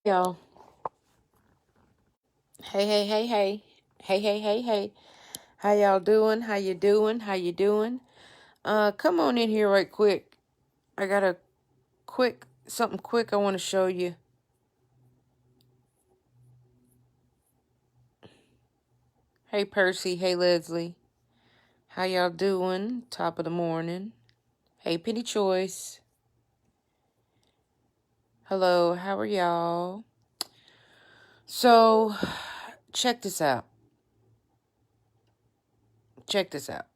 Y'all. Hey, hey, hey, hey. Hey, hey, hey, hey. How y'all doing? How you doing? How you doing? Come on in here right quick. I got something quick I want to show you. Hey, Percy. Hey, Leslie. How y'all doing? Top of the morning. Hey, Penny Choice. Hello, how are y'all? So, check this out. Check this out.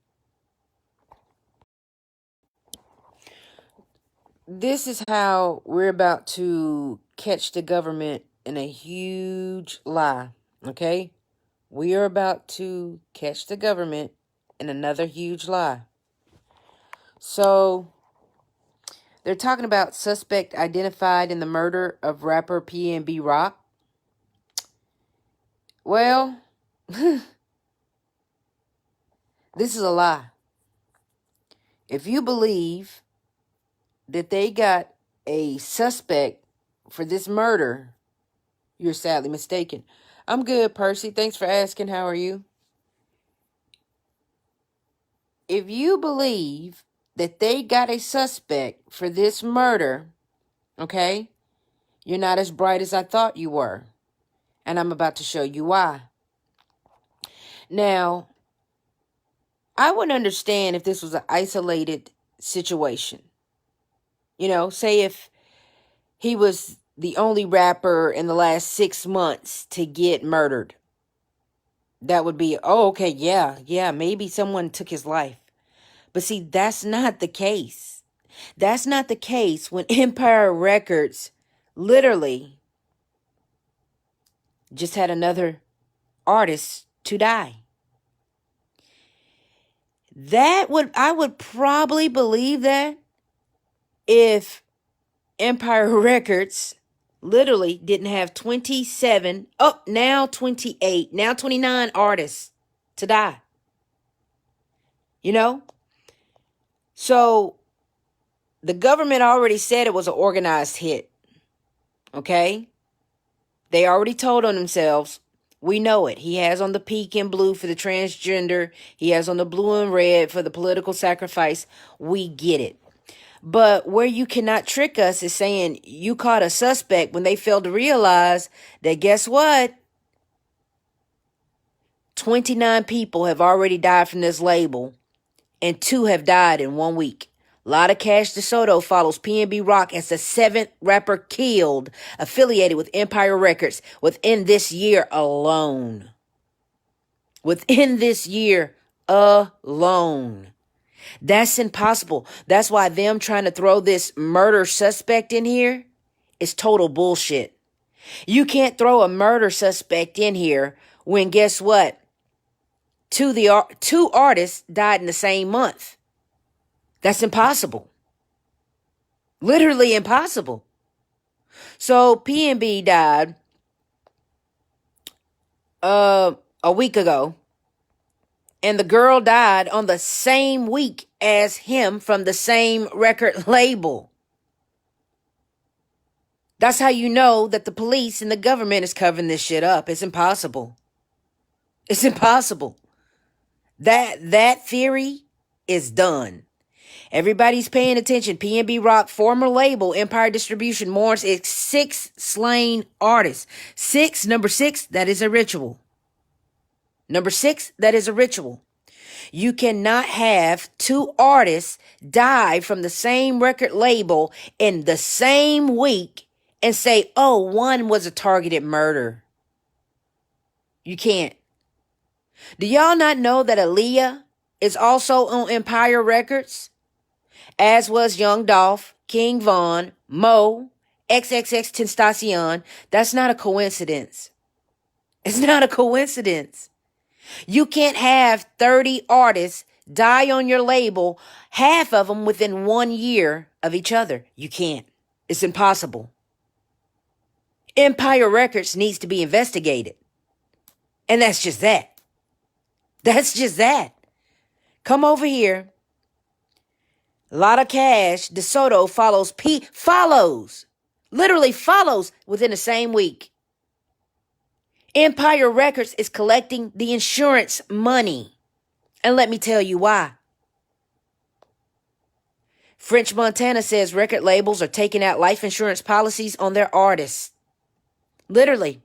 This is how we're about to catch the government in a huge lie, okay? We are about to catch the government in another huge lie. So, they're talking about suspect identified in the murder of rapper PNB Rock. Well, this is a lie. If you believe that they got a suspect for this murder, you're sadly mistaken. I'm good, Percy. Thanks for asking. How are you? If you believe that they got a suspect for this murder, okay, you're not as bright as I thought you were. And I'm about to show you why. Now, I would understand if this was an isolated situation. You know, say if he was the only rapper in the last 6 months to get murdered. That would be, oh, okay, yeah, maybe someone took his life. But see, that's not the case. That's not the case when Empire Records literally just had another artist to die. I would probably believe that if Empire Records literally didn't have 27, now 28, now 29 artists to die. You know? So the government already said it was an organized hit. Okay? They already told on themselves. We know it. He has on the pink and blue for the transgender. He has on the blue and red for the political sacrifice. We get it. But where you cannot trick us is saying you caught a suspect when they failed to realize that guess what? 29 people have already died from this label and 2 have died in 1 week. Lotta Cash DeSoto follows PNB Rock as the 7th rapper killed affiliated with Empire Records within this year alone. Within this year alone. That's impossible. That's why them trying to throw this murder suspect in here is total bullshit. You can't throw a murder suspect in here when guess what? 2 artists died in the same month. That's impossible. Literally impossible. So PNB died a week ago. And the girl died on the same week as him from the same record label. That's how you know that the police and the government is covering this shit up. It's impossible. It's impossible. That theory is done. Everybody's paying attention. PNB Rock, former label, Empire Distribution, mourns its 6 slain artists. Number 6, that is a ritual. Number 6, that is a ritual. You cannot have 2 artists die from the same record label in the same week and say, oh, one was a targeted murder. You can't. Do y'all not know that Aaliyah is also on Empire Records? As was Young Dolph, King Von, Mo, XXX Tentacion. That's not a coincidence. It's not a coincidence. You can't have 30 artists die on your label, half of them within 1 year of each other. You can't. It's impossible. Empire Records needs to be investigated. And that's just that. That's just that. Come over here. Lotta Cash DeSoto follows Literally follows within the same week. Empire Records is collecting the insurance money. And let me tell you why. French Montana says record labels are taking out life insurance policies on their artists. Literally.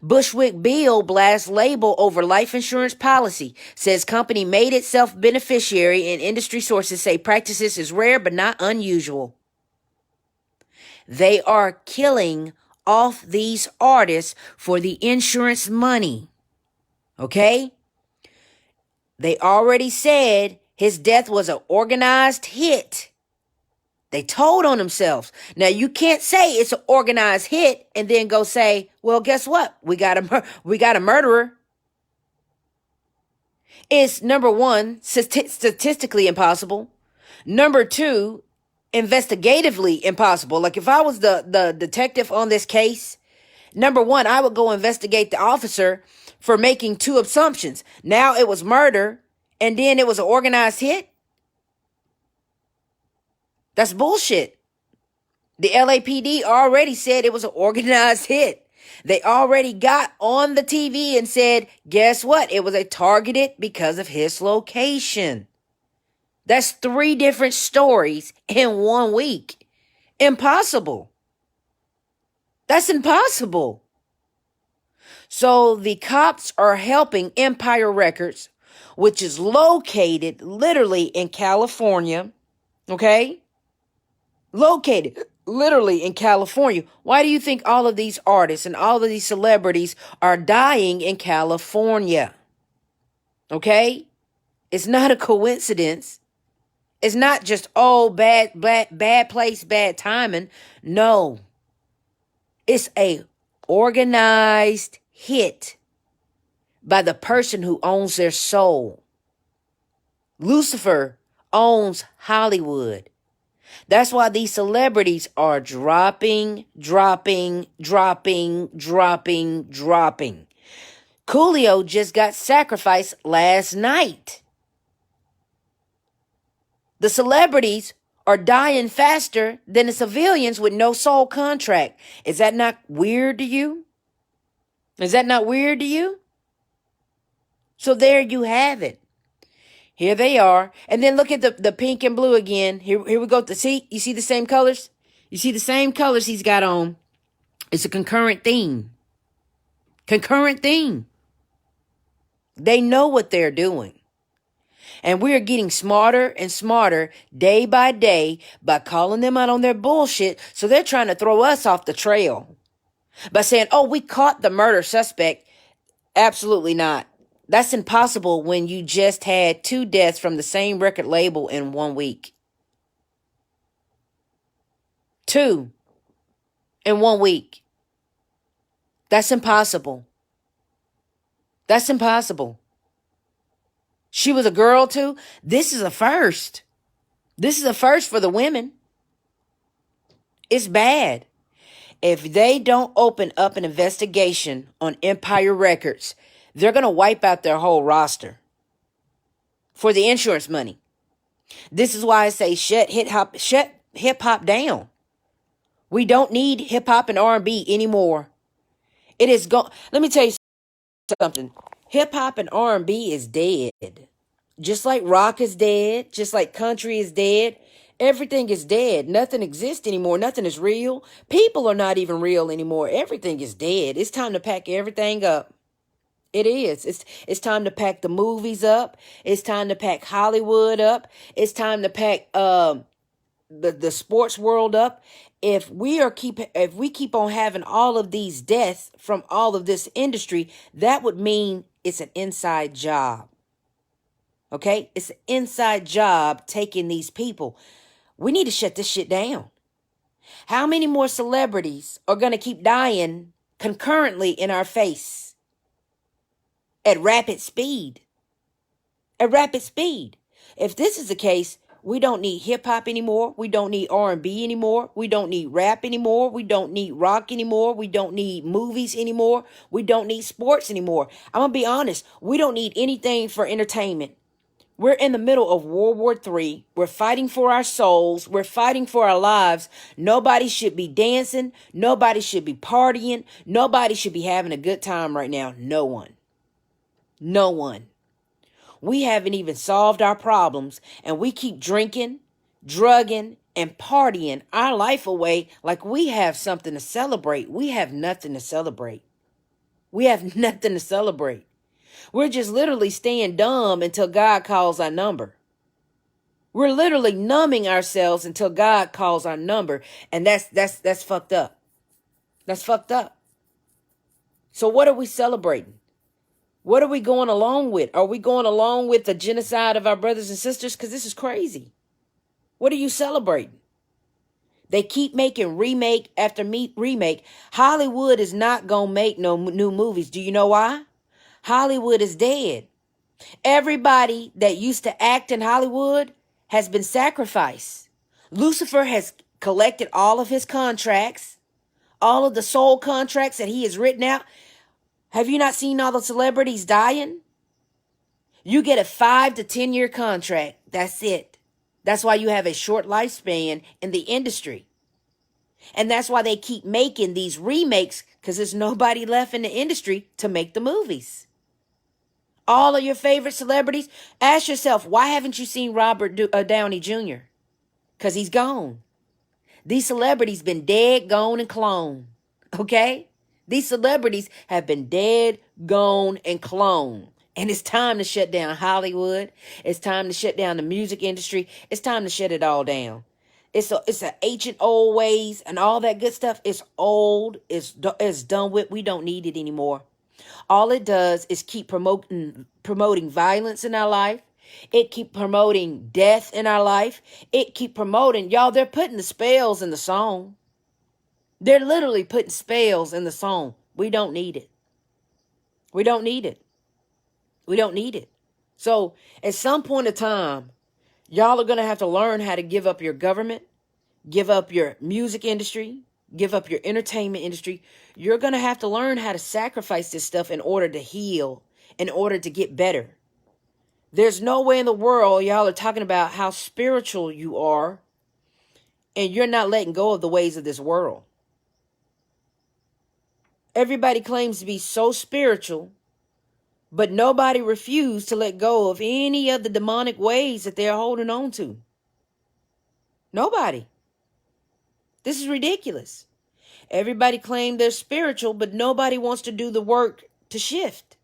Bushwick Bill blasts label over life insurance policy. Says company made itself beneficiary, and industry sources say practices is rare but not unusual. They are killing off these artists for the insurance money. Okay? They already said his death was an organized hit. They told on themselves. Now, you can't say it's an organized hit and then go say, well, guess what? We got a murderer. It's, number one, statistically impossible. Number two, investigatively impossible. Like if I was the detective on this case, number one, I would go investigate the officer for making two assumptions. Now it was murder and then it was an organized hit. That's bullshit. The LAPD already said it was an organized hit. They already got on the TV and said, guess what? It was a targeted because of his location. That's 3 different stories in 1 week. Impossible. That's impossible. So the cops are helping Empire Records, which is located literally in California. Okay? Located literally in California. Why do you think all of these artists and all of these celebrities are dying in California? Okay? It's not a coincidence. It's not just, oh, bad place, bad timing. No. It's a organized hit by the person who owns their soul. Lucifer owns Hollywood. That's why these celebrities are dropping. Coolio just got sacrificed last night. The celebrities are dying faster than the civilians with no soul contract. Is that not weird to you? Is that not weird to you? So there you have it. Here they are. And then look at the pink and blue again. Here we go. You see the same colors? You see the same colors he's got on. It's a concurrent theme. Concurrent theme. They know what they're doing. And we are getting smarter and smarter day by day by calling them out on their bullshit. So they're trying to throw us off the trail by saying, oh, we caught the murder suspect. Absolutely not. That's impossible when you just had 2 deaths from the same record label in 1 week. 2 in 1 week. That's impossible. That's impossible. She was a girl too. This is a first. This is a first for the women. It's bad. If they don't open up an investigation on Empire Records, they're going to wipe out their whole roster for the insurance money. This is why I say shut hip hop down. We don't need hip hop and R&B anymore. It is gone. Let me tell you something. Hip hop and R&B is dead. Just like rock is dead, just like country is dead. Everything is dead. Nothing exists anymore. Nothing is real. People are not even real anymore. Everything is dead. It's time to pack everything up. It is. It's time to pack the movies up. It's time to pack Hollywood up. It's time to pack the sports world up. If we keep on having all of these deaths from all of this industry, that would mean it's an inside job. Okay? It's an inside job taking these people. We need to shut this shit down. How many more celebrities are going to keep dying concurrently in our face? At rapid speed. At rapid speed. If this is the case, we don't need hip-hop anymore. We don't need R&B anymore. We don't need rap anymore. We don't need rock anymore. We don't need movies anymore. We don't need sports anymore. I'm going to be honest. We don't need anything for entertainment. We're in the middle of World War III. We're fighting for our souls. We're fighting for our lives. Nobody should be dancing. Nobody should be partying. Nobody should be having a good time right now. No one. No one. We haven't even solved our problems, and we keep drinking, drugging, and partying our life away like we have something to celebrate. We have nothing to celebrate. We have nothing to celebrate. We're just literally staying dumb until God calls our number. We're literally numbing ourselves until God calls our number. And that's fucked up. That's fucked up. So what are we celebrating? What are we going along with? Are we going along with the genocide of our brothers and sisters? Because this is crazy. What are you celebrating? They keep making remake after remake. Hollywood is not going to make no new movies. Do you know why? Hollywood is dead. Everybody that used to act in Hollywood has been sacrificed. Lucifer has collected all of his contracts, all of the soul contracts that he has written out. Have you not seen all the celebrities dying? You get a 5 to 10 year contract. That's it. That's why you have a short lifespan in the industry. And that's why they keep making these remakes, because there's nobody left in the industry to make the movies. All of your favorite celebrities, ask yourself, why haven't you seen Robert Downey Jr.? Because he's gone. These celebrities been dead, gone, and cloned. Okay? These celebrities have been dead, gone, and cloned. And it's time to shut down Hollywood. It's time to shut down the music industry. It's time to shut it all down. It's a ancient old ways and all that good stuff. It's old. It's done with. We don't need it anymore. All it does is keep promoting violence in our life. It keep promoting death in our life. It keep promoting, y'all, they're putting the spells in the song. They're literally putting spells in the song. We don't need it. We don't need it. We don't need it. So at some point in time, y'all are going to have to learn how to give up your government, give up your music industry, give up your entertainment industry. You're going to have to learn how to sacrifice this stuff in order to heal, in order to get better. There's no way in the world y'all are talking about how spiritual you are, and you're not letting go of the ways of this world. Everybody claims to be so spiritual, but nobody refused to let go of any of the demonic ways that they're holding on to. Nobody. This is ridiculous. Everybody claims they're spiritual, but nobody wants to do the work to shift.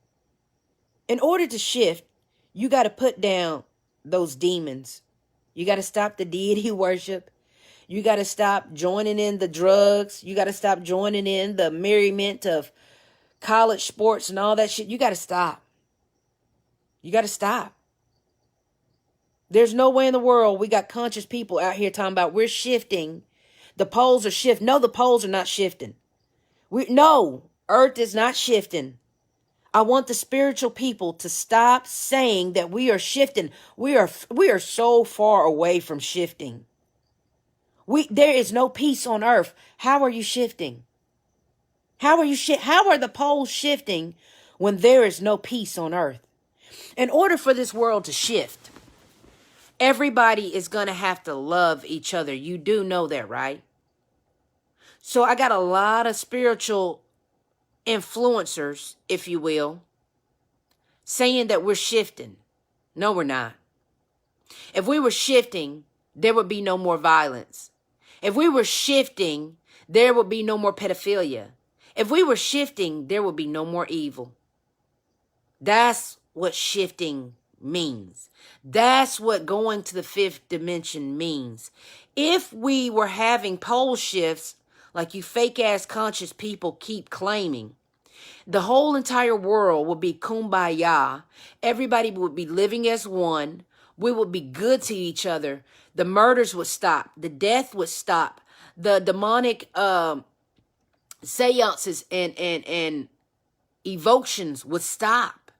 In order to shift, you got to put down those demons. You got to stop the deity worship. You got to stop joining in the drugs. You got to stop joining in the merriment of college sports and all that shit. You got to stop. You got to stop. There's no way in the world we got conscious people out here talking about we're shifting. The poles are shifting. No, the poles are not shifting. No, Earth is not shifting. I want the spiritual people to stop saying that we are shifting. We are so far away from shifting. There is no peace on Earth. How are you shifting? How are the poles shifting when there is no peace on Earth? In order for this world to shift, everybody is going to have to love each other. You do know that, right? So I got a lot of spiritual influencers, if you will, saying that we're shifting. No, we're not. If we were shifting, there would be no more violence. If we were shifting, there would be no more pedophilia. If we were shifting, there would be no more evil. That's what shifting means. That's what going to the fifth dimension means. If we were having pole shifts, like you fake ass conscious people keep claiming, the whole entire world would be kumbaya. Everybody would be living as one. We would be good to each other. The murders would stop. The death would stop. The demonic seances and evocations would stop.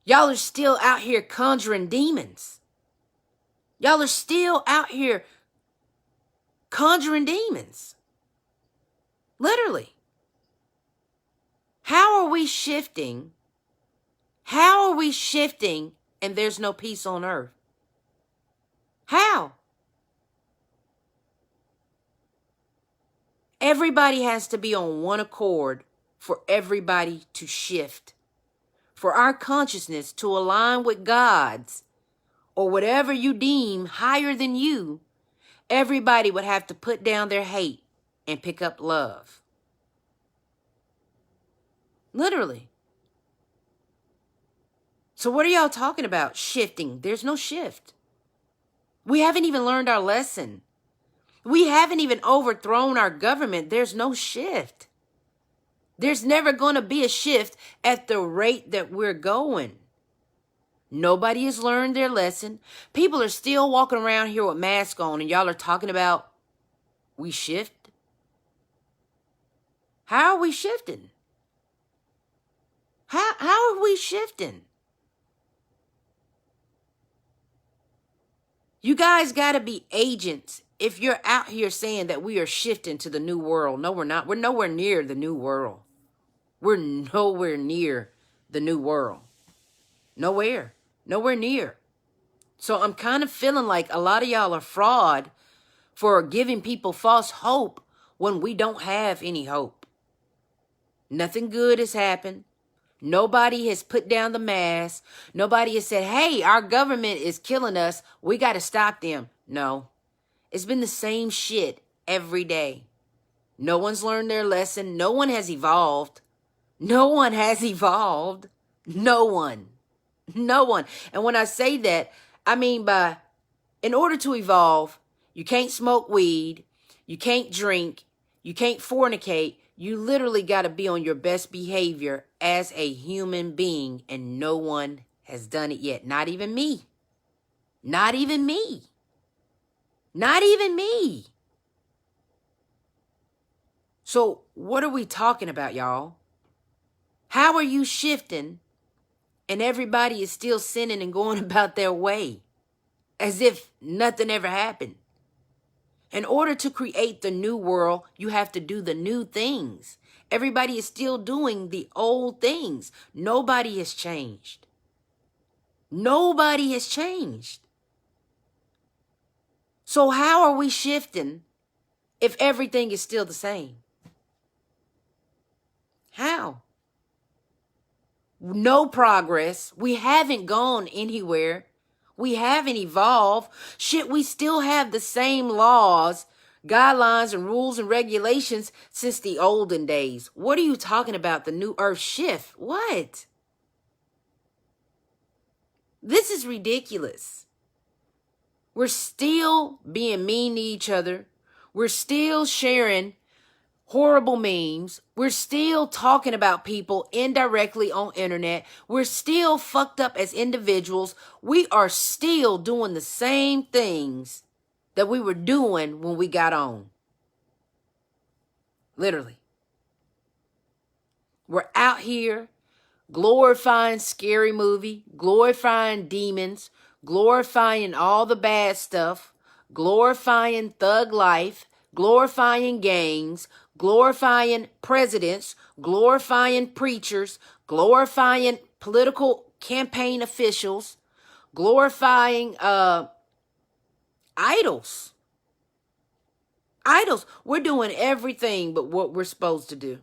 Y'all are still out here conjuring demons. Y'all are still out here conjuring demons. Literally. How are we shifting? How are we shifting and there's no peace on earth? How? Everybody has to be on one accord for everybody to shift. For our consciousness to align with God's or whatever you deem higher than you, everybody would have to put down their hate and pick up love. Literally. So what are y'all talking about? Shifting. There's no shift. We haven't even learned our lesson. We haven't even overthrown our government. There's no shift. There's never going to be a shift at the rate that we're going. Nobody has learned their lesson. People are still walking around here with masks on, and y'all are talking about we shift. How are we shifting? How are we shifting? You guys got to be agents if you're out here saying that we are shifting to the new world. No, we're not. We're nowhere near the new world. We're nowhere near the new world. Nowhere. Nowhere near. So I'm kind of feeling like a lot of y'all are fraud for giving people false hope when we don't have any hope. Nothing good has happened. Nobody has put down the mask. Nobody has said, hey, our government is killing us. We got to stop them. No. It's been the same shit every day. No one's learned their lesson. No one has evolved. No one has evolved. No one. No one. And when I say that, I mean by, in order to evolve, you can't smoke weed. You can't drink. You can't fornicate. You literally got to be on your best behavior as a human being, and no one has done it yet. Not even me. Not even me. Not even me. So what are we talking about, y'all? How are you shifting and everybody is still sinning and going about their way as if nothing ever happened? In order to create the new world, you have to do the new things. Everybody is still doing the old things. Nobody has changed. Nobody has changed. So how are we shifting if everything is still the same? How? No progress. We haven't gone anywhere. We haven't evolved. Shit, we still have the same laws, guidelines, and rules and regulations since the olden days. What are you talking about? The new earth shift? What? This is ridiculous. We're still being mean to each other. We're still sharing horrible memes. We're still talking about people indirectly on internet. We're still fucked up as individuals. We are still doing the same things that we were doing when we got on. Literally. We're out here glorifying scary movie, glorifying demons, glorifying all the bad stuff, glorifying thug life, glorifying gangs, glorifying presidents, glorifying preachers, glorifying political campaign officials, glorifying idols. Idols. We're doing everything but what we're supposed to do.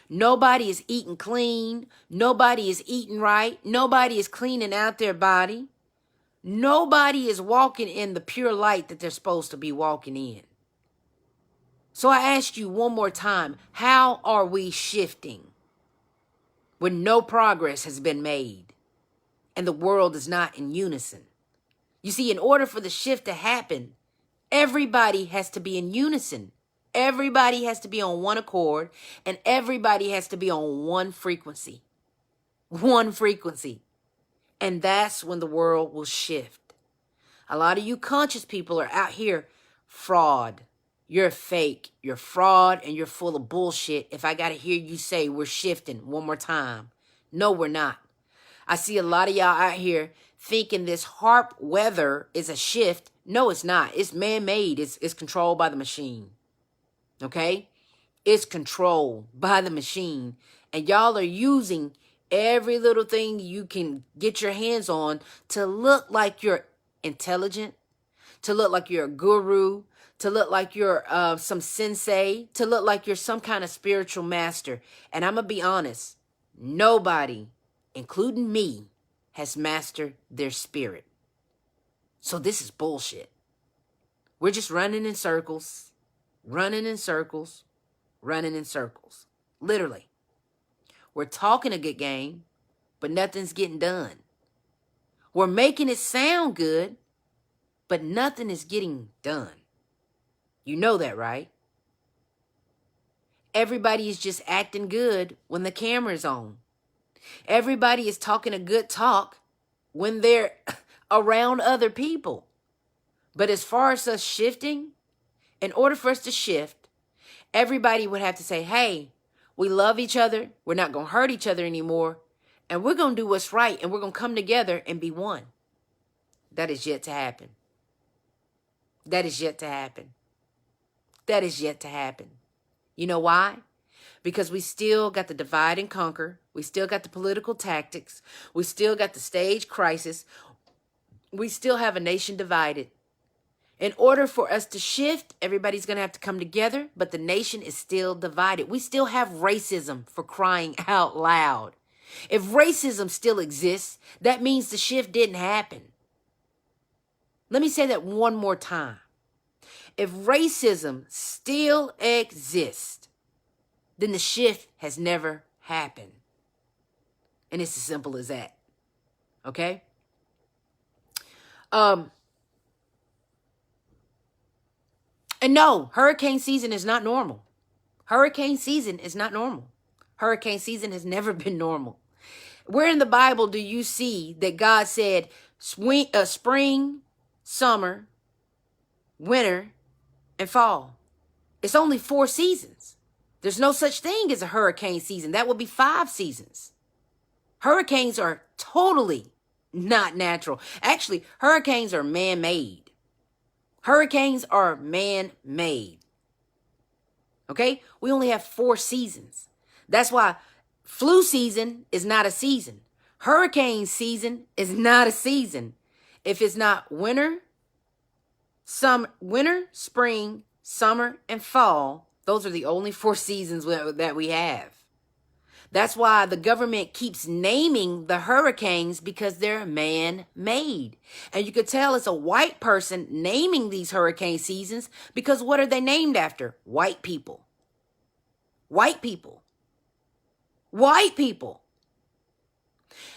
Nobody is eating clean. Nobody is eating right. Nobody is cleaning out their body. Nobody is walking in the pure light that they're supposed to be walking in. So I ask you one more time, how are we shifting when no progress has been made and the world is not in unison? You see, in order for the shift to happen, everybody has to be in unison. Everybody has to be on one accord, and everybody has to be on one frequency. One frequency. And that's when the world will shift. A lot of you conscious people are out here fraud. You're fake, you're fraud, and you're full of bullshit if I got to hear you say we're shifting one more time. No, we're not. I see a lot of y'all out here thinking this harp weather is a shift. No, it's not. It's man-made. It's controlled by the machine. Okay? It's controlled by the machine. And y'all are using Every little thing you can get your hands on to look like you're intelligent, to look like you're a guru, to look like you're some sensei, to look like you're some kind of spiritual master. And I'm going to be honest, nobody, including me, has mastered their spirit. So this is bullshit. We're just running in circles, running in circles, running in circles. Literally. We're talking a good game, but nothing's getting done. We're making it sound good, but nothing is getting done. You know that, right? Everybody is just acting good when the camera's on. Everybody is talking a good talk when they're around other people. But as far as us shifting, in order for us to shift, everybody would have to say, hey, we love each other. We're not going to hurt each other anymore. And we're going to do what's right. And we're going to come together and be one. That is yet to happen. That is yet to happen. That is yet to happen. You know why? Because we still got the divide and conquer. We still got the political tactics. We still got the stage crisis. We still have a nation divided. In order for us to shift, everybody's going to have to come together, but the nation is still divided. We still have racism, for crying out loud. If racism still exists, that means the shift didn't happen. Let me say that one more time. If racism still exists, then the shift has never happened. And it's as simple as that. Okay? And no, hurricane season is not normal. Hurricane season is not normal. Hurricane season has never been normal. Where in the Bible do you see that God said spring, summer, winter, and fall? It's only 4 seasons. There's no such thing as a hurricane season. That would be 5 seasons. Hurricanes are totally not natural. Actually, hurricanes are man-made. Hurricanes are man-made. Okay? We only have 4 seasons. That's why flu season is not a season. Hurricane season is not a season. If it's not winter, spring, summer, and fall, those are the only 4 seasons that we have. That's why the government keeps naming the hurricanes, because they're man-made. And you could tell it's a white person naming these hurricane seasons, because what are they named after? White people. White people. White people.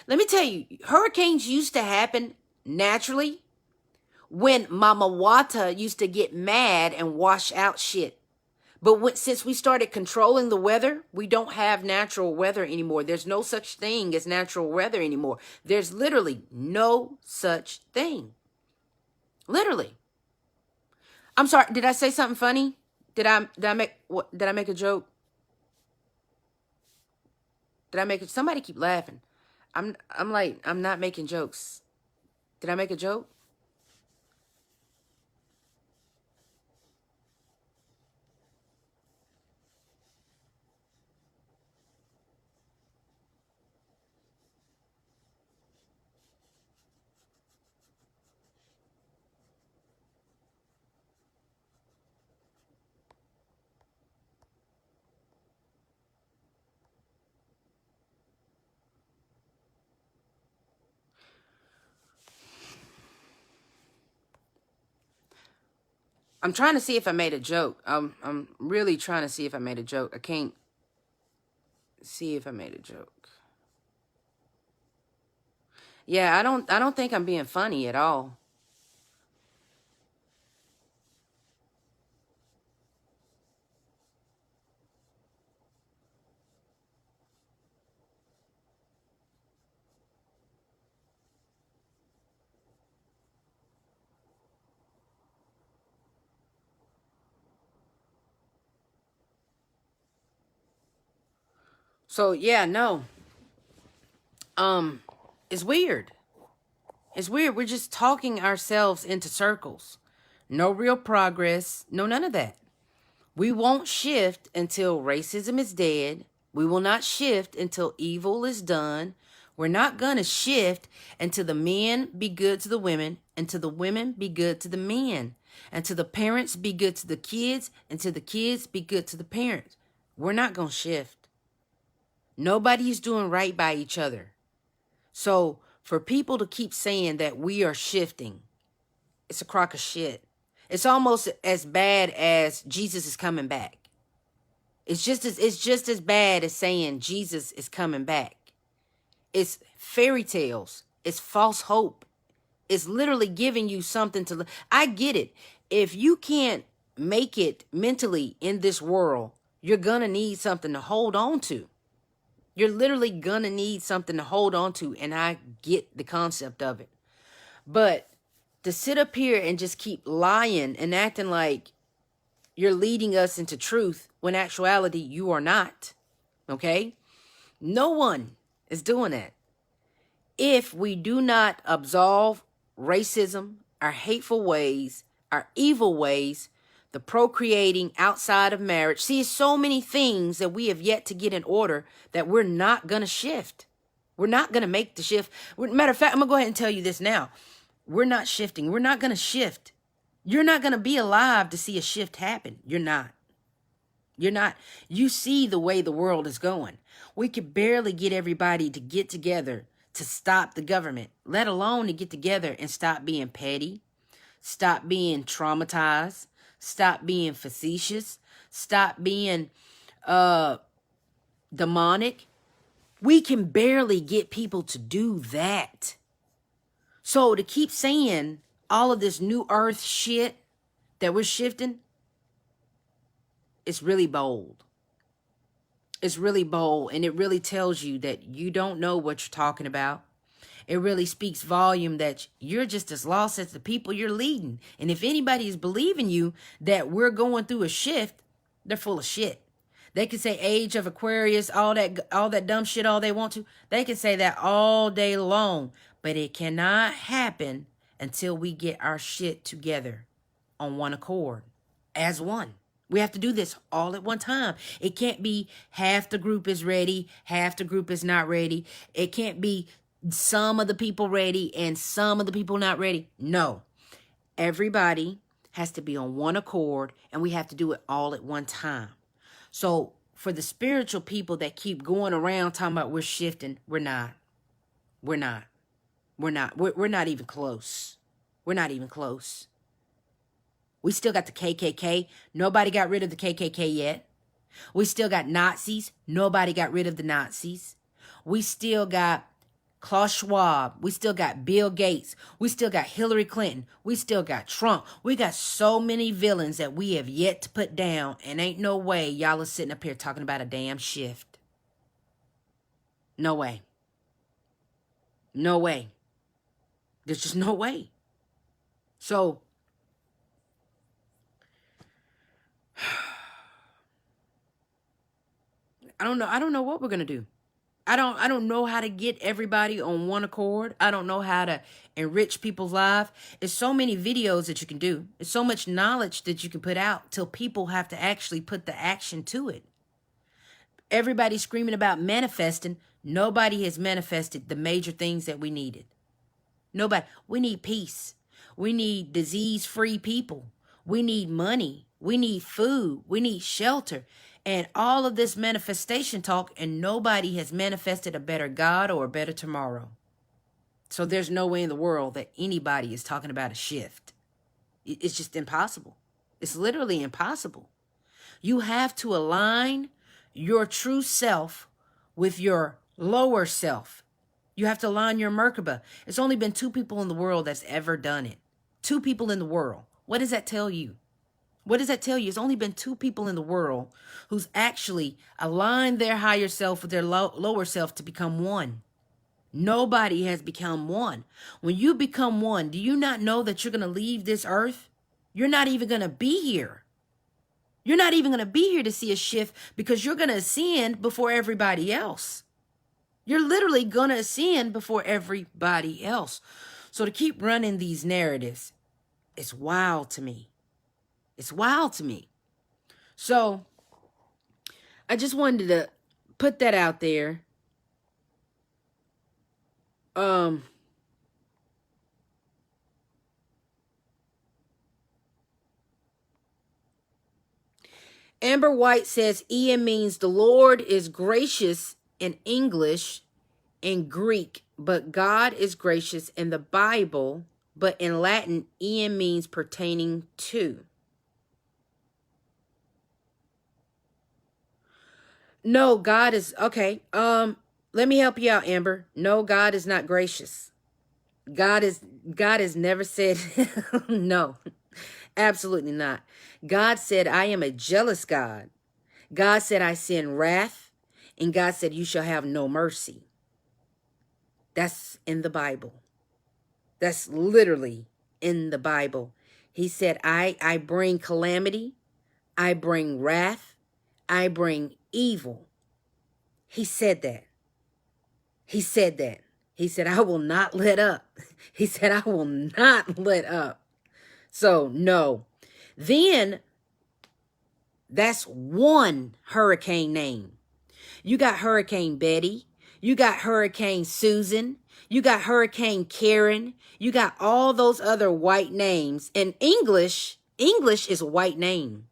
Let me tell you, hurricanes used to happen naturally when Mama Wata used to get mad and wash out shit. But since we started controlling the weather, we don't have natural weather anymore. There's no such thing as natural weather anymore. There's literally no such thing. Literally. I'm sorry. Did I say something funny? Did I make a joke? Somebody keep laughing. I'm not making jokes. Did I make a joke? I'm trying to see if I made a joke. I'm really trying to see if I made a joke. I can't see if I made a joke. Yeah, I don't think I'm being funny at all. So yeah, no. It's weird. It's weird. We're just talking ourselves into circles. No real progress. No, none of that. We won't shift until racism is dead, We will not shift until evil is done. We're not going to shift until the men be good to the women, until the women be good to the men, until the parents be good to the kids, until the kids be good to the parents. We're not going to shift. Nobody's doing right by each other. So for people to keep saying that we are shifting, it's a crock of shit. It's almost as bad as Jesus is coming back. It's just as bad as saying Jesus is coming back. It's fairy tales. It's false hope. It's literally giving you something to... I get it. If you can't make it mentally in this world, you're going to need something to hold on to. You're literally going to need something to hold on to, and I get the concept of it. But to sit up here and just keep lying and acting like you're leading us into truth when actuality you are not, okay? No one is doing that. If we do not absolve racism, our hateful ways, our evil ways, the procreating outside of marriage. See, it's so many things that we have yet to get in order that we're not going to shift. We're not going to make the shift. Matter of fact, I'm going to go ahead and tell you this now. We're not shifting. We're not going to shift. You're not going to be alive to see a shift happen. You're not. You're not. You see the way the world is going. We could barely get everybody to get together to stop the government, let alone to get together and stop being petty, stop being traumatized, stop being facetious, stop being demonic. We can barely get people to do that. So to keep saying all of this new earth shit that we're shifting, it's really bold. It's really bold, and it really tells you that you don't know what you're talking about. It really speaks volume that you're just as lost as the people you're leading. And if anybody is believing you that we're going through a shift, they're full of shit. They can say age of Aquarius, all that dumb shit all they want to. They can say that all day long, but it cannot happen until we get our shit together on one accord, as one. We have to do this all at one time. It can't be half the group is ready, half the group is not ready. It can't be some of the people ready and some of the people not ready. No. Everybody has to be on one accord, and we have to do it all at one time. So for the spiritual people that keep going around talking about we're shifting, we're not. We're not. We're not. We're not even close. We're not even close. We still got the KKK. Nobody got rid of the KKK yet. We still got Nazis. Nobody got rid of the Nazis. We still got Klaus Schwab. We still got Bill Gates. We still got Hillary Clinton. We still got Trump. We got so many villains that we have yet to put down, and ain't no way y'all are sitting up here talking about a damn shift. No way. No way. There's just no way. So I don't know what we're going to do. I don't know how to get everybody on one accord. I don't know how to enrich people's life. There's so many videos that you can do. There's so much knowledge that you can put out till people have to actually put the action to it. Everybody's screaming about manifesting. Nobody has manifested the major things that we needed. Nobody. We need peace. We need disease-free people. We need money. We need food. We need shelter. And all of this manifestation talk, and nobody has manifested a better God or a better tomorrow. So there's no way in the world that anybody is talking about a shift. It's just impossible. It's literally impossible. You have to align your true self with your lower self. You have to align your Merkaba. It's only been 2 people in the world that's ever done it. 2 people in the world. What does that tell you? What does that tell you? It's only been 2 people in the world who's actually aligned their higher self with their lower self to become one. Nobody has become one. When you become one, do you not know that you're going to leave this earth? You're not even going to be here. You're not even going to be here to see a shift because you're going to ascend before everybody else. You're literally going to ascend before everybody else. So to keep running these narratives, it's wild to me. It's wild to me. So I just wanted to put that out there. Amber White says Ian means the Lord is gracious in English and Greek, but God is gracious in the Bible, but in Latin, Ian means pertaining to. No, God is, okay, let me help you out, Amber. No, God is not gracious. God has never said, no, absolutely not. God said, I am a jealous God. God said, I send wrath, and God said, you shall have no mercy. That's in the Bible. That's literally in the Bible. He said, I bring calamity, I bring wrath, I bring evil. He said that. He said that. He said, I will not let up. He said, I will not let up. So, no. Then, that's one hurricane name. You got Hurricane Betty. You got Hurricane Susan. You got Hurricane Karen. You got all those other white names. And English is a white name.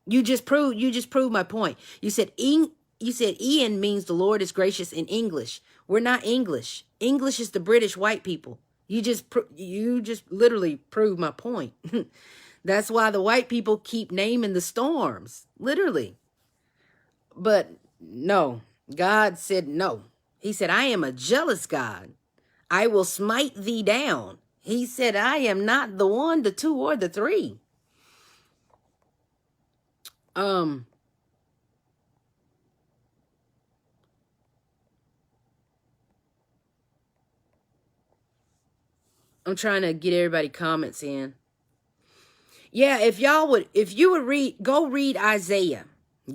You just proved my point. You said Ian means the Lord is gracious in English. We're not English. English is the British white people. You just literally proved my point. That's why the white people keep naming the storms, literally. But no, God said no. He said, I am a jealous God. I will smite thee down. He said, I am not the one, the two, or the three. I'm trying to get everybody comments in. Yeah, if you would go read Isaiah.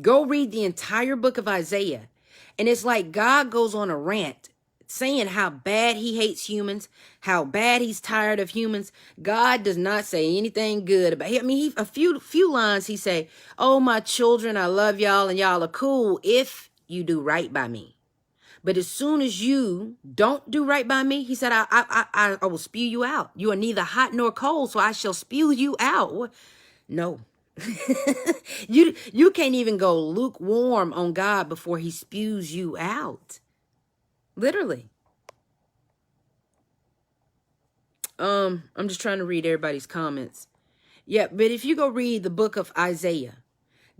Go read the entire book of Isaiah. And it's like God goes on a rant saying how bad he hates humans, how bad he's tired of humans. God does not say anything good about it. I mean, a few lines he say, oh, my children, I love y'all and y'all are cool if you do right by me. But as soon as you don't do right by me, he said, I will spew you out. You are neither hot nor cold, so I shall spew you out. No. You can't even go lukewarm on God before he spews you out. Literally. I'm just trying to read everybody's comments. Yeah, but if you go read the book of Isaiah,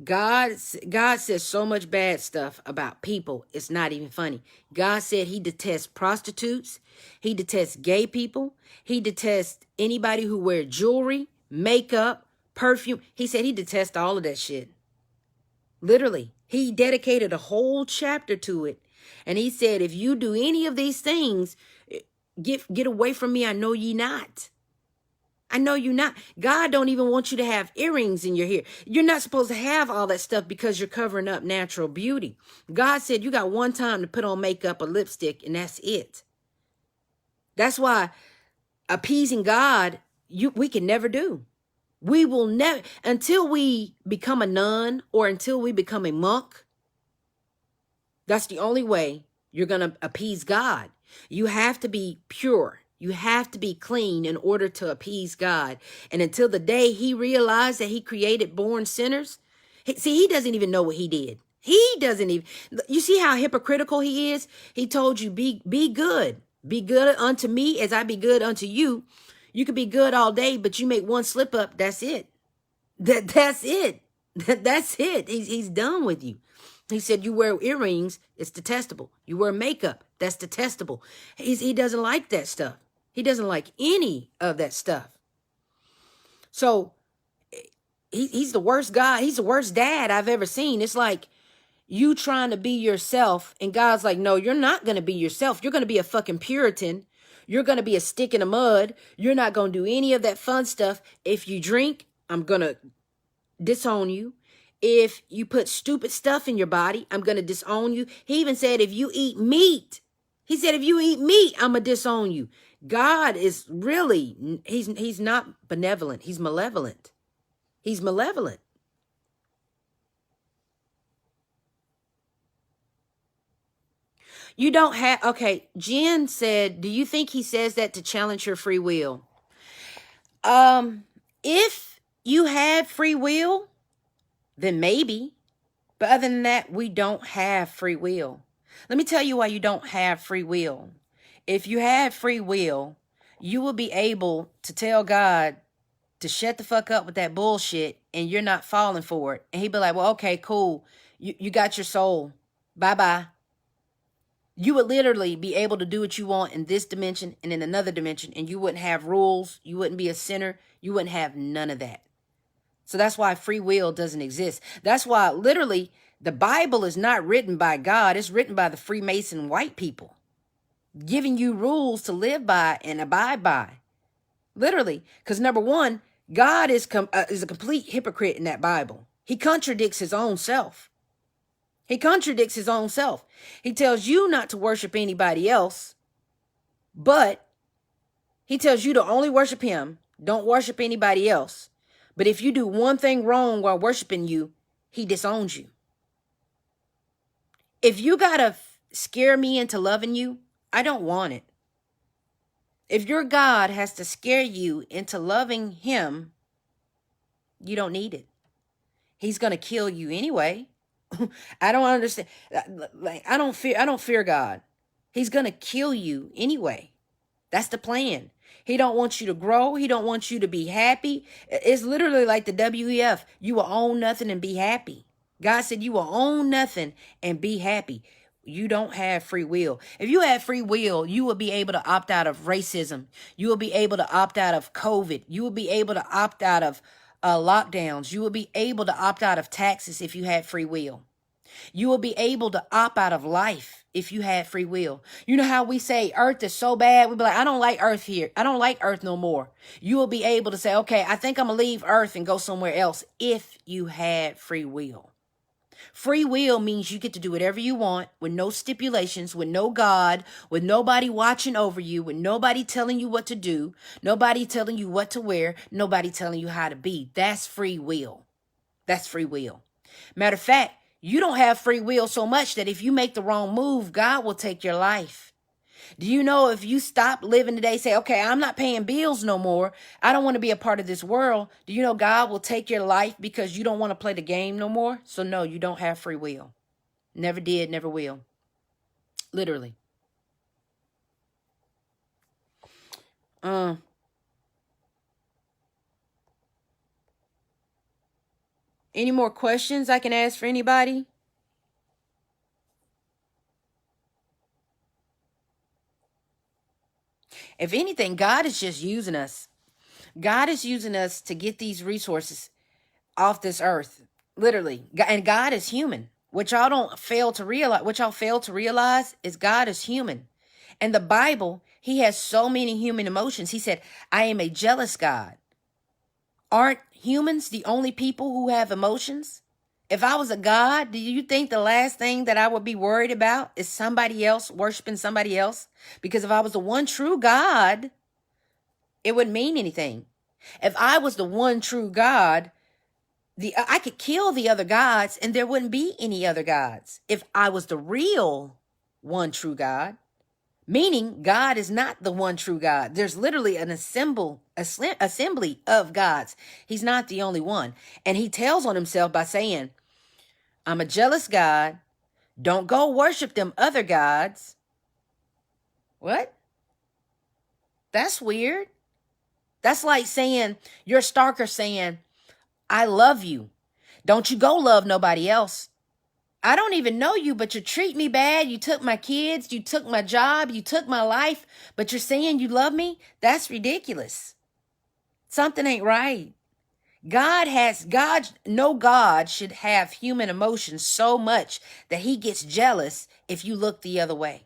God says so much bad stuff about people. It's not even funny. God said he detests prostitutes. He detests gay people. He detests anybody who wear jewelry, makeup, perfume. He said he detests all of that shit. Literally. He dedicated a whole chapter to it. And he said, if you do any of these things, get away from me. I know ye not. I know you not. God don't even want you to have earrings in your hair. You're not supposed to have all that stuff because you're covering up natural beauty. God said you got one time to put on makeup or lipstick and that's it. That's why appeasing God, we can never do. We will never, until we become a nun or until we become a monk, that's the only way you're going to appease God. You have to be pure. You have to be clean in order to appease God. And until the day he realized that he created born sinners, he doesn't even know what he did. He doesn't even, you see how hypocritical he is? He told you, be good. Be good unto me as I be good unto you. You could be good all day, but you make one slip up, that's it. That's it. That's it. He's done with you. He said, you wear earrings, it's detestable. You wear makeup, that's detestable. He doesn't like that stuff. He doesn't like any of that stuff. So he's the worst guy. He's the worst dad I've ever seen. It's like you trying to be yourself and God's like, no, you're not going to be yourself. You're going to be a fucking Puritan. You're going to be a stick in the mud. You're not going to do any of that fun stuff. If you drink, I'm going to disown you. If you put stupid stuff in your body, I'm going to disown you. He even said, if you eat meat, he said, if you eat meat, I'm going to disown you. God is really, he's not benevolent. He's malevolent. He's malevolent. You don't have, okay, Jen said, do you think he says that to challenge your free will? If you had free will, then maybe. But other than that, we don't have free will. Let me tell you why you don't have free will. If you had free will, you will be able to tell God to shut the fuck up with that bullshit, and you're not falling for it. And he'd be like, well, okay, cool. You got your soul. Bye-bye. You would literally be able to do what you want in this dimension and in another dimension, and you wouldn't have rules. You wouldn't be a sinner. You wouldn't have none of that. So that's why free will doesn't exist. That's why literally the Bible is not written by God. It's written by the Freemason white people, giving you rules to live by and abide by. Literally. Because number one, God is a complete hypocrite in that Bible. He contradicts his own self. He contradicts his own self. He tells you not to worship anybody else, but he tells you to only worship him. Don't worship anybody else. But if you do one thing wrong while worshiping you, he disowns you. If you gotta scare me into loving you, I don't want it. If your God has to scare you into loving him, you don't need it. He's gonna kill you anyway. I don't understand. Like, I don't fear God. He's gonna kill you anyway. That's the plan. He don't want you to grow. He don't want you to be happy. It's literally like the WEF. You will own nothing and be happy. God said you will own nothing and be happy. You don't have free will. If you had free will, you will be able to opt out of racism. You will be able to opt out of COVID. You will be able to opt out of lockdowns. You will be able to opt out of taxes if you had free will. You will be able to opt out of life if you had free will. You know how we say Earth is so bad? We'll be like, I don't like Earth here. I don't like Earth no more. You will be able to say, okay, I think I'm going to leave Earth and go somewhere else if you had free will. Free will means you get to do whatever you want with no stipulations, with no God, with nobody watching over you, with nobody telling you what to do, nobody telling you what to wear, nobody telling you how to be. That's free will. That's free will. Matter of fact, you don't have free will so much that if you make the wrong move, God will take your life. Do you know if you stop living today, say, okay, I'm not paying bills no more. I don't want to be a part of this world. Do you know God will take your life because you don't want to play the game no more? So no, you don't have free will. Never did, never will. Literally. Any more questions I can ask for anybody? If anything, God is just using us. God is using us to get these resources off this earth. Literally. And God is human. What y'all fail to realize is God is human. And the Bible, he has so many human emotions. He said, I am a jealous God. Aren't humans the only people who have emotions? If I was a God, do you think the last thing that I would be worried about is somebody else worshiping somebody else? Because if I was the one true God, it wouldn't mean anything. If I was the one true God, I could kill the other gods and there wouldn't be any other gods. If I was the real one true God, meaning God is not the one true God. There's literally an assembly of gods. He's not the only one. And he tells on himself by saying, I'm a jealous God. Don't go worship them other gods. What? That's weird. That's like saying, you're Starker saying, I love you. Don't you go love nobody else. I don't even know you, but you treat me bad. You took my kids. You took my job. You took my life. But you're saying you love me? That's ridiculous. Something ain't right. No God should have human emotions so much that he gets jealous if you look the other way.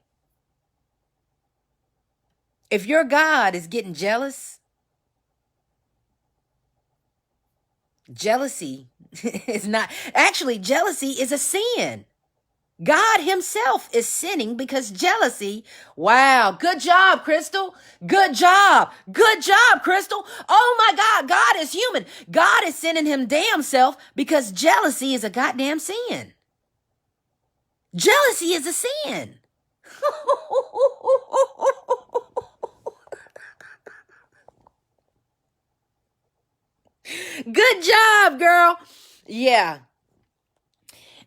If your God is getting jealous, jealousy jealousy is a sin. God himself is sinning because jealousy. Wow. Good job, Crystal. Good job. Good job, Crystal. Oh my God. God is human. God is sinning him damn self because jealousy is a goddamn sin. Jealousy is a sin. Good job, girl. Yeah.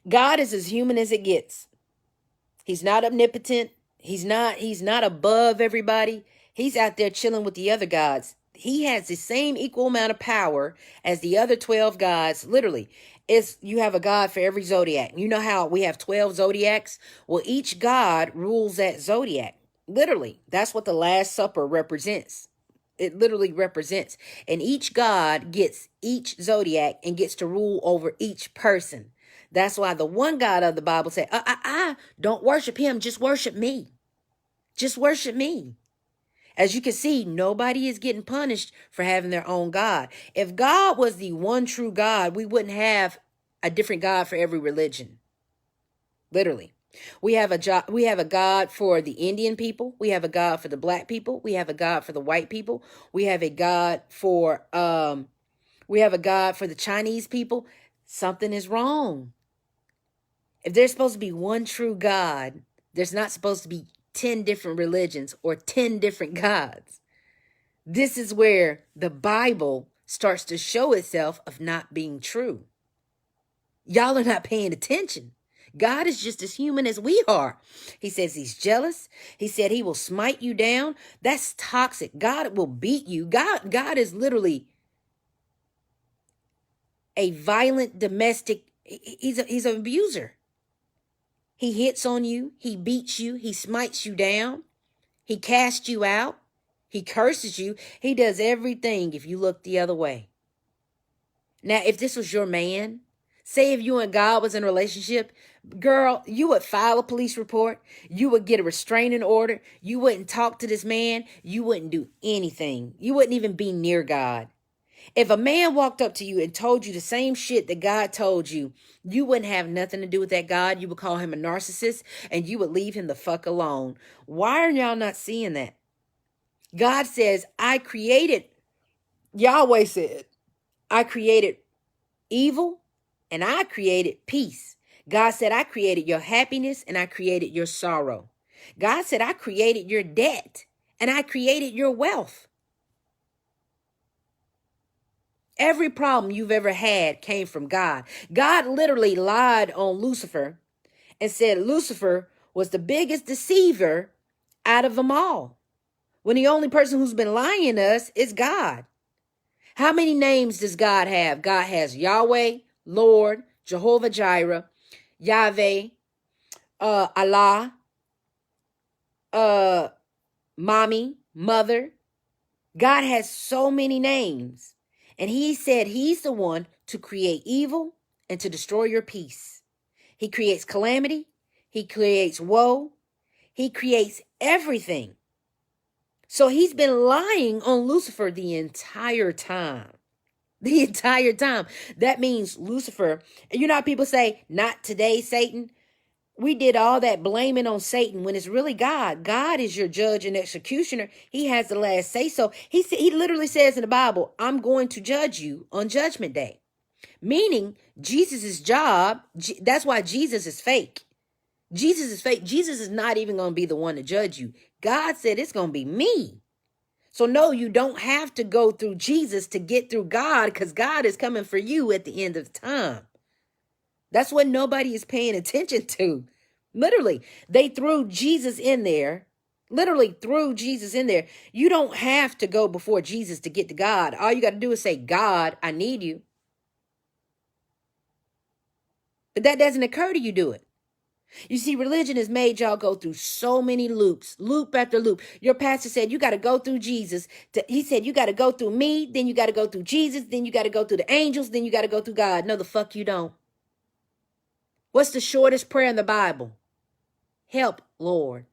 God is as human as it gets. He's not omnipotent. He's not above everybody. He's out there chilling with the other gods. He has the same equal amount of power as the other 12 gods. Literally, it's you have a god for every zodiac. You know how we have 12 zodiacs? Well, each god rules that zodiac. Literally, that's what the Last Supper represents. It literally represents. And each god gets each zodiac and gets to rule over each person. That's why the one God of the Bible said, don't worship him. Just worship me. Just worship me. As you can see, nobody is getting punished for having their own God. If God was the one true God, we wouldn't have a different God for every religion. Literally. We have a God for the Indian people. We have a God for the black people. We have a God for the white people. We have a God for the Chinese people. Something is wrong. If there's supposed to be one true God, there's not supposed to be 10 different religions or 10 different gods. This is where the Bible starts to show itself of not being true. Y'all are not paying attention. God is just as human as we are. He says he's jealous. He said he will smite you down. That's toxic. God will beat you. God is literally a violent domestic. He's an abuser. He hits on you. He beats you. He smites you down. He casts you out. He curses you. He does everything if you look the other way. Now, if this was your man, say if you and God was in a relationship, girl, you would file a police report. You would get a restraining order. You wouldn't talk to this man. You wouldn't do anything. You wouldn't even be near God. If a man walked up to you and told you the same shit that God told you, you wouldn't have nothing to do with that God. You would call him a narcissist and you would leave him the fuck alone. Why are y'all not seeing that? God says, Yahweh said, I created evil and I created peace. God said, I created your happiness and I created your sorrow. God said, I created your debt and I created your wealth. Every problem you've ever had came from God. God literally lied on Lucifer and said Lucifer was the biggest deceiver out of them all. When the only person who's been lying to us is God. How many names does God have? God has Yahweh, Lord, Jehovah Jireh, Yahweh, Allah, mommy, mother. God has so many names. And he said he's the one to create evil and to destroy your peace. He creates calamity. He creates woe. He creates everything. So he's been lying on Lucifer the entire time. The entire time. That means Lucifer, and you know how people say, not today, Satan? We did all that blaming on Satan when it's really God. God is your judge and executioner. He has the last say so. He literally says in the Bible, I'm going to judge you on Judgment Day. Meaning Jesus' job, that's why Jesus is fake. Jesus is fake. Jesus is not even going to be the one to judge you. God said it's going to be me. So no, you don't have to go through Jesus to get through God because God is coming for you at the end of time. That's what nobody is paying attention to. Literally, they threw Jesus in there. Literally threw Jesus in there. You don't have to go before Jesus to get to God. All you got to do is say, God, I need you. But that doesn't occur to you, do it? You see, religion has made y'all go through so many loops, loop after loop. Your pastor said you got to go through Jesus. He said you got to go through me, then you got to go through Jesus, then you got to go through the angels, then you got to go through God. No, the fuck you don't. What's the shortest prayer in the Bible? Help, Lord.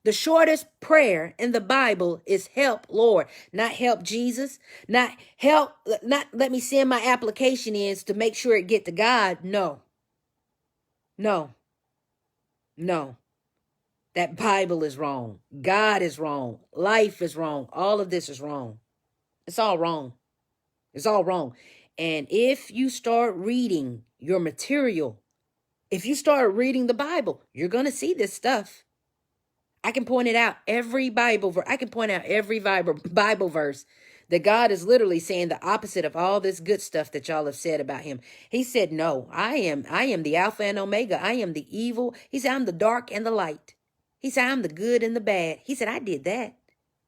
The shortest prayer in the Bible is help, Lord. Not help, Jesus. Not let me send my application in to make sure it get to God. No. No. No. That Bible is wrong. God is wrong. Life is wrong. All of this is wrong. It's all wrong. It's all wrong. And if you start reading your material, If you start reading the Bible, you're going to see this stuff. I can point it out every Bible verse. I can point out every Bible verse that God is literally saying the opposite of all this good stuff that y'all have said about him. He said, no, I am the Alpha and Omega. I am the evil. He said, I'm the dark and the light. He said, I'm the good and the bad. He said, I did that.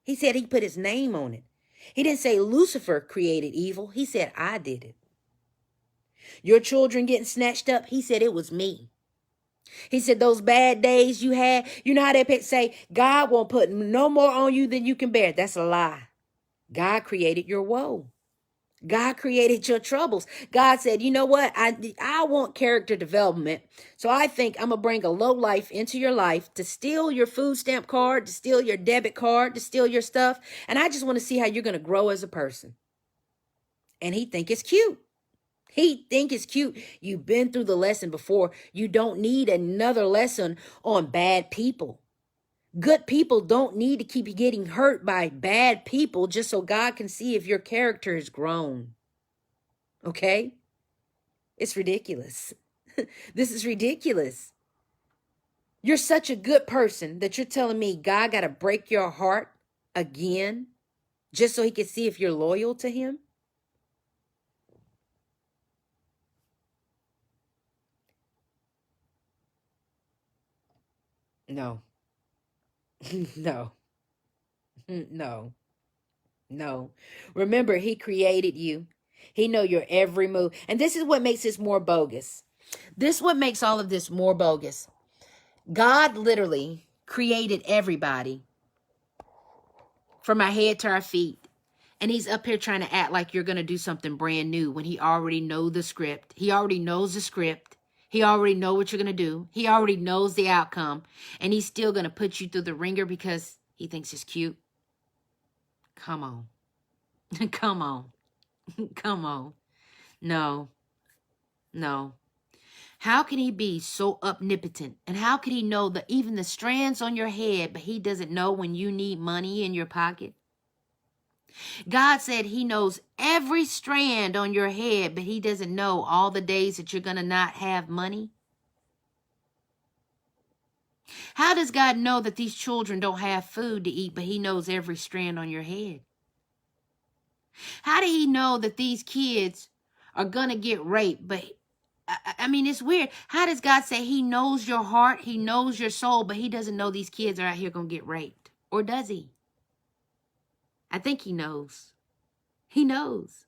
He said he put his name on it. He didn't say Lucifer created evil. He said, I did it. Your children getting snatched up. He said, it was me. He said, those bad days you had, you know how they say, God won't put no more on you than you can bear. That's a lie. God created your woe. God created your troubles. God said, you know what? I want character development. So I think I'm going to bring a low life into your life to steal your food stamp card, to steal your debit card, to steal your stuff. And I just want to see how you're going to grow as a person. And he think it's cute. He think it's cute. You've been through the lesson before. You don't need another lesson on bad people. Good people don't need to keep getting hurt by bad people just so God can see if your character has grown. Okay? It's ridiculous. This is ridiculous. You're such a good person that you're telling me God got to break your heart again just so he can see if you're loyal to him? No. No. No. No. Remember, he created you. He know your every move. And this is what makes this more bogus. This is what makes all of this more bogus. God literally created everybody from our head to our feet. And he's up here trying to act like you're going to do something brand new when he already knows the script. He already knows the script. He already knows what you're going to do. He already knows the outcome. And he's still going to put you through the ringer because he thinks it's cute. Come on. Come on. Come on. No. No. How can he be so omnipotent? And how can he know that even the strands on your head, but he doesn't know when you need money in your pocket? God said he knows every strand on your head, but he doesn't know all the days that you're going to not have money. How does God know that these children don't have food to eat, but he knows every strand on your head? How did he know that these kids are going to get raped? But I mean, it's weird. How does God say he knows your heart, he knows your soul, but he doesn't know these kids are out here going to get raped? Or does he? I think he knows. He knows.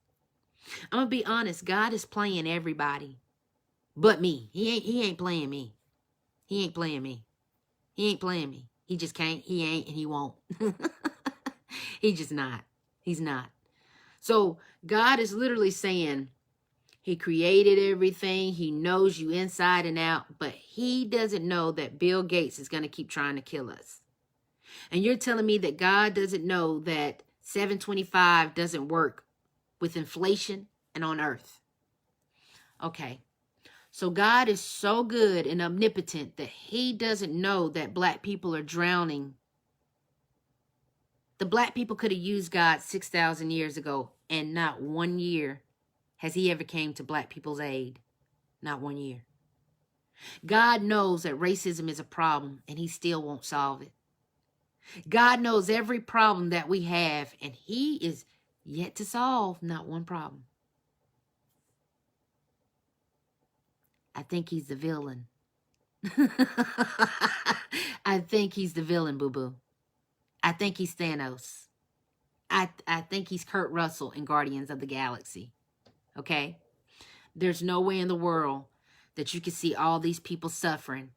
I'm going to be honest. God is playing everybody but me. He ain't playing me. He ain't playing me. He ain't playing me. He just can't. He ain't and he won't. He just not. He's not. So God is literally saying he created everything. He knows you inside and out, but he doesn't know that Bill Gates is going to keep trying to kill us. And you're telling me that God doesn't know that 725 doesn't work with inflation and on earth. Okay. So God is so good and omnipotent that he doesn't know that black people are drowning. The black people could have used God 6,000 years ago, and not 1 year has he ever came to black people's aid. Not 1 year. God knows that racism is a problem, and he still won't solve it. God knows every problem that we have, and he is yet to solve not one problem. I think he's the villain. I think he's the villain, boo-boo. I think he's Thanos. I think he's Kurt Russell in Guardians of the Galaxy. Okay? There's no way in the world that you can see all these people suffering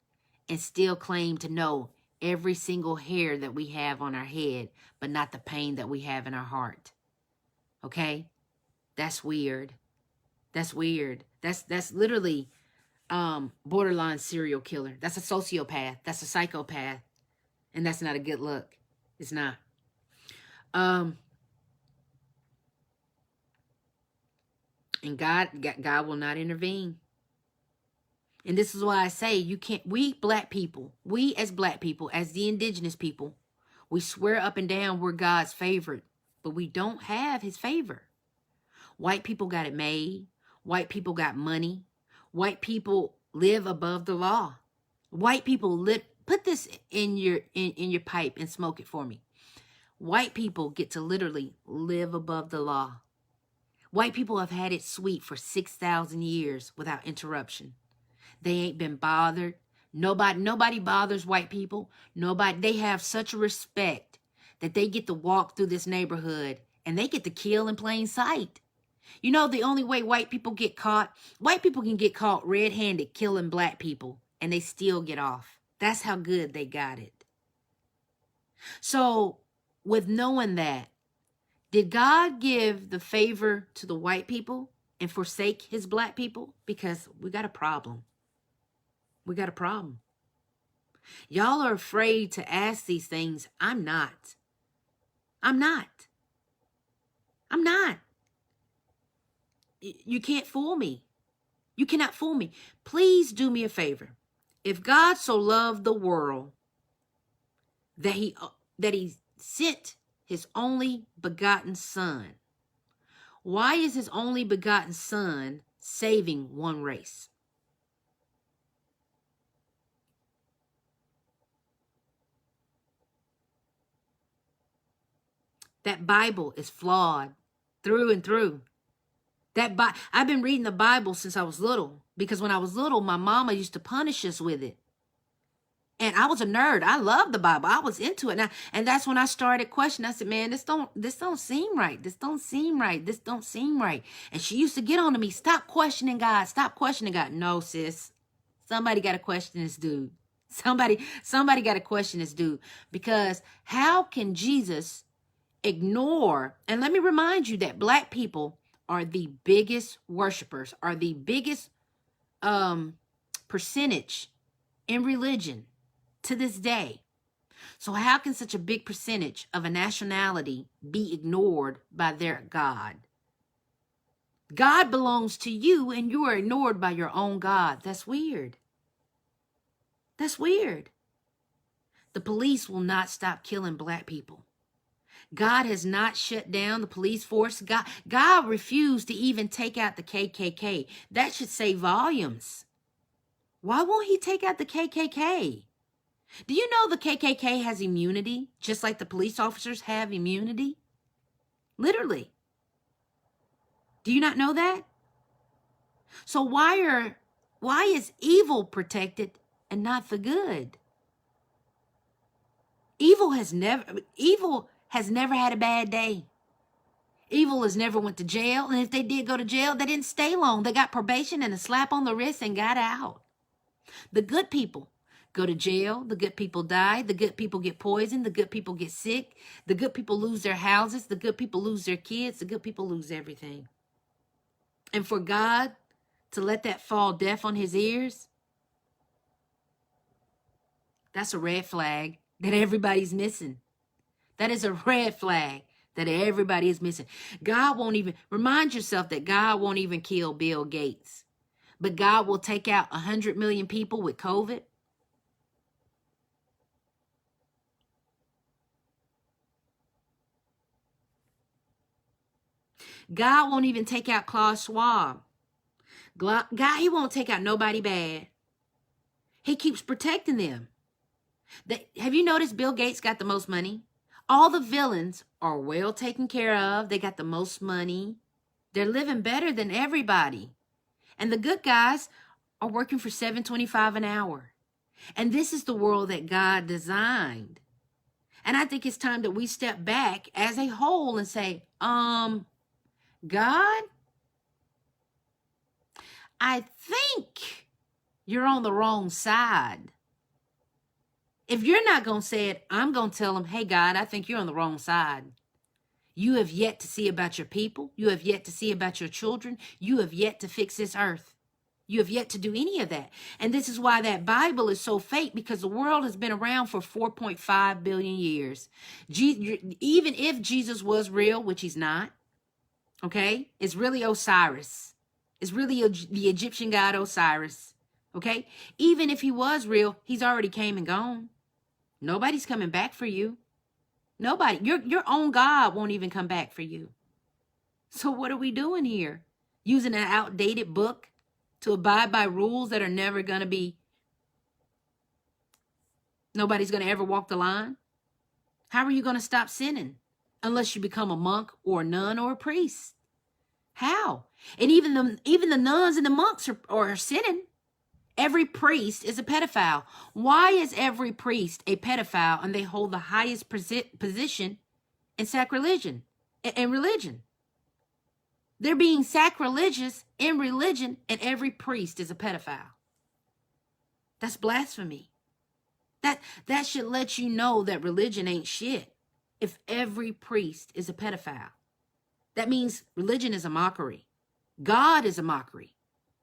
and still claim to know every single hair that we have on our head, but not the pain that we have in our heart. Okay? That's weird. That's weird. That's literally borderline serial killer. That's a sociopath. That's a psychopath. And that's not a good look. It's not. And God will not intervene. And this is why I say we black people, we as black people, as the indigenous people, we swear up and down we're God's favorite, but we don't have his favor. White people got it made. White people got money. White people live above the law. White people live, put this in your pipe and smoke it for me. White people get to literally live above the law. White people have had it sweet for 6,000 years without interruption. They ain't been bothered. Nobody bothers white people. They have such a respect that they get to walk through this neighborhood and they get to kill in plain sight. You know, the only way white people can get caught red-handed killing black people and they still get off. That's how good they got it. So, with knowing that, did God give the favor to the white people and forsake his black people? Because we got a problem. We got a problem. Y'all are afraid to ask these things. I'm not. You can't fool me. You cannot fool me. Please do me a favor. If God so loved the world that he sent his only begotten son, why is his only begotten son saving one race? That Bible is flawed through and through. I've been reading the Bible since I was little, because when I was little, my mama used to punish us with it. And I was a nerd. I loved the Bible. I was into it. And that's when I started questioning. I said, man, this don't seem right. This don't seem right. This don't seem right. And she used to get on to me, stop questioning God. Stop questioning God. No, sis. Somebody got to question this dude. Somebody got to question this dude. Because how can Jesus ignore? And let me remind you that black people are the biggest worshipers, are the biggest percentage in religion to this day. So how can such a big percentage of a nationality be ignored by their God? God belongs to you and you are ignored by your own God. That's weird. That's weird. The police will not stop killing black people. God has not shut down the police force. God refused to even take out the KKK. That should say volumes. Why won't he take out the KKK? Do you know the KKK has immunity, just like the police officers have immunity? Literally. Do you not know that? So why is evil protected and not the good? Evil has never had a bad day. Evil has never went to jail, and if they did go to jail, they didn't stay long. They got probation and a slap on the wrist and got out. The good people go to jail. The good people die. The good people get poisoned. The good people get sick. The good people lose their houses. The good people lose their kids. The good people lose everything. And for God to let that fall deaf on his ears, that's a red flag that everybody's missing. That is a red flag that everybody is missing. God won't even, remind yourself that God won't even kill Bill Gates. But God will take out 100 million people with COVID. God won't even take out Klaus Schwab. God, he won't take out nobody bad. He keeps protecting them. Have you noticed Bill Gates got the most money? All the villains are well taken care of. They got the most money. They're living better than everybody. And the good guys are working for $7.25 an hour. And this is the world that God designed. And I think it's time that we step back as a whole and say, God, I think you're on the wrong side. If you're not going to say it, I'm going to tell them, hey, God, I think you're on the wrong side. You have yet to see about your people. You have yet to see about your children. You have yet to fix this earth. You have yet to do any of that. And this is why that Bible is so fake, because the world has been around for 4.5 billion years. Even if Jesus was real, which he's not, okay? It's really Osiris. It's really the Egyptian god Osiris, okay? Even if he was real, he's already came and gone. Nobody's coming back for you. Nobody. Your own God won't even come back for you. So what are we doing here? Using an outdated book to abide by rules that are never going to be, nobody's going to ever walk the line? How are you going to stop sinning unless you become a monk or a nun or a priest? How? And even the nuns and the monks are sinning. Every priest is a pedophile. Why is every priest a pedophile and they hold the highest position in sacrilegion, in religion? They're being sacrilegious in religion and every priest is a pedophile. That's blasphemy. That should let you know that religion ain't shit. If every priest is a pedophile, that means religion is a mockery. God is a mockery.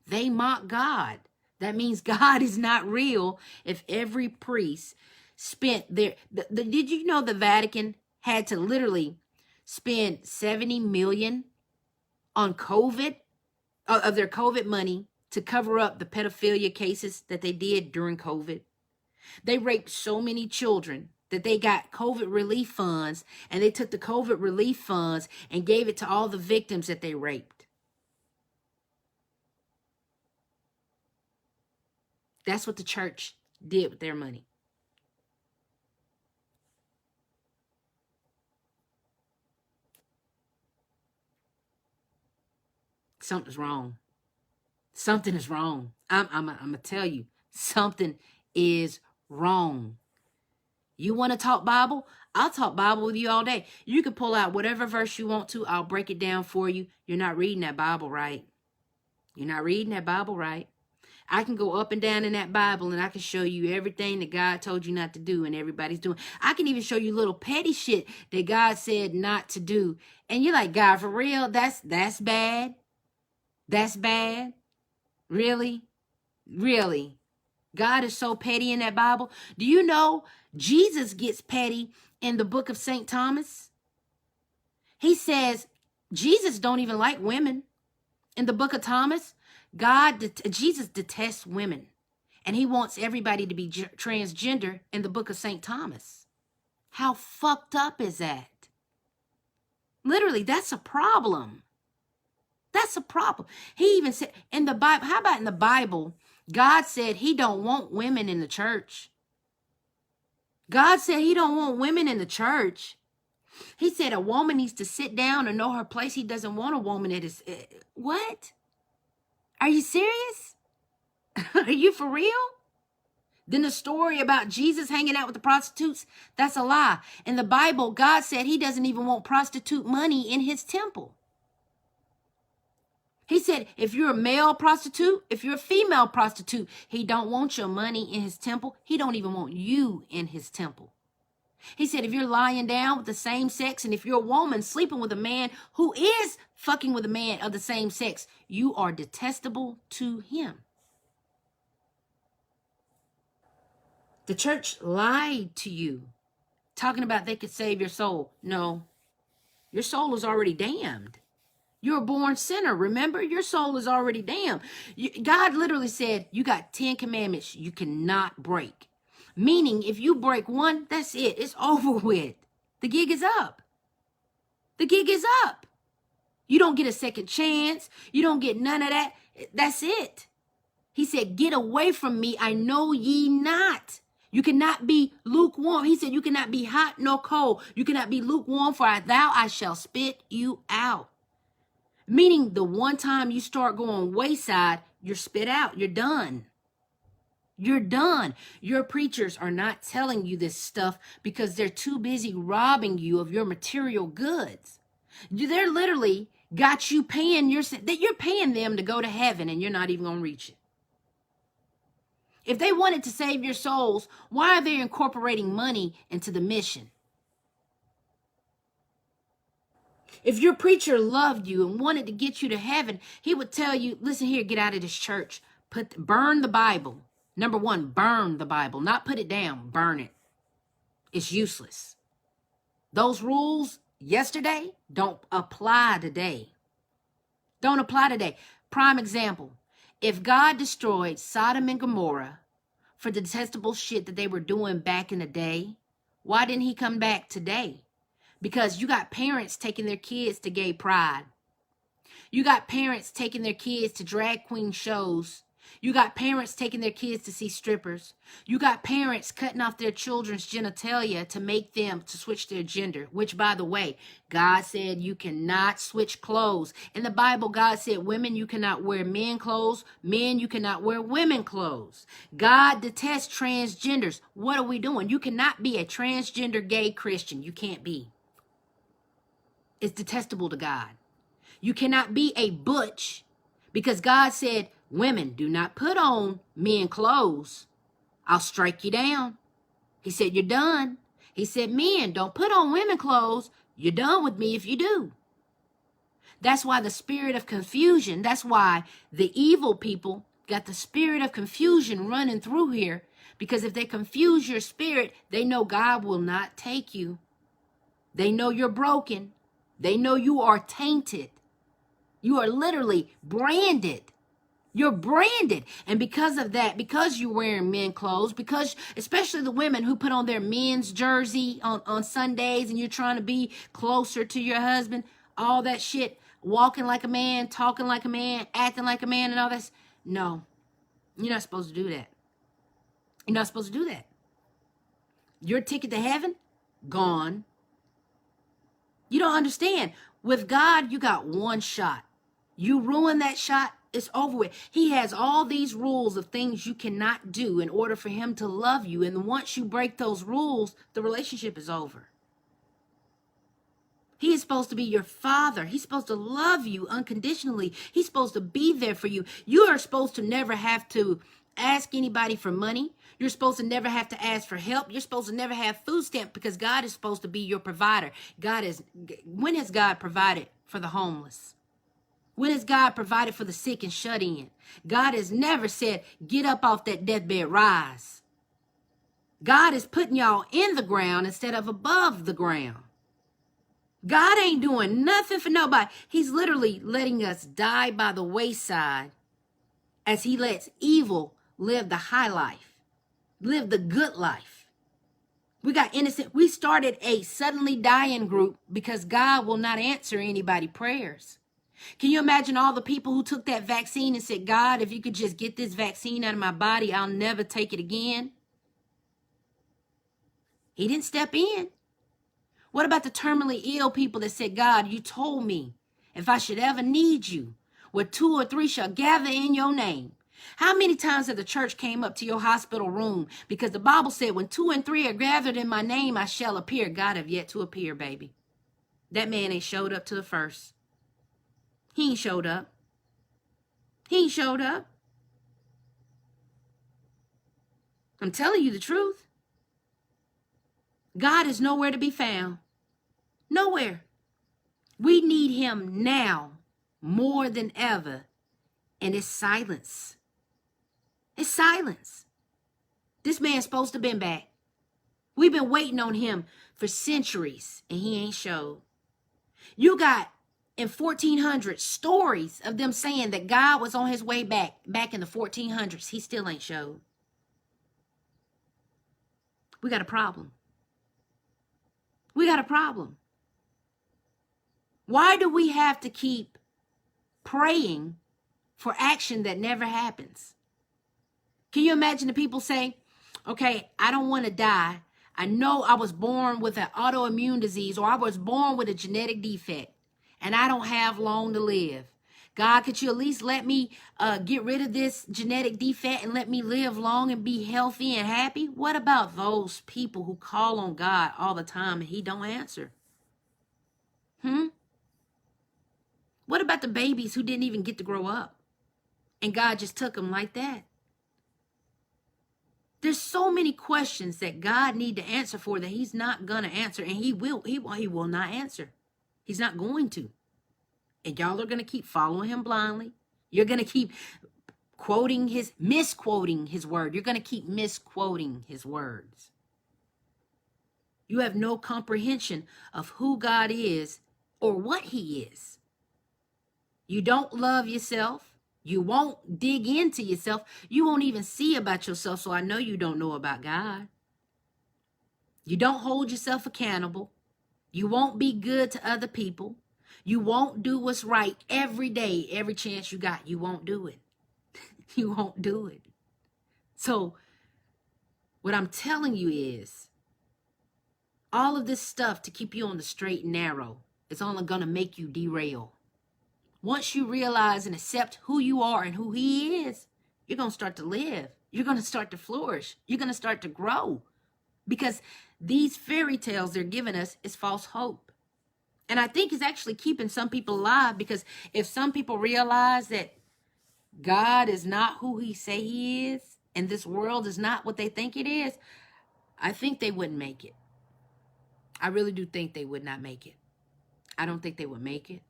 They mock God. That means God is not real. If every priest spent did you know the Vatican had to literally spend 70 million on COVID, of their COVID money, to cover up the pedophilia cases that they did during COVID? They raped so many children that they got COVID relief funds, and they took the COVID relief funds and gave it to all the victims that they raped. That's what the church did with their money. Something's wrong. Something is wrong. I'm going to tell you, something is wrong. You want to talk Bible? I'll talk Bible with you all day. You can pull out whatever verse you want to. I'll break it down for you. You're not reading that Bible right. You're not reading that Bible right. I can go up and down in that Bible and I can show you everything that God told you not to do and everybody's doing. I can even show you little petty shit that God said not to do. And you're like, God, for real? That's bad? That's bad? Really? Really? God is so petty in that Bible. Do you know Jesus gets petty in the book of St. Thomas? He says Jesus don't even like women. In the book of Thomas, Jesus detests women. And he wants everybody to be transgender in the book of St. Thomas. How fucked up is that? Literally, that's a problem. That's a problem. He even said in the Bible, how about in the Bible, God said he don't want women in the church. God said he don't want women in the church. He said a woman needs to sit down and know her place. He doesn't want a woman that is... What? Are you serious? Are you for real? Then the story about Jesus hanging out with the prostitutes, that's a lie. In the Bible, God said he doesn't even want prostitute money in his temple. He said, if you're a male prostitute, if you're a female prostitute, he don't want your money in his temple. He don't even want you in his temple. He said, if you're lying down with the same sex, and if you're a woman sleeping with a man who is fucking with a man of the same sex, you are detestable to him. The church lied to you, talking about they could save your soul. No, your soul is already damned. You're a born sinner. Remember, your soul is already damned. God literally said, you got 10 commandments you cannot break. Meaning, if you break one, that's it. It's over with. The gig is up. The gig is up. You don't get a second chance. You don't get none of that. That's it. He said, get away from me. I know ye not. You cannot be lukewarm. He said, you cannot be hot nor cold. You cannot be lukewarm, for I shall spit you out. Meaning the one time you start going wayside, you're spit out. You're done. You're done. Your preachers are not telling you this stuff because they're too busy robbing you of your material goods. They're literally got you paying you're paying them to go to heaven and you're not even going to reach it. If they wanted to save your souls, why are they incorporating money into the mission? If your preacher loved you and wanted to get you to heaven, he would tell you, listen here, get out of this church. Burn the Bible. Number one, burn the Bible. Not put it down, burn it. It's useless. Those rules yesterday don't apply today. Don't apply today. Prime example. If God destroyed Sodom and Gomorrah for the detestable shit that they were doing back in the day, why didn't he come back today? Because you got parents taking their kids to gay pride. You got parents taking their kids to drag queen shows. You got parents taking their kids to see strippers. You got parents cutting off their children's genitalia to make them to switch their gender, which, by the way, God said you cannot switch clothes. In the Bible, God said, women, you cannot wear men clothes. Men, you cannot wear women clothes. God detests transgenders. What are we doing? You cannot be a transgender gay Christian. You can't be. It's detestable to God. You cannot be a butch because God said, women, do not put on men clothes. I'll strike you down. He said, you're done. He said, men, don't put on women clothes. You're done with me if you do. That's why the spirit of confusion, that's why the evil people got the spirit of confusion running through here. Because if they confuse your spirit, they know God will not take you. They know you're broken. They know you are tainted. You are literally branded. You're branded. And because of that, because you're wearing men clothes, because especially the women who put on their men's jersey on Sundays and you're trying to be closer to your husband, all that shit, walking like a man, talking like a man, acting like a man and all that. No, you're not supposed to do that. You're not supposed to do that. Your ticket to heaven, gone. You don't understand. With God, you got one shot. You ruin that shot, it's over with. He has all these rules of things you cannot do in order for him to love you. And once you break those rules, the relationship is over. He is supposed to be your father. He's supposed to love you unconditionally. He's supposed to be there for you. You are supposed to never have to ask anybody for money. You're supposed to never have to ask for help. You're supposed to never have food stamp because God is supposed to be your provider. When has God provided for the homeless? When has God provided for the sick and shut in? God has never said, get up off that deathbed, rise. God is putting y'all in the ground instead of above the ground. God ain't doing nothing for nobody. He's literally letting us die by the wayside as he lets evil live the high life, live the good life. We got innocent. We started a suddenly dying group because God will not answer anybody's prayers. Can you imagine all the people who took that vaccine and said, God, if you could just get this vaccine out of my body, I'll never take it again? He didn't step in. What about the terminally ill people that said, God, you told me if I should ever need you, where 2 or 3 shall gather in your name. How many times have the church came up to your hospital room? Because the Bible said, when 2 and 3 are gathered in my name, I shall appear. God have yet to appear, baby. That man ain't showed up to the first. He ain't showed up. He ain't showed up. I'm telling you the truth. God is nowhere to be found. Nowhere. We need him now more than ever. And it's silence. It's silence. This man's supposed to have been back. We've been waiting on him for centuries and he ain't showed. You got in 1400 stories of them saying that God was on his way back in the 1400s. He still ain't showed. We got a problem. We got a problem. Why do we have to keep praying for action that never happens? Can you imagine the people say, okay, I don't want to die. I know I was born with an autoimmune disease or I was born with a genetic defect and I don't have long to live. God, could you at least let me get rid of this genetic defect and let me live long and be healthy and happy? What about those people who call on God all the time and he don't answer? What about the babies who didn't even get to grow up and God just took them like that? There's so many questions that God need to answer for that he's not going to answer, and he will not answer. He's not going to. And y'all are going to keep following him blindly. You're going to keep misquoting his word. You're going to keep misquoting his words. You have no comprehension of who God is or what he is. You don't love yourself. You won't dig into yourself. You won't even see about yourself, so I know you don't know about God. You don't hold yourself accountable. You won't be good to other people. You won't do what's right every day, every chance you got. You won't do it. You won't do it. So what I'm telling you is all of this stuff to keep you on the straight and narrow is only going to make you derail. Once you realize and accept who you are and who he is, you're going to start to live. You're going to start to flourish. You're going to start to grow. Because these fairy tales they're giving us is false hope. And I think it's actually keeping some people alive, because if some people realize that God is not who he say he is, and this world is not what they think it is, I think they wouldn't make it. I really do think they would not make it. I don't think they would make it.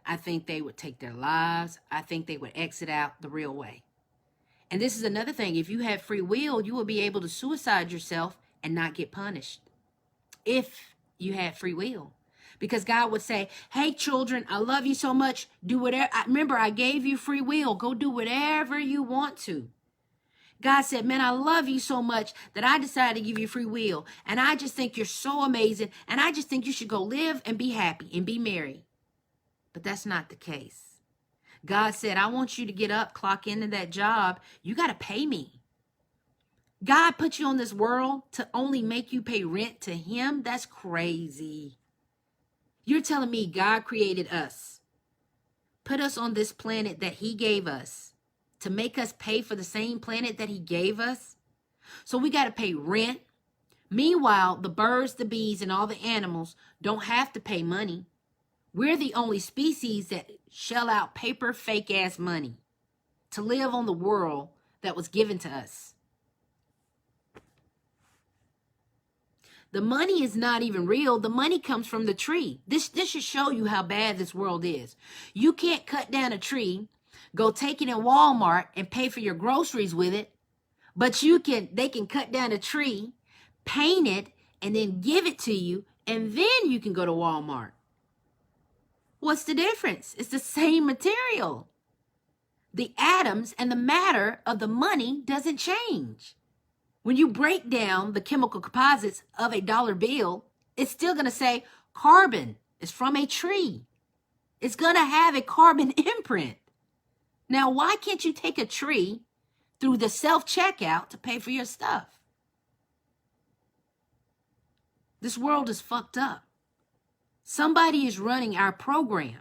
I think they would take their lives. I think they would exit out the real way. And this is another thing. If you have free will, you will be able to suicide yourself and not get punished. If you had free will. Because God would say, hey, children, I love you so much. Do whatever. Remember, I gave you free will. Go do whatever you want to. God said, man, I love you so much that I decided to give you free will. And I just think you're so amazing. And I just think you should go live and be happy and be merry. But that's not the case. God said, I want you to get up, clock into that job. You got to pay me. God put you on this world to only make you pay rent to him? That's crazy. You're telling me God created us, put us on this planet that he gave us, to make us pay for the same planet that he gave us? So we got to pay rent. Meanwhile, the birds, the bees, and all the animals don't have to pay money. We're the only species that shell out paper, fake-ass money to live on the world that was given to us. The money is not even real. The money comes from the tree. This should show you how bad this world is. You can't cut down a tree, go take it in Walmart and pay for your groceries with it, but they can cut down a tree, paint it, and then give it to you, and then you can go to Walmart. What's the difference? It's the same material. The atoms and the matter of the money doesn't change. When you break down the chemical composites of a dollar bill, it's still going to say carbon is from a tree. It's going to have a carbon imprint. Now, why can't you take a tree through the self-checkout to pay for your stuff? This world is fucked up. Somebody is running our program.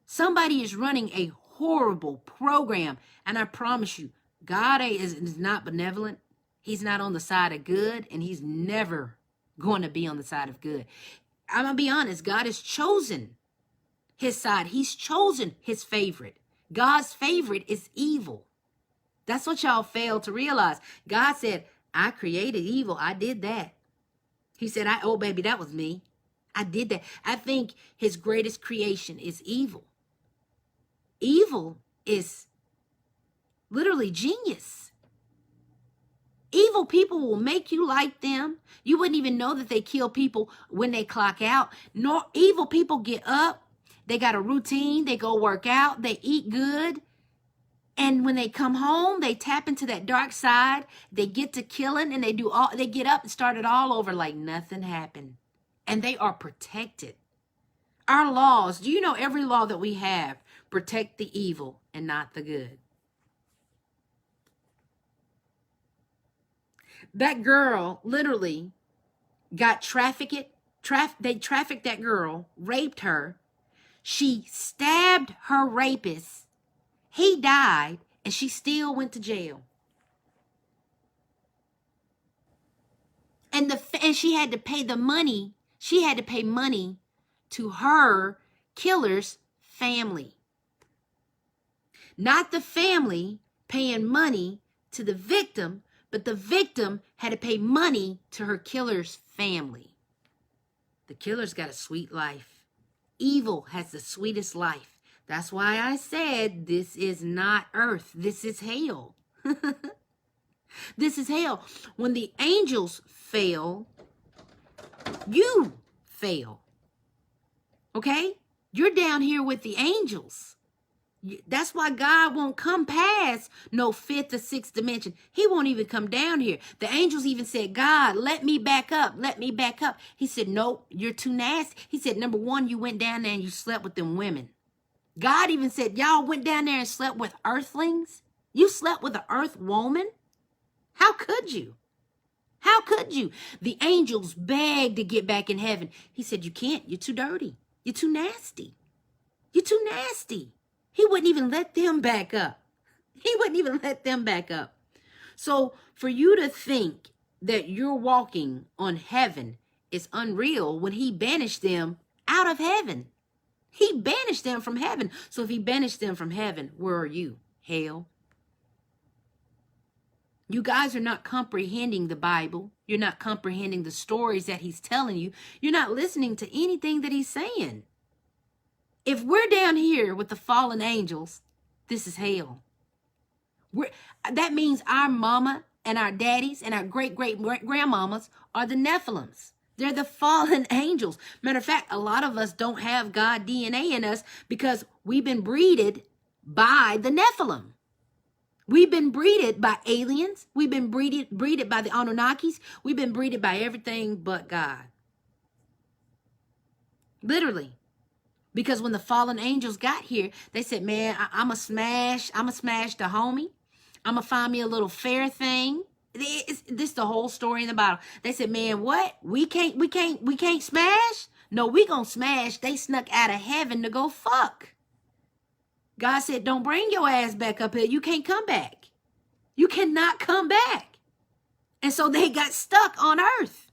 Somebody is running a horrible program. And I promise you, God is not benevolent. He's not on the side of good, and he's never going to be on the side of good. I'm going to be honest. God has chosen his side. He's chosen his favorite. God's favorite is evil. That's what y'all fail to realize. God said, I created evil. I did that. He said, oh, baby, that was me. I did that. I think his greatest creation is evil. Evil is literally genius. Evil people will make you like them. You wouldn't even know that they kill people when they clock out. Nor evil people get up. They got a routine. They go work out. They eat good. And when they come home, they tap into that dark side. They get to killing, and they get up and start it all over like nothing happened. And they are protected. Our laws, do you know every law that we have protect the evil and not the good? That girl literally got trafficked. They trafficked that girl, raped her. She stabbed her rapist. He died, and she still went to jail. And she had to pay the money. She had to pay money to her killer's family. Not the family paying money to the victim, but the victim had to pay money to her killer's family. The killer's got a sweet life. Evil has the sweetest life. That's why I said this is not earth. This is hell. This is hell. When the angels fail, you fail. Okay? You're down here with the angels. That's why God won't come past no fifth or sixth dimension. He won't even come down here. The angels even said, God, let me back up. Let me back up. He said, nope, you're too nasty. He said, number one, you went down there and you slept with them women. God even said, y'all went down there and slept with earthlings. You slept with an earth woman. How could you? How could you? The angels begged to get back in heaven. He said, you can't. You're too dirty. You're too nasty. You're too nasty. He wouldn't even let them back up. He wouldn't even let them back up. So for you to think that you're walking on heaven is unreal when he banished them out of heaven. He banished them from heaven. So if he banished them from heaven, where are you? Hell. You guys are not comprehending the Bible. You're not comprehending the stories that he's telling you. You're not listening to anything that he's saying. If we're down here with the fallen angels, this is hell. That means our mama and our daddies and our great-great-grandmamas are the Nephilims. They're the fallen angels. Matter of fact, a lot of us don't have God DNA in us because we've been breeded by the Nephilim. We've been breeded by aliens. We've been breeded by the Anunnakis. We've been breeded by everything but God. Literally. Because when the fallen angels got here, they said, man, I'm going to smash the homie. I'm going to find me a little fair thing. This is the whole story in the Bible. They said, man, what? We can't smash? No, we going to smash. They snuck out of heaven to go fuck. God said, don't bring your ass back up here. You can't come back. You cannot come back. And so they got stuck on earth.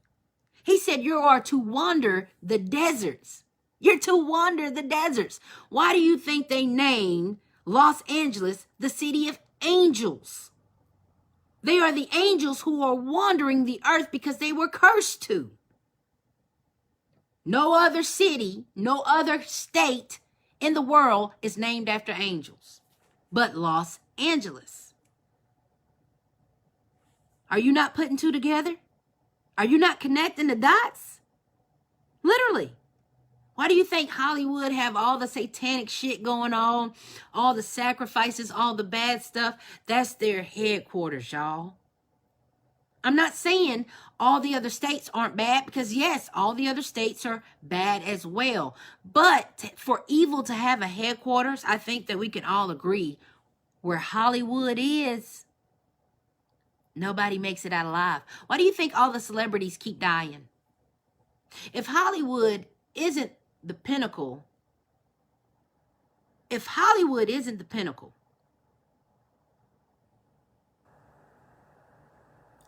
He said, you are to wander the deserts. You're to wander the deserts. Why do you think they named Los Angeles the city of angels? They are the angels who are wandering the earth because they were cursed to. No other city, no other state in the world is named after angels but Los Angeles. Are you not putting two together? Are you not connecting the dots? Literally. Why do you think Hollywood have all the satanic shit going on, all the sacrifices, all the bad stuff? That's their headquarters, y'all. I'm not saying all the other states aren't bad because, yes, all the other states are bad as well. But for evil to have a headquarters, I think that we can all agree where Hollywood is, nobody makes it out alive. Why do you think all the celebrities keep dying? If Hollywood isn't the pinnacle, if Hollywood isn't the pinnacle,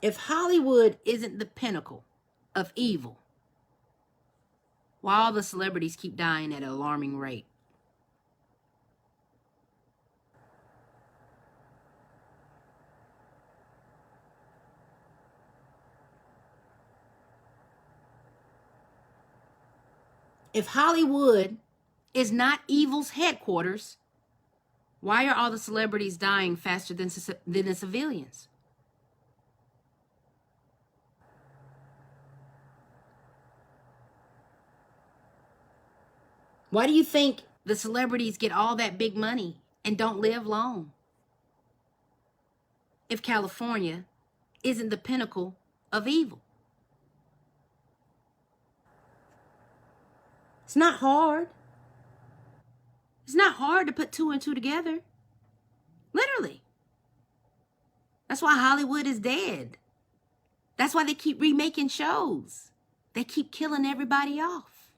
if Hollywood isn't the pinnacle of evil, why all the celebrities keep dying at an alarming rate? If Hollywood is not evil's headquarters, why are all the celebrities dying faster than the civilians? Why do you think the celebrities get all that big money and don't live long? If California isn't the pinnacle of evil. It's not hard. It's not hard to put two and two together. Literally. That's why Hollywood is dead. That's why they keep remaking shows. They keep killing everybody off.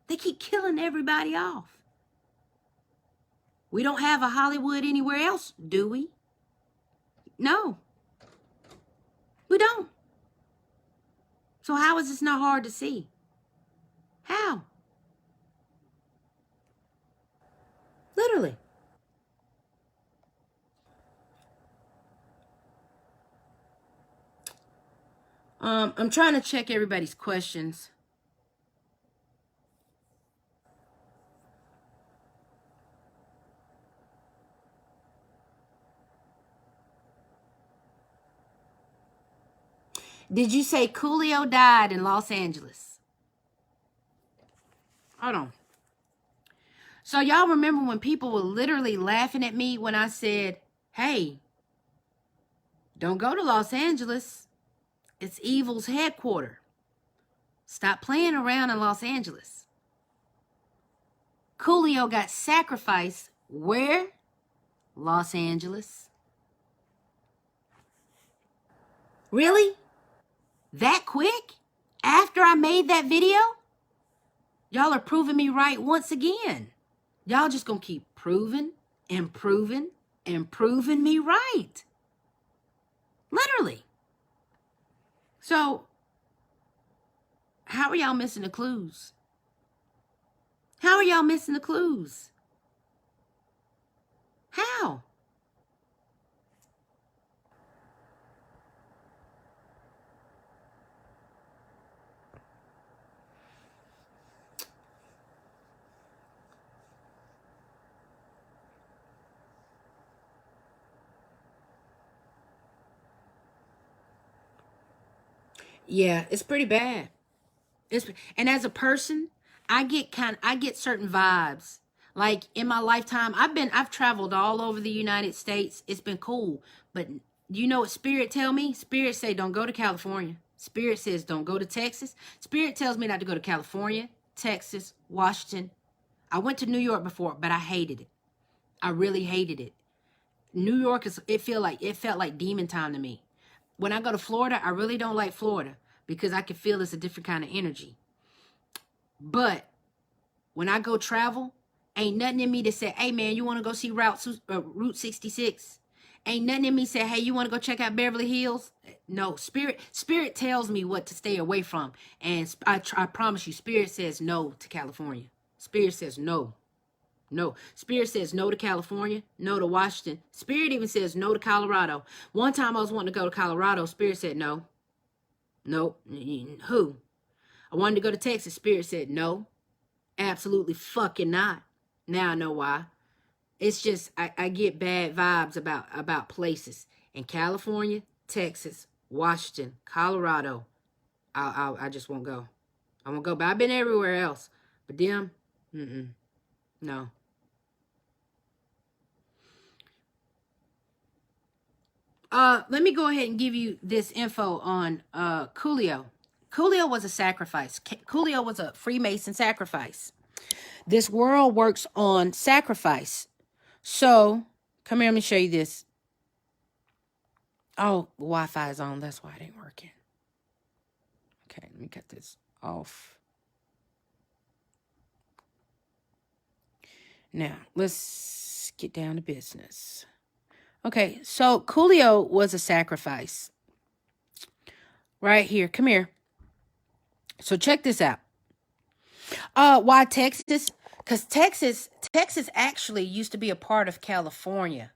They keep killing everybody off. We don't have a Hollywood anywhere else, do we? No. We don't. So how is this not hard to see? How? Literally. I'm trying to check everybody's questions. Did you say Coolio died in Los Angeles? Hold on. So y'all remember when people were literally laughing at me when I said, hey, don't go to Los Angeles. It's evil's headquarters. Stop playing around in Los Angeles. Coolio got sacrificed where? Los Angeles. Really? That quick? After I made that video? Y'all are proving me right once again. Y'all just gonna keep proving and proving and proving me right. Literally. So, how are y'all missing the clues? How are y'all missing the clues? How? Yeah, it's pretty bad. And as a person, I get certain vibes. Like in my lifetime, I've traveled all over the United States. It's been cool. But you know what Spirit tell me? Spirit say don't go to California. Spirit says don't go to Texas. Spirit tells me not to go to California, Texas, Washington. I went to New York before, but I hated it. I really hated it. New York it felt like demon time to me. When I go to Florida, I really don't like Florida because I can feel it's a different kind of energy. But when I go travel, ain't nothing in me to say, hey man, you want to go see Route 66? Ain't nothing in me say, hey, you want to go check out Beverly Hills? No, Spirit tells me what to stay away from. And I promise you, Spirit says no to California. Spirit says no. No. Spirit says no to California, no to Washington. Spirit even says no to Colorado. One time I was wanting to go to Colorado. Spirit said no. No. Who? I wanted to go to Texas. Spirit said no. Absolutely fucking not. Now I know why. It's just I get bad vibes about places. In California, Texas, Washington, Colorado. I just won't go. I won't go. But I've been everywhere else. But them, no. Let me go ahead and give you this info on Coolio. Coolio was a sacrifice. Coolio was a Freemason sacrifice. This world works on sacrifice. So, come here, let me show you this. Oh, the Wi-Fi is on. That's why it ain't working. Okay, let me cut this off. Now, let's get down to business. Okay, so Coolio was a sacrifice. Right here. Come here. So check this out. Why Texas? Because Texas actually used to be a part of California.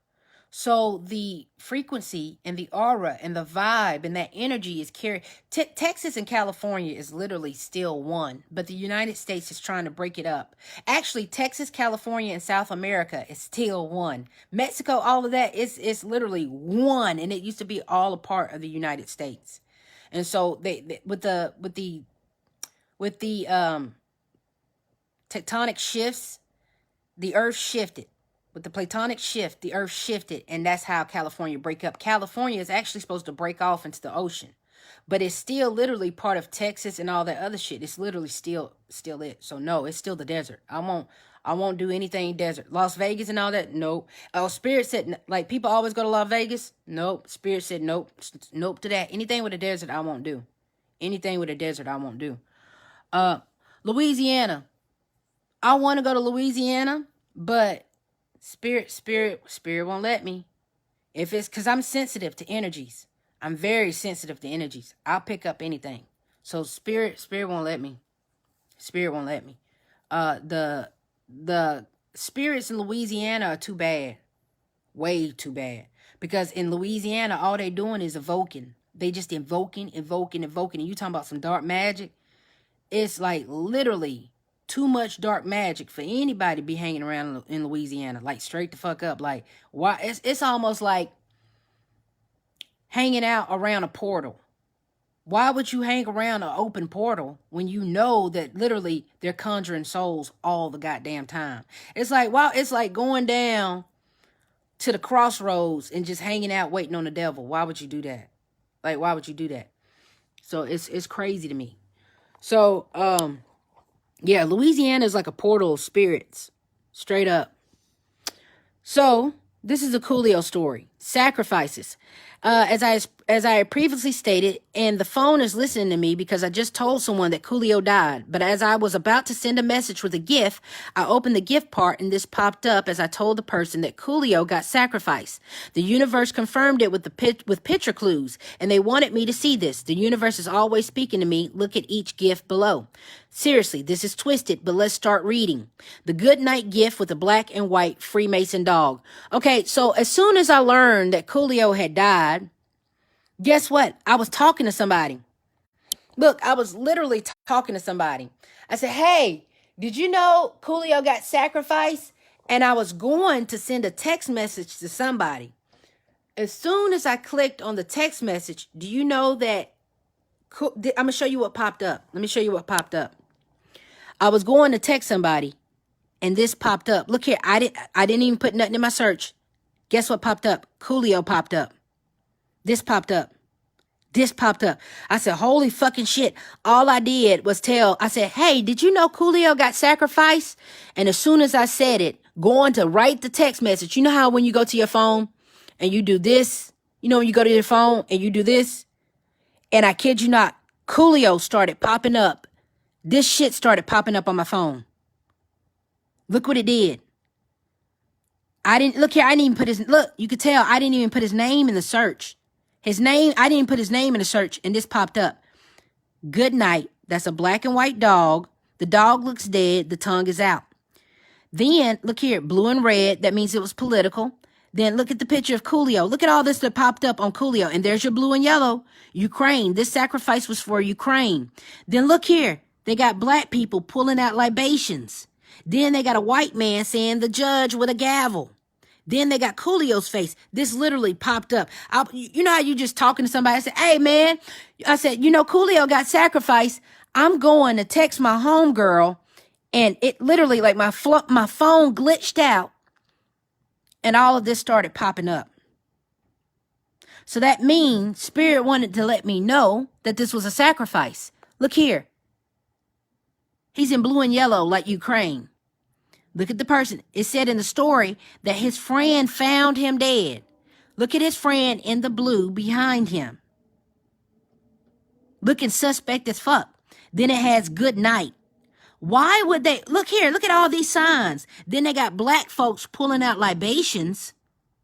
So the frequency and the aura and the vibe and that energy is carried. Texas and California is literally still one, but the United States is trying to break it up. Actually, Texas, California, and South America is still one. Mexico, all of that is literally one, and it used to be all a part of the United States. And so they with the tectonic shifts, the earth shifted. With the platonic shift, the earth shifted, and that's how California break up. California is actually supposed to break off into the ocean, but it's still literally part of Texas and all that other shit. It's literally still it. So no, it's still the desert. I won't do anything desert. Las Vegas and all that, nope. Oh, Spirit said, like, people always go to Las Vegas. Nope. Spirit said nope. Nope to that. Anything with a desert, I won't do. Anything with a desert, I won't do. Louisiana. I want to go to Louisiana, but Spirit won't let me. If it's because I'm sensitive to energies. I'm very sensitive to energies. I'll pick up anything. So Spirit won't let me. Spirit won't let me. The spirits in Louisiana are too bad. Way too bad. Because in Louisiana, all they doing is evoking. They just invoking. And you talking about some dark magic? It's like literally too much dark magic for anybody to be hanging around in Louisiana. Like straight the fuck up. Like why? It's almost like hanging out around a portal. Why would you hang around an open portal when you know that literally they're conjuring souls all the goddamn time? It's like, wow, it's like going down to the crossroads and just hanging out waiting on the devil. Why would you do that? Like, why would you do that? So it's crazy to me. So yeah, Louisiana is like a portal of spirits. Straight up. So this is a Coolio story. Sacrifices. As I previously stated, and the phone is listening to me because I just told someone that Coolio died. But as I was about to send a message with a gift, I opened the gift part and this popped up as I told the person that Coolio got sacrificed. The universe confirmed it with with picture clues, and they wanted me to see this. The universe is always speaking to me. Look at each gift below. Seriously, this is twisted, but let's start reading. The good night gift with a black and white Freemason dog. Okay, so as soon as I learned that Coolio had died, guess what? I was talking to somebody. Look, I was literally talking to somebody. I said, hey, did you know Coolio got sacrificed? And I was going to send a text message to somebody. As soon as I clicked on the text message, do you know that I'm going to show you what popped up. Let me show you what popped up. I was going to text somebody and this popped up. Look here, I didn't even put nothing in my search. Guess what popped up? Coolio popped up. This popped up. This popped up. I said, holy fucking shit. All I did was I said, hey, did you know Coolio got sacrificed? And as soon as I said it, going to write the text message, you know how when you go to your phone and you do this, you know, when you go to your phone and you do this, and I kid you not, Coolio started popping up. This shit started popping up on my phone. Look what it did. Look here, I didn't even put look, you could tell I didn't even put his name in the search. His name, I didn't even put his name in the search, and this popped up. Good night. That's a black and white dog. The dog looks dead. The tongue is out. Then, look here, blue and red. That means it was political. Then look at the picture of Coolio. Look at all this that popped up on Coolio. And there's your blue and yellow. Ukraine. This sacrifice was for Ukraine. Then look here. They got black people pulling out libations. Then they got a white man saying the judge with a gavel. Then they got Coolio's face. This literally popped up. You know how you just talking to somebody? I said, hey, man. I said, you know, Coolio got sacrificed. I'm going to text my homegirl. And it literally, like my phone glitched out. And all of this started popping up. So that means Spirit wanted to let me know that this was a sacrifice. Look here. He's in blue and yellow like Ukraine. Look at the person. It said in the story that his friend found him dead. Look at his friend in the blue behind him. Looking suspect as fuck. Then it has good night. Why would they? Look here. Look at all these signs. Then they got black folks pulling out libations,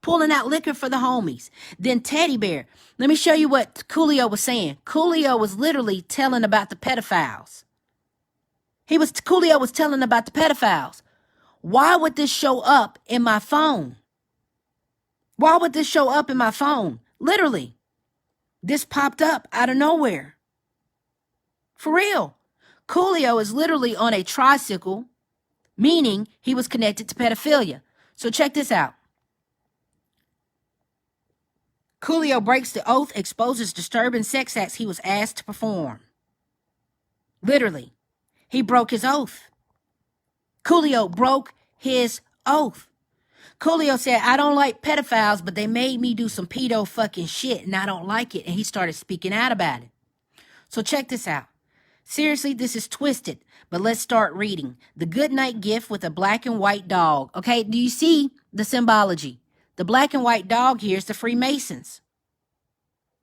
pulling out liquor for the homies. Then teddy bear. Let me show you what Coolio was saying. Coolio was literally telling about the pedophiles. Coolio was telling about the pedophiles. Why would this show up in my phone? Why would this show up in my phone? Literally. This popped up out of nowhere. For real. Coolio is literally on a tricycle, meaning he was connected to pedophilia. So check this out. Coolio breaks the oath, exposes disturbing sex acts he was asked to perform. Literally. He broke his oath. Coolio broke his oath. Coolio said, I don't like pedophiles, but they made me do some pedo fucking shit, and I don't like it. And he started speaking out about it. So check this out. Seriously, this is twisted, but let's start reading. The good night gift with a black and white dog. Okay, do you see the symbology? The black and white dog here is the Freemasons.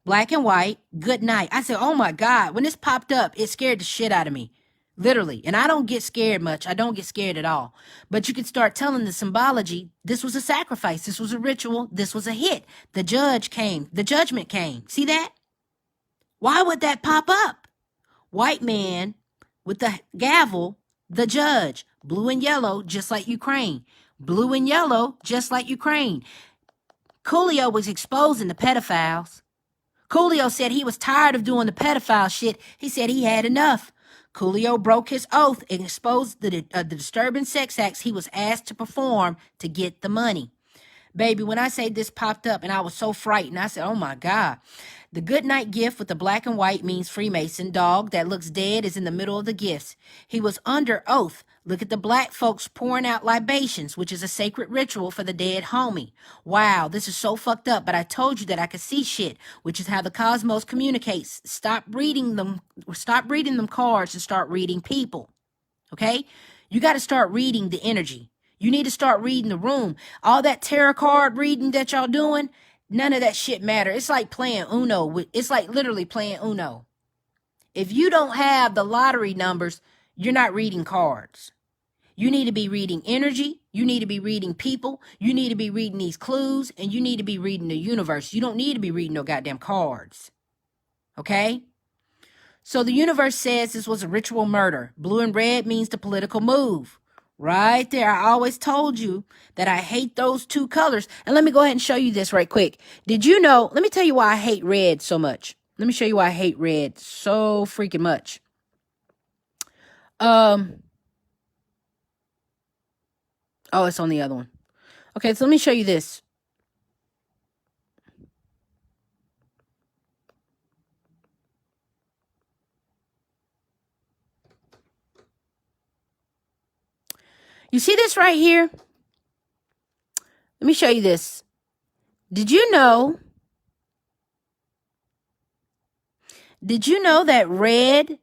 Black and white, good night. I said, oh my God, when this popped up, it scared the shit out of me. Literally. And I don't get scared much. I don't get scared at all. But you can start telling the symbology. This was a sacrifice. This was a ritual. This was a hit. The judge came. The judgment came. See that? Why would that pop up? White man with the gavel, the judge. Blue and yellow, just like Ukraine. Blue and yellow, just like Ukraine. Coolio was exposing the pedophiles. Coolio said he was tired of doing the pedophile shit. He said he had enough. Coolio broke his oath and exposed the disturbing sex acts he was asked to perform to get the money. Baby, when I say this popped up and I was so frightened, I said, oh my God. The good night gift with the black and white means Freemason. Dog that looks dead is in the middle of the gifts. He was under oath. Look at the black folks pouring out libations, which is a sacred ritual for the dead homie. Wow, this is so fucked up, but I told you that I could see shit, which is how the cosmos communicates. Stop reading them cards and start reading people. Okay? You got to start reading the energy. You need to start reading the room. All that tarot card reading that y'all doing, none of that shit matter. It's like playing Uno. It's like literally playing Uno. If you don't have the lottery numbers, you're not reading cards. You need to be reading energy. You need to be reading people. You need to be reading these clues, and you need to be reading the universe. You don't need to be reading no goddamn cards. Okay? So the universe says this was a ritual murder. Blue and red means the political move. Right there. I always told you that I hate those two colors. And let me go ahead and show you this right quick. Did you know? Let me tell you why I hate red so much. Let me show you why I hate red so freaking much. Oh, it's on the other one. Okay, so let me show you this. You see this right here? Let me show you this. Did you know that red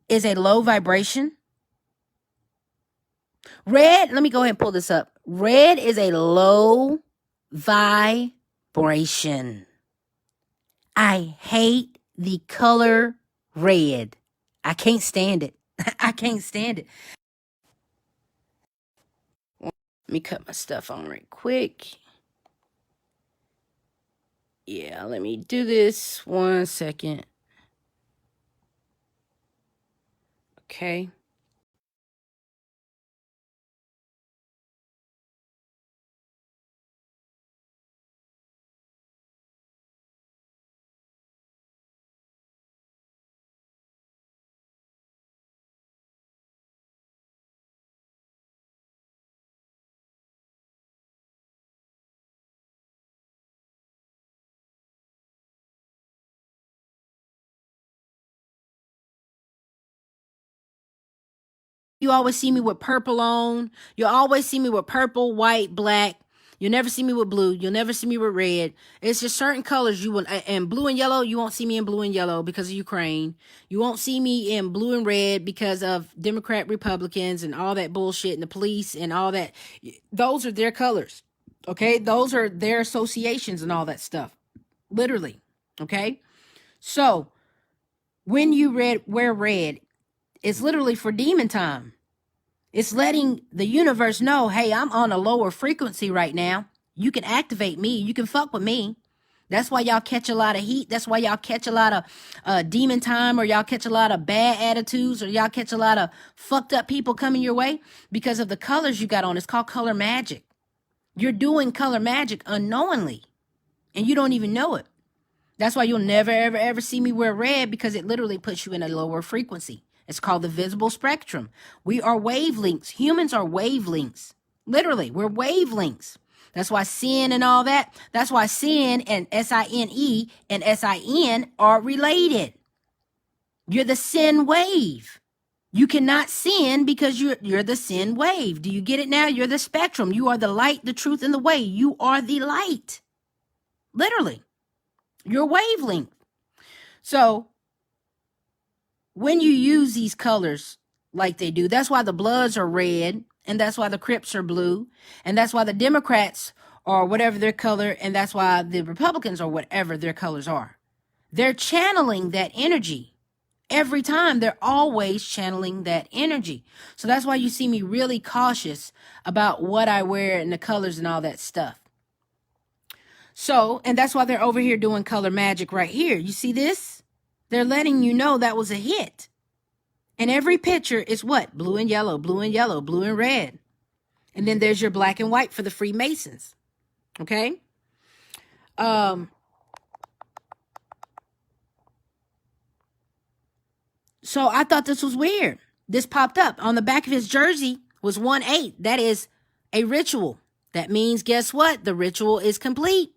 is a low vibration? Red, let me go ahead and pull this up. Red is a low vibration. I hate the color red. I can't stand it. I can't stand it. Let me cut my stuff on right quick. Yeah, let me do this 1 second. Okay. You always see me with purple on. You'll always see me with purple, white, black. You'll never see me with blue. You'll never see me with red. It's just certain colors you will. And blue and yellow, you won't see me in blue and yellow because of Ukraine. You won't see me in blue and red because of Democrat, Republicans, and all that bullshit, and the police and all that. Those are their colors. Okay? Those are their associations and all that stuff. Literally. Okay? So, when you wear red, it's literally for demon time. It's letting the universe know, hey, I'm on a lower frequency right now. You can activate me. You can fuck with me. That's why y'all catch a lot of heat. That's why y'all catch a lot of demon time, or y'all catch a lot of bad attitudes, or y'all catch a lot of fucked up people coming your way because of the colors you got on. It's called color magic. You're doing color magic unknowingly, and you don't even know it. That's why you'll never, ever, ever see me wear red, because it literally puts you in a lower frequency. It's called the visible spectrum. We are wavelengths. Humans are wavelengths. Literally, we're wavelengths. That's why sin and all that. That's why sin and SINE and SIN are related. You're the sin wave. You cannot sin because you're the sin wave. Do you get it now? You're the spectrum. You are the light, the truth, and the way. You are the light. Literally. Your wavelength. So when you use these colors like they do, that's why the Bloods are red, and that's why the Crips are blue, and that's why the Democrats are whatever their color, and that's why the Republicans are whatever their colors are. They're channeling that energy. Every time, they're always channeling that energy. So that's why you see me really cautious about what I wear and the colors and all that stuff. So, and that's why they're over here doing color magic right here. You see this? They're letting you know that was a hit. And every picture is what? Blue and yellow, blue and yellow, blue and red. And then there's your black and white for the Freemasons. Okay? So I thought this was weird. This popped up. On the back of his jersey was 1-8. That is a ritual. That means, guess what? The ritual is complete.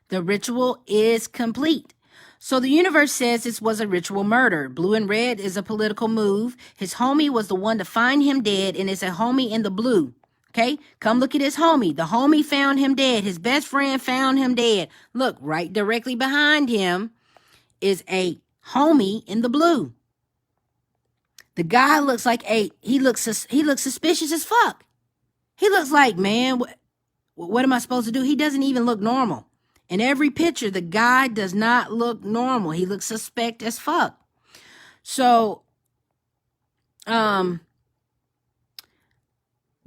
The ritual is complete. So the universe says this was a ritual murder. Blue and red is a political move. His homie was the one to find him dead, and it's a homie in the blue. Okay, come look at his homie. The homie found him dead. His best friend found him dead. Look, right directly behind him is a homie in the blue. The guy looks like he looks suspicious as fuck. He looks like, man, what am I supposed to do? He doesn't even look normal. In every picture, the guy does not look normal. He looks suspect as fuck. So, the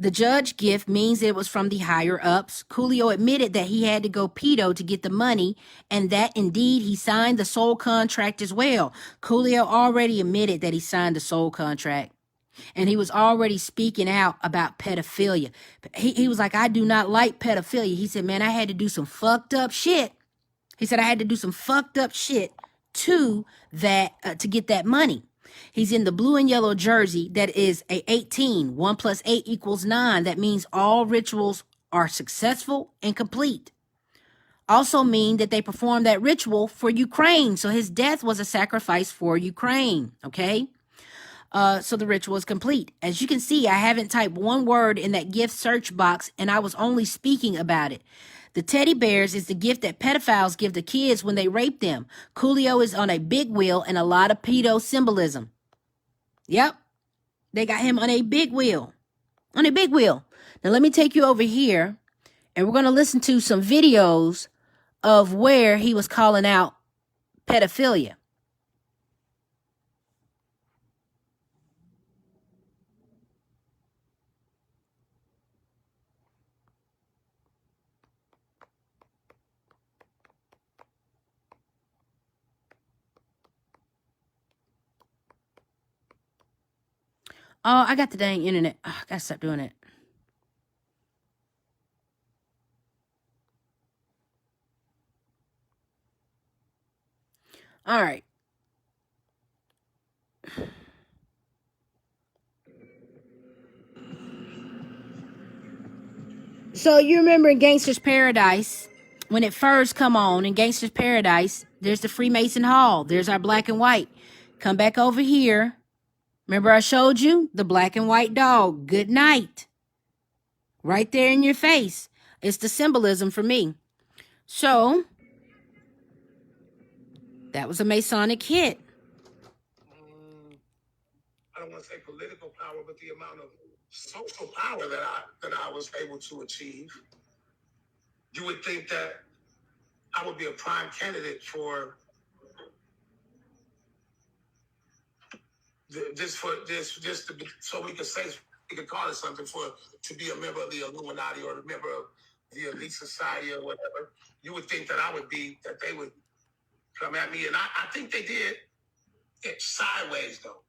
judge gift means it was from the higher ups. Coolio admitted that he had to go pedo to get the money, and that indeed he signed the soul contract as well. Coolio already admitted that he signed the soul contract, and he was already speaking out about pedophilia. He was like, I do not like pedophilia. He said, man, I had to do some fucked up shit. He said, I had to do some fucked up shit to get that money. He's in the blue and yellow jersey that is a 18. 1 + 8 = 9. That means all rituals are successful and complete. Also mean that they performed that ritual for Ukraine. So his death was a sacrifice for Ukraine. Okay. So the ritual is complete. As you can see, I haven't typed one word in that gift search box, and I was only speaking about it. The teddy bears is the gift that pedophiles give to kids when they rape them. Coolio is on a big wheel and a lot of pedo symbolism. Yep. They got him on a big wheel. On a big wheel. Now let me take you over here, and we're going to listen to some videos of where he was calling out pedophilia. Oh, I got the dang internet. Oh, I gotta stop doing it. All right. So you remember in Gangster's Paradise, when it first come on, in Gangster's Paradise, there's the Freemason Hall. There's our black and white. Come back over here. Remember I showed you the black and white dog. Good night. Right there in your face. It's the symbolism for me. So, that was a Masonic hit. I don't want to say political power, but the amount of social power that I was able to achieve. You would think that I would be a prime candidate for just to be, so we could say, we could call it something, to be a member of the Illuminati or a member of the elite society or whatever. You would think that they would come at me, and I think they did it sideways though.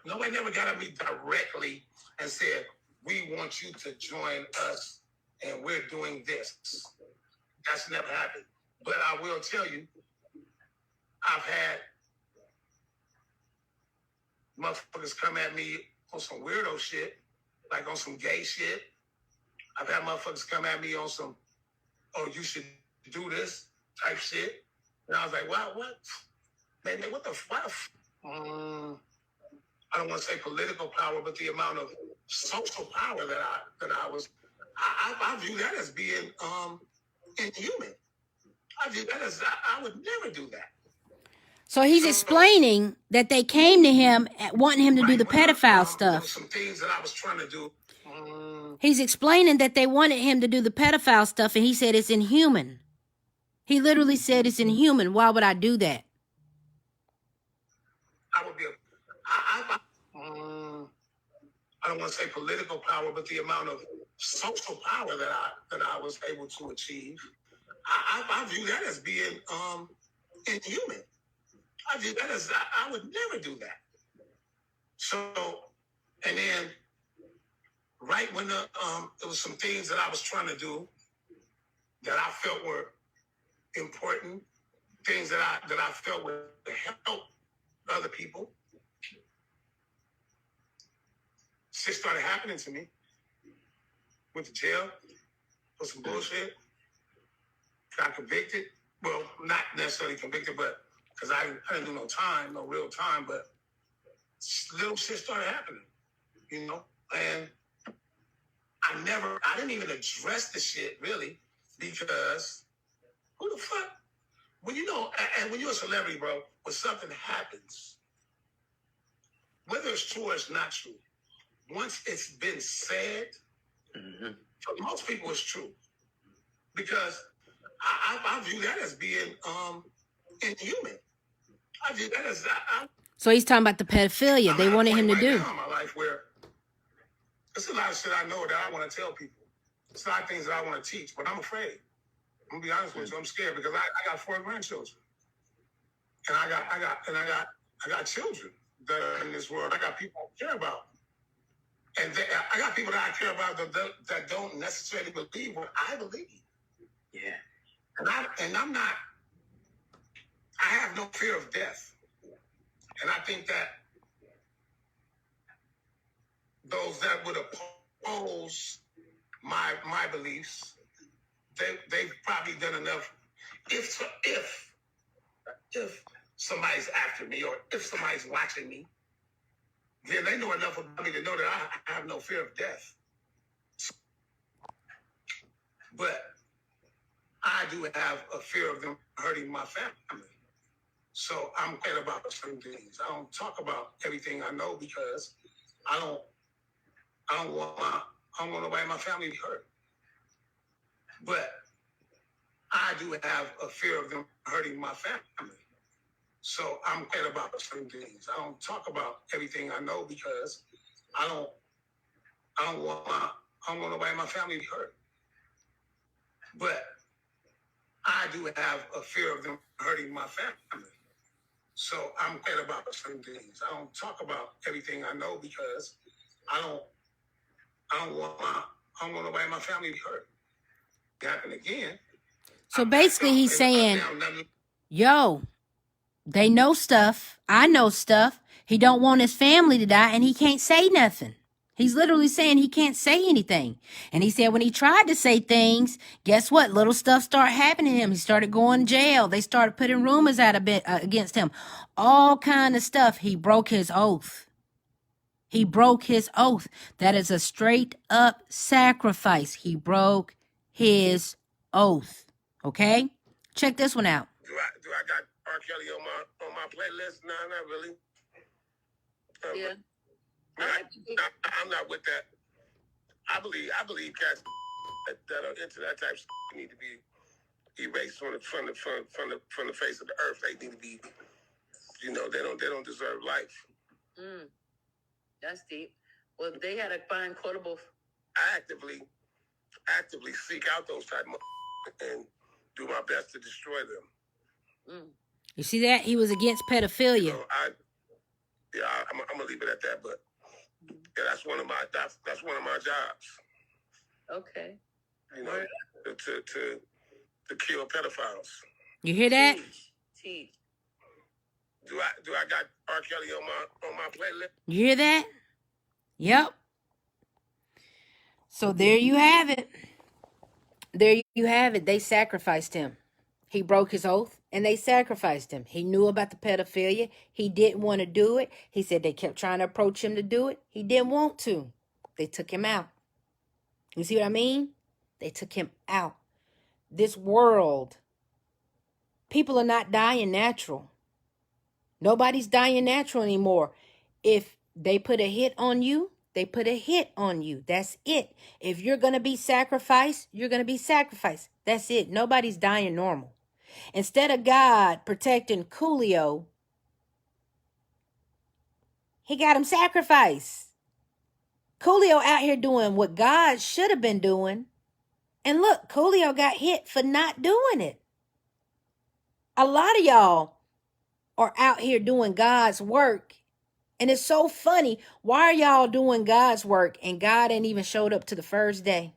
Nobody never got at me directly and said, we want you to join us and we're doing this. That's never happened. But I will tell you, I've had motherfuckers come at me on some weirdo shit, like on some gay shit. I've had motherfuckers come at me on some, oh, you should do this type shit. And I was like, what? Man, what the fuck? I don't want to say political power, but the amount of social power that I view that as being inhuman. I view that as I would never do that. So he's explaining that they came to him wanting him to do the pedophile stuff. Some things that I was trying to do. He's explaining that they wanted him to do the pedophile stuff, and he said it's inhuman. He literally said it's inhuman. Why would I do that? I would be I don't want to say political power, but the amount of social power that I was able to achieve. I view that as being inhuman. I view that as I would never do that. So, and then right when there was some things that I was trying to do that I felt were important, things that I felt would help other people, shit started happening to me. Went to jail. for some bullshit. Got convicted. Well, not necessarily convicted, but because I didn't do no time, no real time, but little shit started happening, you know? And I didn't even address the shit really because who the fuck? When you know, and when you're a celebrity, bro, when something happens, whether it's true or it's not true, once it's been said, for most people it's true. Because I view that as being inhuman. I view that as So he's talking about the pedophilia they wanted him to do. Now in my life where there's a lot of shit I know that I want to tell people. There's a lot of things that I want to teach, but I'm afraid. I'm gonna be honest with you, I'm scared because I got 4 grandchildren, and I got children that are in this world. I got people I care about, and I got people that I care about that don't necessarily believe what I believe. Yeah, and I'm not. I have no fear of death, and I think that those that would oppose my beliefs, they've probably done enough. If somebody's after me or if somebody's watching me, then they know enough about me to know that I have no fear of death. But I do have a fear of them hurting my family. So I'm scared about certain things. I don't talk about everything I know because I don't want nobody in my family to be hurt. But I do have a fear of them hurting my family. So I'm scared about certain things. I don't talk about everything I know because I don't want nobody in my family to be hurt. But I do have a fear of them hurting my family. So I'm scared about certain things. I don't talk about everything I know because I don't want nobody in my family to be hurt. It happened again. So basically he's saying, yo, they know stuff. I know stuff. He don't want his family to die and he can't say nothing. He's literally saying he can't say anything. And he said when he tried to say things, guess what? Little stuff started happening to him. He started going to jail. They started putting rumors out a bit against him. All kind of stuff. He broke his oath. He broke his oath. That is a straight up sacrifice. He broke his oath. Okay? Check this one out. Do I got R. Kelly on my playlist? No, not really. Yeah. I'm not with that. I believe cats that are into that type of stuff need to be erased from the face of the earth. They need to be, they don't deserve life. That's deep. Well, they had to find quotable. I actively seek out those type of and do my best to destroy them. You see that? He was against pedophilia. I'm gonna leave it at that, but yeah, that's one of my jobs. Okay. To kill pedophiles. You hear that? Teach. Do I got R. Kelly on my playlist? You hear that? Yep. So there you have it. There you have it. They sacrificed him. He broke his oath and they sacrificed him. He knew about the pedophilia. He didn't want to do it. He said they kept trying to approach him to do it. He didn't want to. They took him out. You see what I mean? They took him out. This world, people are not dying natural. Nobody's dying natural anymore. If they put a hit on you, they put a hit on you. That's it. If you're going to be sacrificed, you're going to be sacrificed. That's it. Nobody's dying normal. Instead of God protecting Coolio, he got him sacrificed. Coolio out here doing what God should have been doing. And look, Coolio got hit for not doing it. A lot of y'all are out here doing God's work. And it's so funny. Why are y'all doing God's work and God ain't even showed up to the first day?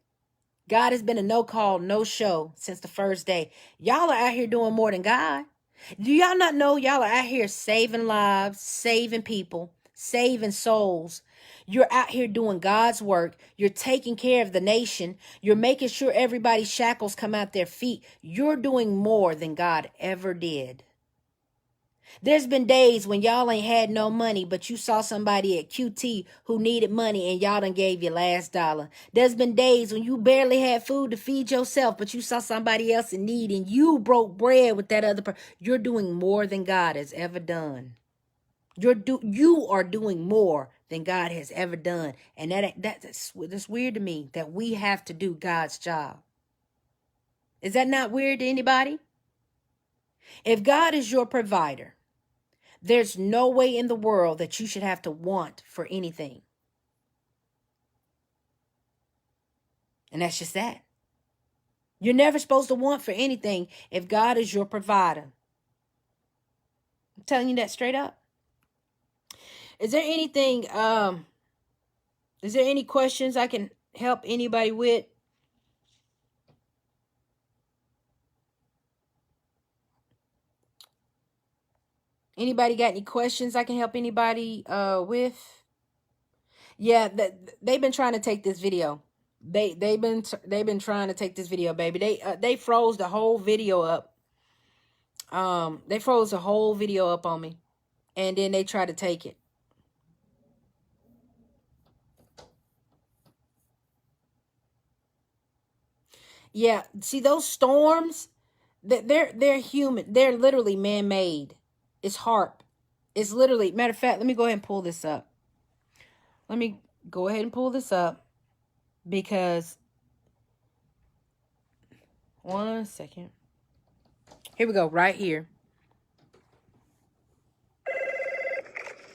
God has been a no call, no show since the first day. Y'all are out here doing more than God. Do y'all not know y'all are out here saving lives, saving people, saving souls. You're out here doing God's work. You're taking care of the nation. You're making sure everybody's shackles come out their feet. You're doing more than God ever did. There's been days when y'all ain't had no money, but you saw somebody at QT who needed money and y'all done gave your last dollar. There's been days when you barely had food to feed yourself, but you saw somebody else in need and you broke bread with that other person. You're doing more than God has ever done. You are doing more than God has ever done. And that's weird to me that we have to do God's job. Is that not weird to anybody? If God is your provider, there's no way in the world that you should have to want for anything. And that's just that. You're never supposed to want for anything if God is your provider. I'm telling you that straight up. Is there anything, is there any questions I can help anybody with? Anybody got any questions I can help anybody with? Yeah, they've been trying to take this video. They've been trying to take this video, baby. They froze the whole video up. They froze the whole video up on me, and then they tried to take it. Yeah, see those storms? They're human. They're literally man-made. It's HARP. It's literally, matter of fact, let me go ahead and pull this up. Let me go ahead and pull this up because, one second. Here we go, right here.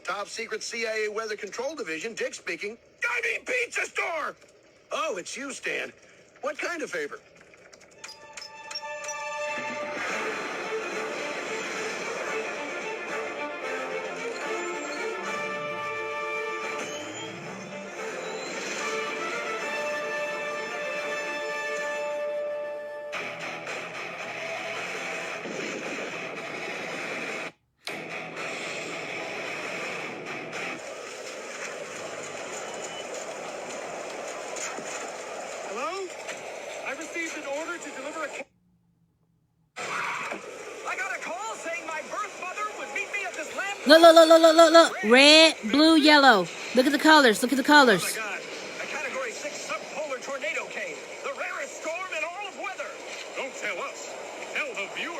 Top secret CIA Weather Control Division, Dick speaking. I mean pizza store! Oh, it's you, Stan. What kind of favor? Hello? I received an order to deliver a... I got a call saying my birth mother would meet me at this land... Look. Red, blue, yellow. Look at the colors. Look at the colors. Oh my God. A Category 6 subpolar tornado came. The rarest storm in all of weather. Don't tell us. Tell the viewers.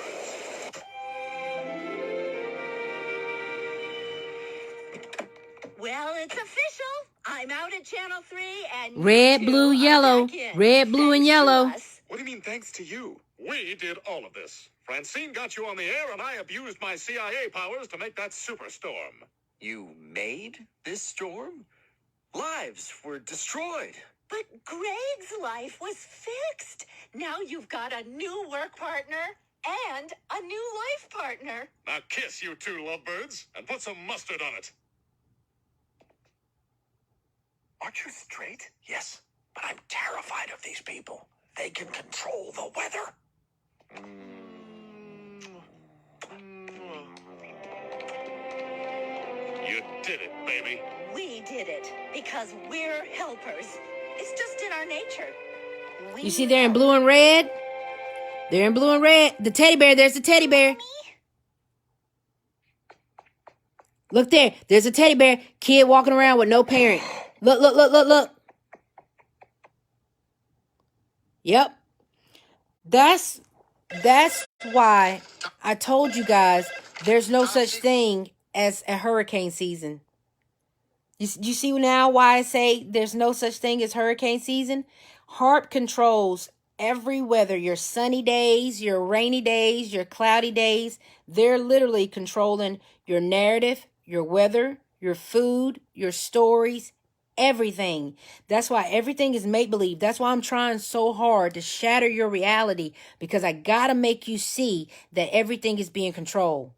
Well, it's official. I'm out at Channel 3 and Red, you two blue, are yellow. back in. Red, blue, and Thanks to yellow. us. What do you mean, thanks to you? We did all of this. Francine got you on the air, and I abused my CIA powers to make that superstorm. You made this storm? Lives were destroyed. But Greg's life was fixed. Now you've got a new work partner and a new life partner. Now kiss, you two lovebirds, and put some mustard on it. Aren't you straight? Yes, but I'm terrified of these people. They can control the weather. You did it, baby. We did it because we're helpers. It's just in our nature. You see they're in blue and red? They're in blue and red. The teddy bear, there's the teddy bear. Look there. There's a teddy bear. Kid walking around with no parent. Look. Yep. That's why I told you guys there's no such thing as a hurricane season. You see now why I say there's no such thing as hurricane season? HARP controls every weather, your sunny days, your rainy days, your cloudy days. They're literally controlling your narrative, your weather, your food, your stories, everything. That's why everything is make-believe. That's why I'm trying so hard to shatter your reality, because I gotta make you see that everything is being controlled.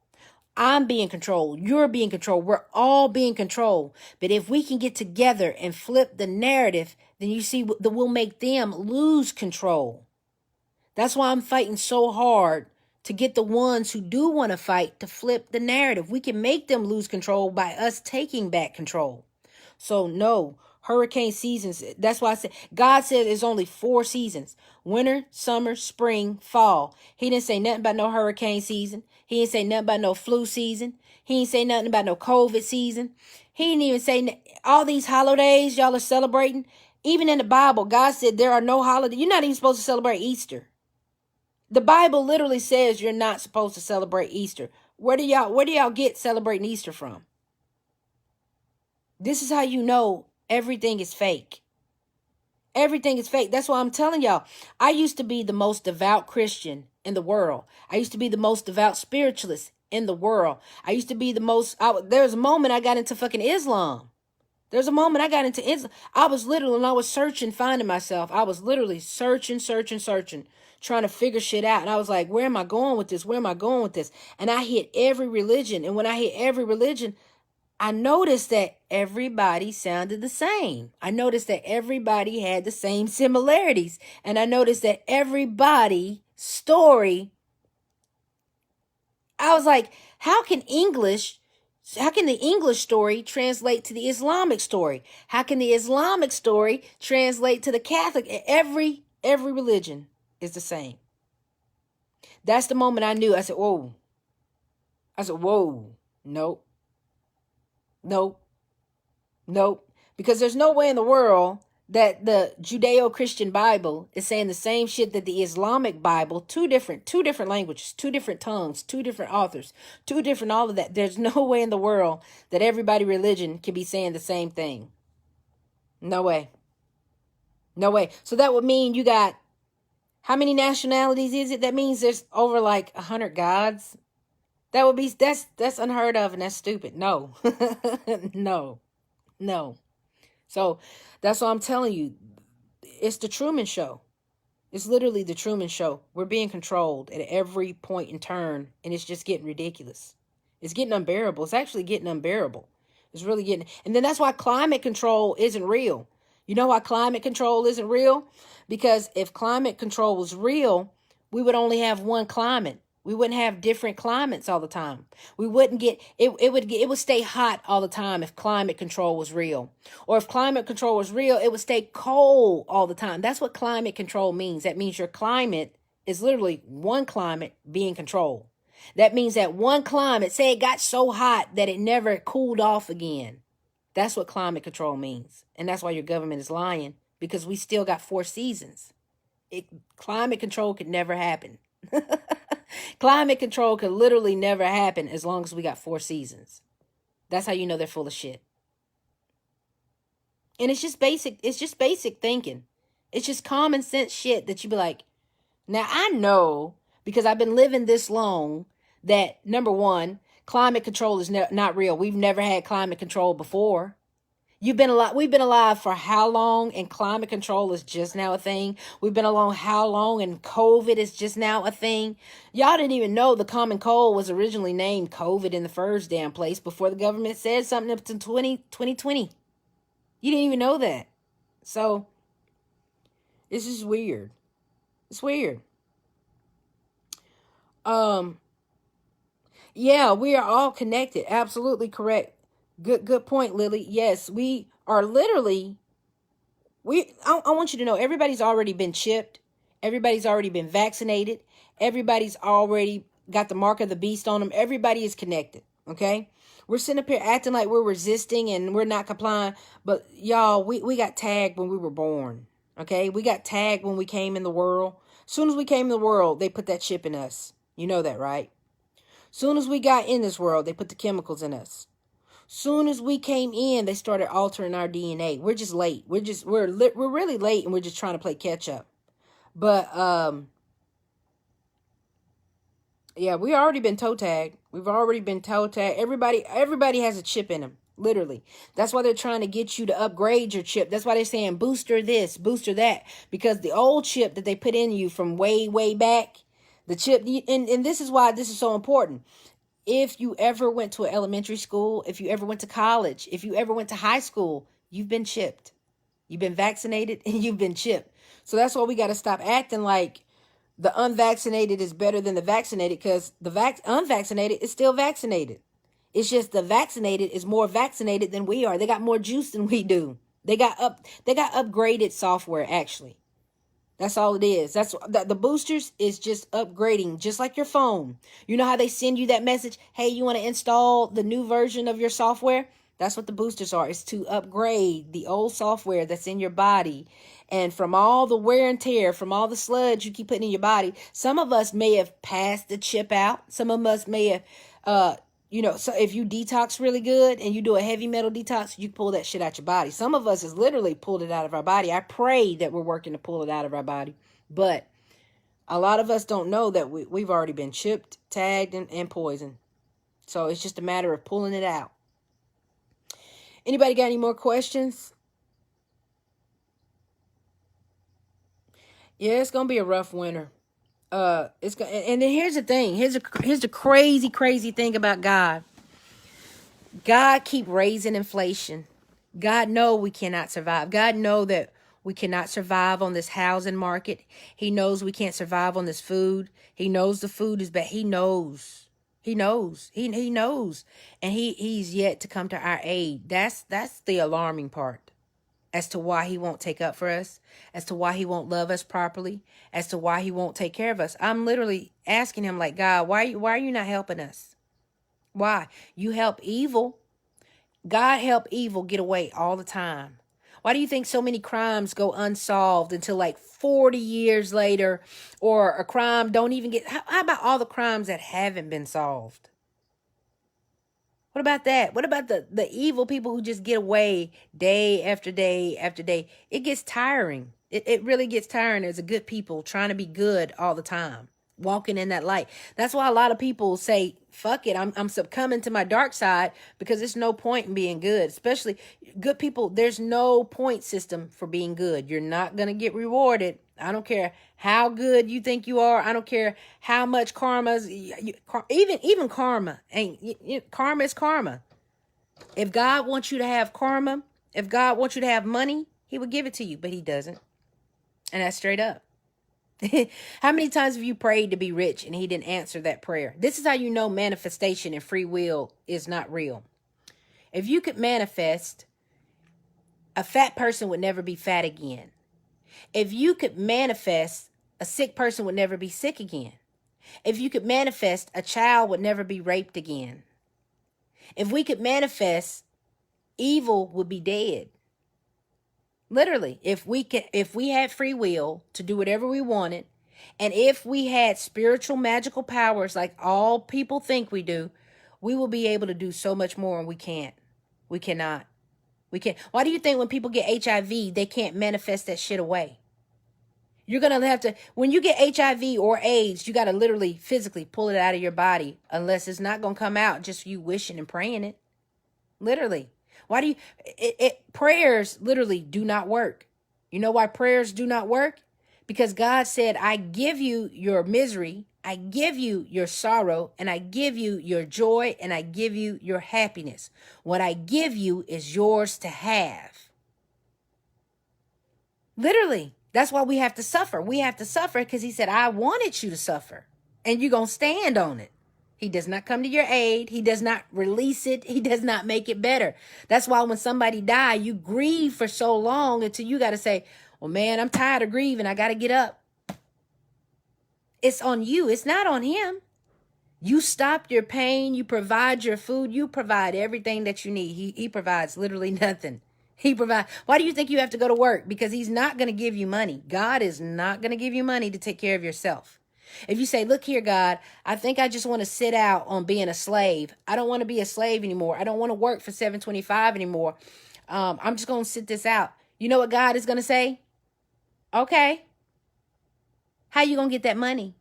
I'm being controlled. You're being controlled. We're all being controlled. But if we can get together and flip the narrative, then you see that we'll make them lose control. That's why I'm fighting so hard to get the ones who do want to fight to flip the narrative. We can make them lose control by us taking back control. So no, hurricane seasons, that's why I said, God said there's only 4 seasons: winter, summer, spring, fall. He didn't say nothing about no hurricane season. He didn't say nothing about no flu season. He didn't say nothing about no COVID season. He didn't even say all these holidays y'all are celebrating. Even in the Bible, God said there are no holidays. You're not even supposed to celebrate Easter. The Bible literally says you're not supposed to celebrate Easter. Where do y'all get celebrating Easter from? This is how you know everything is fake. Everything is fake. That's why I'm telling y'all. I used to be the most devout Christian in the world. I used to be the most devout spiritualist in the world. I used to be the most... There's a moment I got into fucking Islam. There's a moment I got into Islam. I was literally, when I was searching, finding myself, I was literally searching, trying to figure shit out. And I was like, where am I going with this? Where am I going with this? And I hit every religion. And when I hit every religion, I noticed that everybody sounded the same. I noticed that everybody had the same similarities. And I noticed that everybody's story, I was like, how can the English story translate to the Islamic story? How can the Islamic story translate to the Catholic? Every religion is the same. That's the moment I knew. I said, whoa. Nope. Because there's no way in the world that the Judeo-Christian Bible is saying the same shit that the Islamic Bible, two different languages, 2 different tongues, 2 different authors, 2 different all of that. There's no way in the world that everybody religion can be saying the same thing. No way. So that would mean you got, how many nationalities is it? That means there's over like 100 gods. That would be, that's unheard of and that's stupid. No. No. So that's what I'm telling you. It's the Truman Show. It's literally the Truman Show. We're being controlled at every point and turn, and it's just getting ridiculous. It's getting unbearable. It's actually getting unbearable. It's really getting... And then that's why climate control isn't real. You know why climate control isn't real? Because if climate control was real, we would only have one climate. We wouldn't have different climates all the time. We wouldn't get, it would stay hot all the time if climate control was real. Or if climate control was real, it would stay cold all the time. That's what climate control means. That means your climate is literally one climate being controlled. That means that one climate, say it got so hot that it never cooled off again. That's what climate control means. And that's why your government is lying, because we still got 4 seasons. Climate control could never happen. Climate control could literally never happen as long as we got 4 seasons. That's how you know they're full of shit. And it's just basic thinking. It's just common sense shit that you be like, now I know, because I've been living this long, that number one, climate control is not real. We've never had climate control before. We've been alive for how long, and climate control is just now a thing? We've been along how long, and COVID is just now a thing? Y'all didn't even know the common cold was originally named COVID in the first damn place before the government said something up to 2020. You didn't even know that. So, it's just weird. It's weird. Yeah, we are all connected. Absolutely correct. Good point, Lily. Yes, we are literally, I want you to know, everybody's already been chipped. Everybody's already been vaccinated. Everybody's already got the mark of the beast on them. Everybody is connected, okay? We're sitting up here acting like we're resisting and we're not complying. But y'all, we got tagged when we were born, okay? We got tagged when we came in the world. As soon as we came in the world, they put that chip in us. You know that, right? Soon as we got in this world, they put the chemicals in us. Soon as we came in, they started altering our DNA. We're just late. We're really late, and we're just trying to play catch up. But yeah, we already been toe tagged. We've already been toe tagged. Everybody has a chip in them. Literally. That's why they're trying to get you to upgrade your chip. That's why they're saying booster this, booster that, because the old chip that they put in you from way back, the chip, and this is why this is so important. If you ever went to an elementary school, if you ever went to college, if you ever went to high school, you've been chipped. You've been vaccinated and you've been chipped. So that's why we got to stop acting like The unvaccinated is better than the vaccinated because the unvaccinated is still vaccinated. It's just the vaccinated is more vaccinated than we are. They got more juice than we do. They got upgraded software, actually. That's all it is. That's the boosters is just upgrading, just like your phone. You know how they send you that message? Hey, you want to install the new version of your software? That's what the boosters are. It's to upgrade the old software that's in your body. And from all the wear and tear, from all the sludge you keep putting in your body, some of us may have passed the chip out. Some of us may have, so if you detox really good and you do a heavy metal detox, you pull that shit out your body. Some of us has literally pulled it out of our body. I pray that we're working to pull it out of our body. But a lot of us don't know that we've already been chipped, tagged, and poisoned. So it's just a matter of pulling it out. Anybody got any more questions? Yeah, it's gonna be a rough winter. And then here's the thing. Here's the crazy thing about God. God keep raising inflation. God know we cannot survive. God know that we cannot survive on this housing market. He knows we can't survive on this food. He knows the food is bad. He knows. He knows. He knows. And he's yet to come to our aid. That's the alarming part. As to why he won't take up for us, as to why he won't love us properly, as to why he won't take care of us. I'm literally asking him, like, God, why are you not helping us? Why? You help evil. God help evil get away all the time. Why do you think so many crimes go unsolved until like 40 years later, or a crime don't even get, how about all the crimes that haven't been solved? What about that? What about the evil people who just get away day after day after day? It gets tiring. It really gets tiring as a good people trying to be good all the time, walking in that light. That's why a lot of people say, fuck it, I'm succumbing to my dark side because there's no point in being good. Especially good people, there's no point system for being good. You're not going to get rewarded. I don't care how good you think you are. I don't care how much even karma ain't, karma is karma. If God wants you to have karma, if God wants you to have money, he would give it to you, but he doesn't. And that's straight up. How many times have you prayed to be rich and he didn't answer that prayer? This is how you know manifestation and free will is not real. If you could manifest, a fat person would never be fat again. If you could manifest, a sick person would never be sick again. If you could manifest, a child would never be raped again. If we could manifest, evil would be dead. Literally, if we had free will to do whatever we wanted, and if we had spiritual magical powers like all people think we do, we will be able to do so much more, and we can't. We cannot. We can't. Why do you think when people get HIV, they can't manifest that shit away? You're going to have to, when you get HIV or AIDS, you got to literally physically pull it out of your body, unless it's not going to come out just you wishing and praying it. Literally. Why do you, prayers literally do not work. You know why prayers do not work? Because God said, I give you your misery, I give you your sorrow, and I give you your joy, and I give you your happiness. What I give you is yours to have. Literally. That's why we have to suffer. We have to suffer because he said, I wanted you to suffer, and you're going to stand on it. He does not come to your aid. He does not release it. He does not make it better. That's why when somebody die, you grieve for so long until you got to say, well, man, I'm tired of grieving. I got to get up. It's on you. It's not on him. You stop your pain. You provide your food. You provide everything that you need. He provides literally nothing. He provides. Why do you think you have to go to work? Because he's not going to give you money. God is not going to give you money to take care of yourself. If you say, look here, God, I think I just want to sit out on being a slave. I don't want to be a slave anymore. I don't want to work for $7.25 anymore. I'm just going to sit this out. You know what God is going to say? Okay. How you going to get that money?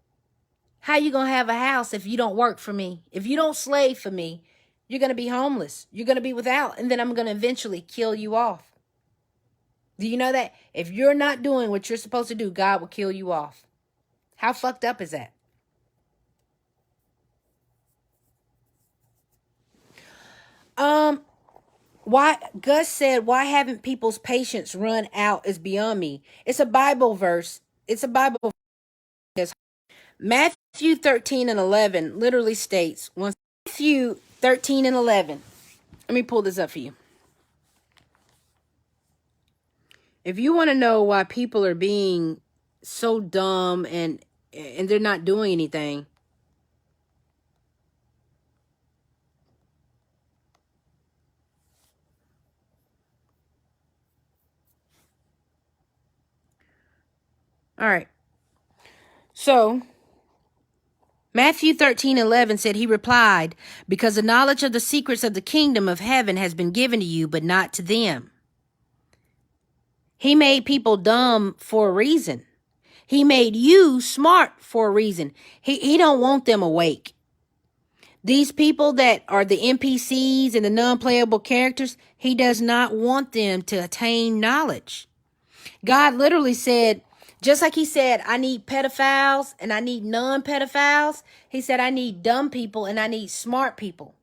How you going to have a house if you don't work for me? If you don't slave for me, you're going to be homeless. You're going to be without. And then I'm going to eventually kill you off. Do you know that? If you're not doing what you're supposed to do, God will kill you off. How fucked up is that? Why Gus said, why haven't people's patience run out is beyond me. It's a Bible verse. It's a Bible verse. Matthew 13 and 11 literally states, Matthew 13 and 11. Let me pull this up for you. If you want to know why people are being so dumb and they're not doing anything, all right. So Matthew 13:11 said, he replied, because the knowledge of the secrets of the kingdom of heaven has been given to you, but not to them. He made people dumb for a reason. He made you smart for a reason. He don't want them awake. These people that are the NPCs and the non-playable characters, he does not want them to attain knowledge. God literally said, just like he said, I need pedophiles and I need non-pedophiles. He said, I need dumb people and I need smart people.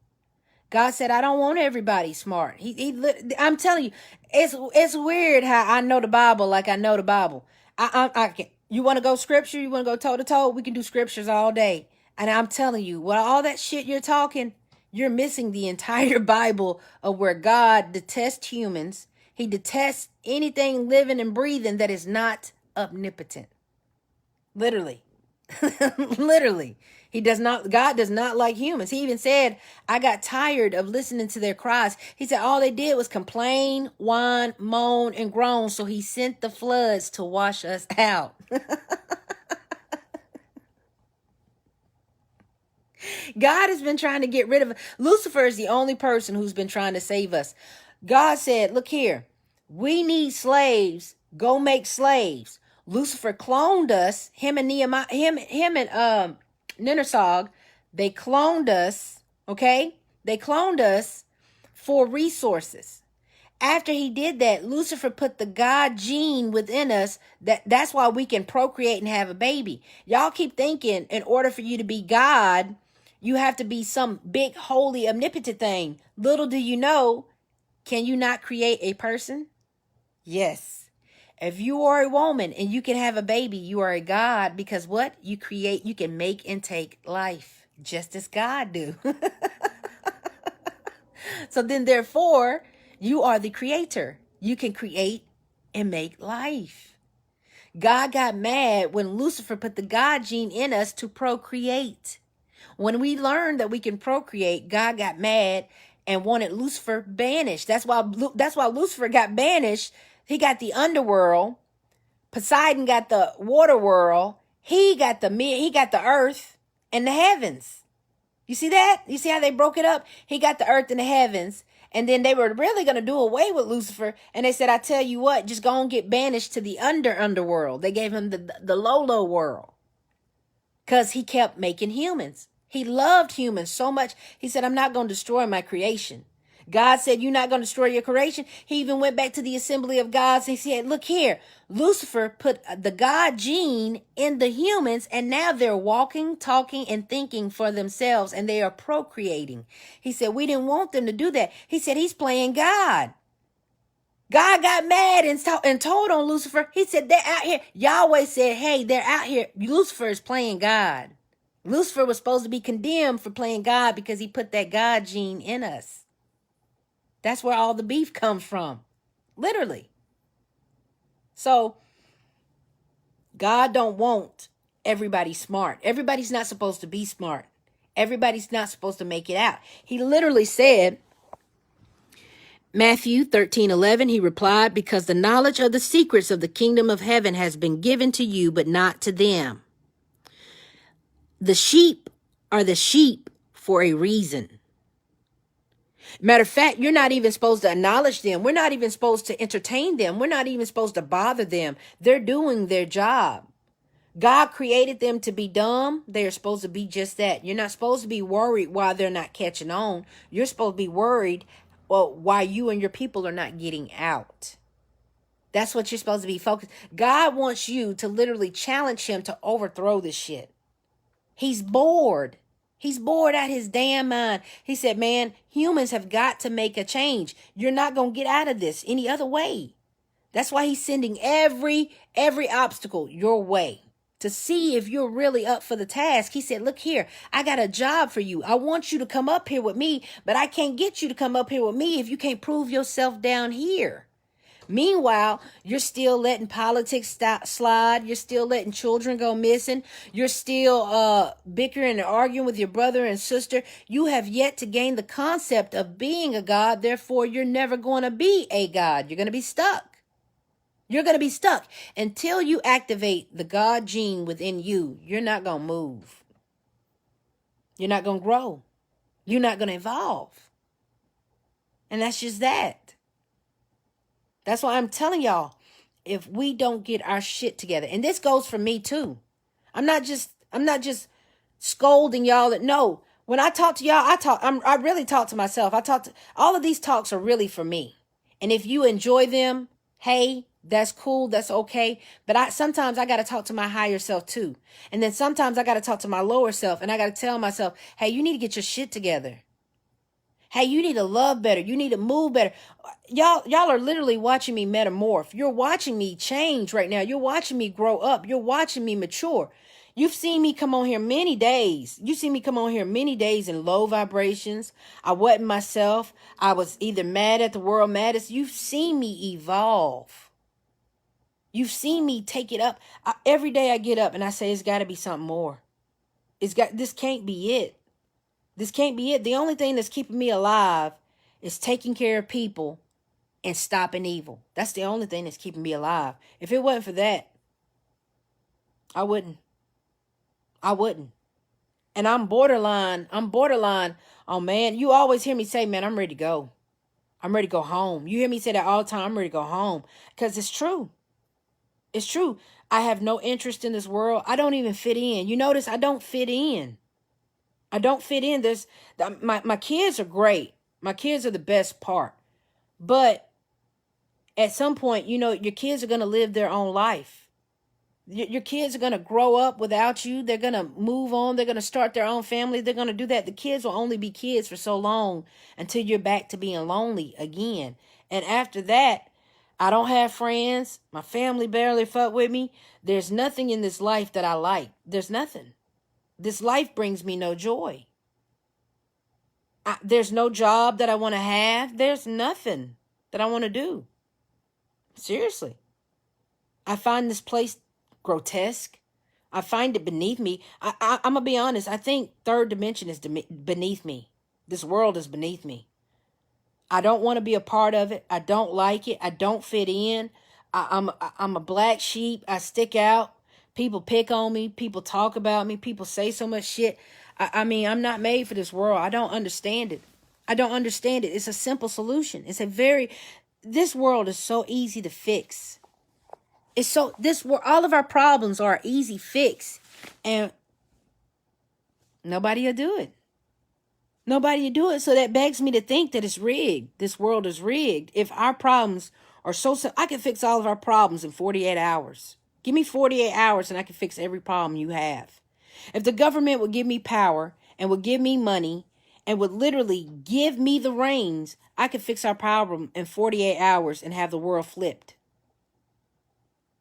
God said, I don't want everybody smart. I'm telling you, it's weird how I know the Bible like I know the Bible. I can. You want to go scripture? You want to go toe to toe? We can do scriptures all day. And I'm telling you, well, all that shit you're talking, you're missing the entire Bible of where God detests humans. He detests anything living and breathing that is not omnipotent. Literally. Literally. God does not like humans. He even said, I got tired of listening to their cries. He said all they did was complain, whine, moan, and groan. So he sent the floods to wash us out. God has been trying to get rid of Lucifer is the only person who's been trying to save us. God said, look here, we need slaves. Go make slaves. Lucifer cloned us. Him and Ninnersog, they cloned us. Okay, they cloned us for resources. After he did that, Lucifer put the God gene within us. That's why we can procreate and have a baby. Y'all keep thinking in order for you to be God, you have to be some big, holy, omnipotent thing. Little do you know, can you not create a person? Yes. If you are a woman and you can have a baby, you are a God, because what? You create, you can make and take life just as God do. So then therefore, you are the creator. You can create and make life. God got mad when Lucifer put the God gene in us to procreate. When we learned that we can procreate, God got mad and wanted Lucifer banished. That's why Lucifer got banished. He got the underworld. Poseidon got the water world. He got the earth and the heavens. You see that? You see how they broke it up? He got the earth and the heavens. And then they were really going to do away with Lucifer. And they said, I tell you what, just go and get banished to the underworld. They gave him the low world. Because he kept making humans. He loved humans so much. He said, I'm not going to destroy my creation. God said, you're not going to destroy your creation. He even went back to the assembly of gods. He said, look here, Lucifer put the God gene in the humans, and now they're walking, talking, and thinking for themselves, and they are procreating. He said, we didn't want them to do that. He said, he's playing God. God got mad and told on Lucifer. He said, they're out here. Yahweh said, hey, they're out here. Lucifer is playing God. Lucifer was supposed to be condemned for playing God because he put that God gene in us. That's where all the beef comes from. Literally. So God don't want everybody smart. Everybody's not supposed to be smart. Everybody's not supposed to make it out. He literally said, Matthew 13:11, he replied, because the knowledge of the secrets of the kingdom of heaven has been given to you, but not to them. The sheep are the sheep for a reason. Matter of fact, you're not even supposed to acknowledge them. We're not even supposed to entertain them. We're not even supposed to bother them. They're doing their job. God created them to be dumb. They're supposed to be just that. You're not supposed to be worried why they're not catching on. You're supposed to be worried, well, why you and your people are not getting out. That's what you're supposed to be focused. God wants you to literally challenge him to overthrow this shit. He's bored. He's bored out his damn mind. He said, man, humans have got to make a change. You're not going to get out of this any other way. That's why he's sending every obstacle your way. to see if you're really up for the task. He said, look here, I got a job for you. I want you to come up here with me, but I can't get you to come up here with me if you can't prove yourself down here. Meanwhile, you're still letting politics slide. You're still letting children go missing. You're still bickering and arguing with your brother and sister. You have yet to gain the concept of being a God. Therefore, you're never going to be a God. You're going to be stuck. You're going to be stuck until you activate the God gene within you. You're not going to move. You're not going to grow. You're not going to evolve. And that's just that. That's why I'm telling y'all, if we don't get our shit together, and this goes for me too. I'm not just scolding y'all. No, when I talk to y'all, I really talk to myself. All of these talks are really for me. And if you enjoy them, hey, that's cool. That's okay. But sometimes I got to talk to my higher self too. And then sometimes I got to talk to my lower self, and I got to tell myself, hey, you need to get your shit together. Hey, you need to love better. You need to move better. Y'all are literally watching me metamorph. You're watching me change right now. You're watching me grow up. You're watching me mature. You've seen me come on here many days. You've seen me come on here many days in low vibrations. I wasn't myself. I was either mad at the world, maddest. You've seen me evolve. You've seen me take it up. Every day I get up and I say, it's got to be something more. This can't be it. This can't be it. The only thing that's keeping me alive is taking care of people and stopping evil. That's the only thing that's keeping me alive. If it wasn't for that, I wouldn't. And I'm borderline. Oh man, you always hear me say, man, I'm ready to go. I'm ready to go home. You hear me say that all the time. I'm ready to go home because it's true. It's true. I have no interest in this world. I don't even fit in. You notice I don't fit in. I don't fit in. My kids are great. My kids are the best part. But at some point, your kids are going to live their own life. Your kids are going to grow up without you. They're going to move on. They're going to start their own family. They're going to do that. The kids will only be kids for so long until you're back to being lonely again. And after that, I don't have friends. My family barely fuck with me. There's nothing in this life that I like. There's nothing. This life brings me no joy. There's no job that I want to have. There's nothing that I want to do. Seriously. I find this place grotesque. I find it beneath me. I'm going to be honest. I think third dimension is beneath me. This world is beneath me. I don't want to be a part of it. I don't like it. I don't fit in. I'm a black sheep. I stick out. People pick on me. People talk about me. People say so much shit. I mean, I'm not made for this world. I don't understand it. It's a simple solution. This world is so easy to fix. All of our problems are easy fix. And nobody will do it. So that begs me to think that it's rigged. This world is rigged. If our problems are so simple, I can fix all of our problems in 48 hours. Give me 48 hours and I can fix every problem you have. If the government would give me power and would give me money and would literally give me the reins, I could fix our problem in 48 hours and have the world flipped.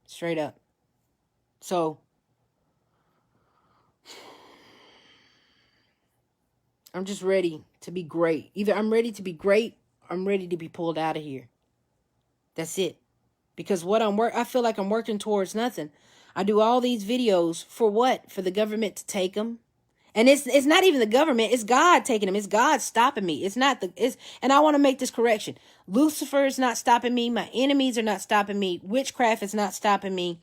Straight up. So, I'm just ready to be great. Either I'm ready to be great or I'm ready to be pulled out of here. That's it. Because I feel like I'm working towards nothing. I do all these videos for what? For the government to take them. And it's not even the government. It's God taking them. It's God stopping me. And I want to make this correction. Lucifer is not stopping me. My enemies are not stopping me. Witchcraft is not stopping me.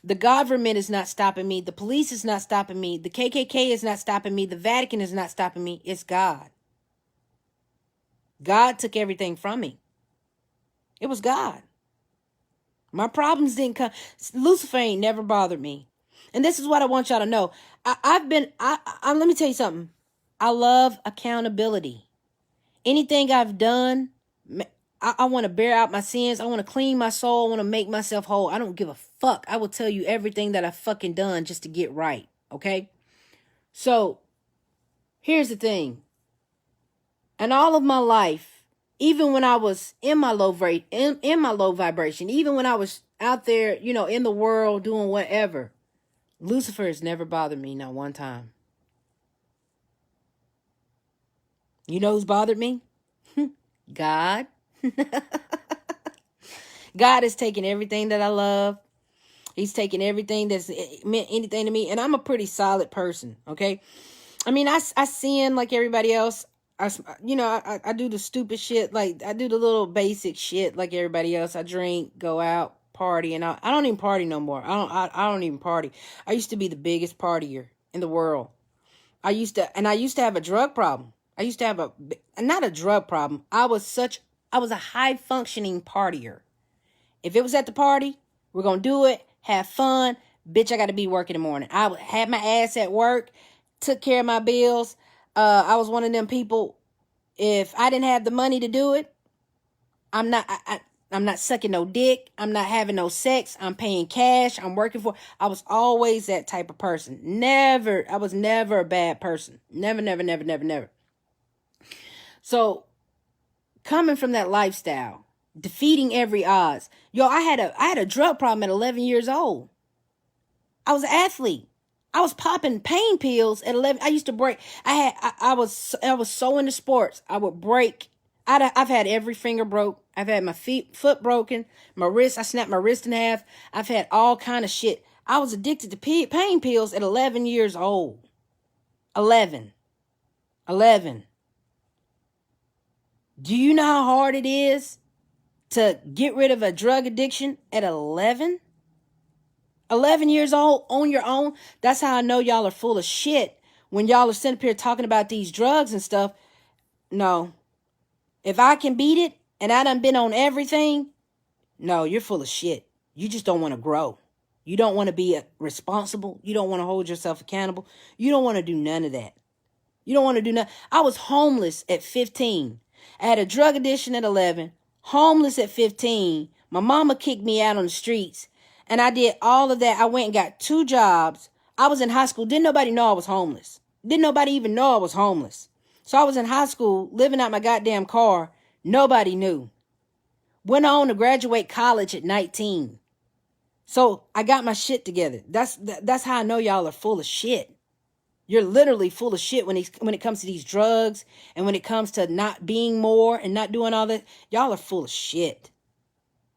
The government is not stopping me. The police is not stopping me. The KKK is not stopping me. The Vatican is not stopping me. It's God. God took everything from me. It was God. My problems didn't come. Lucifer ain't never bothered me. And this is what I want y'all to know. Let me tell you something. I love accountability. Anything I've done, I want to bear out my sins. I want to clean my soul. I want to make myself whole. I don't give a fuck. I will tell you everything that I've fucking done just to get right. Okay? So, here's the thing. And all of my life, even when I was in my low vibration, even when I was out there, in the world doing whatever, Lucifer has never bothered me, not one time. You know who's bothered me? God. God has taken everything that I love. He's taken everything that's meant anything to me. And I'm a pretty solid person, okay? I mean, I sin like everybody else. I do the stupid shit. Like, I do the little basic shit like everybody else. I drink, go out, party. And I don't even party no more. I don't even party. I used to be the biggest partier in the world. I used to have a drug problem. I used to have not a drug problem. I was a high functioning partier. If it was at the party, we're going to do it, have fun. Bitch, I got to be working in the morning. I had my ass at work, took care of my bills. I was one of them people, if I didn't have the money to do it, I'm not sucking no dick. I'm not having no sex. I'm paying cash. I'm working for. I was always that type of person. I was never a bad person. Never. So, coming from that lifestyle, defeating every odds. Yo, I had a drug problem at 11 years old. I was an athlete. I was popping pain pills at 11. I used to break. I was so into sports. I would break. I've had every finger broke. I've had my foot broken. My wrist. I snapped my wrist in half. I've had all kind of shit. I was addicted to pain pills at 11 years old. 11. Do you know how hard it is to get rid of a drug addiction at 11? 11 years old on your own. That's how I know y'all are full of shit. When y'all are sitting up here talking about these drugs and stuff. No. If I can beat it and I done been on everything, no, you're full of shit. You just don't want to grow. You don't want to be responsible. You don't want to hold yourself accountable. You don't want to do none of that. You don't want to do nothing. I was homeless at 15. I had a drug addiction at 11. Homeless at 15. My mama kicked me out on the streets. And I did all of that. I went and got 2 jobs. I was in high school. Didn't nobody know I was homeless. Didn't nobody even know I was homeless. So I was in high school, living out my goddamn car. Nobody knew. Went on to graduate college at 19. So I got my shit together. That's how I know y'all are full of shit. You're literally full of shit when it comes to these drugs and when it comes to not being more and not doing all that. Y'all are full of shit.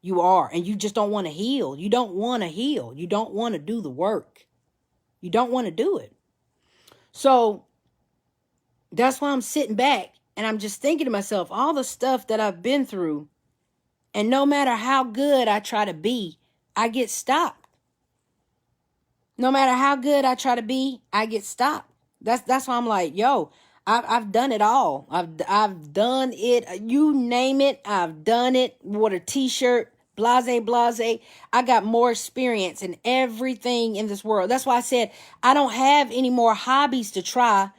You are. And you just don't want to heal. You don't want to heal. You don't want to do the work. You don't want to do it. So that's why I'm sitting back and I'm just thinking to myself, all the stuff that I've been through, and no matter how good I try to be, I get stopped. No matter how good I try to be, I get stopped. That's why I'm like, yo, I've done it all. I've done it. You name it, I've done it. Wore a t-shirt, blase. I got more experience in everything in this world. That's why I said I don't have any more hobbies to try.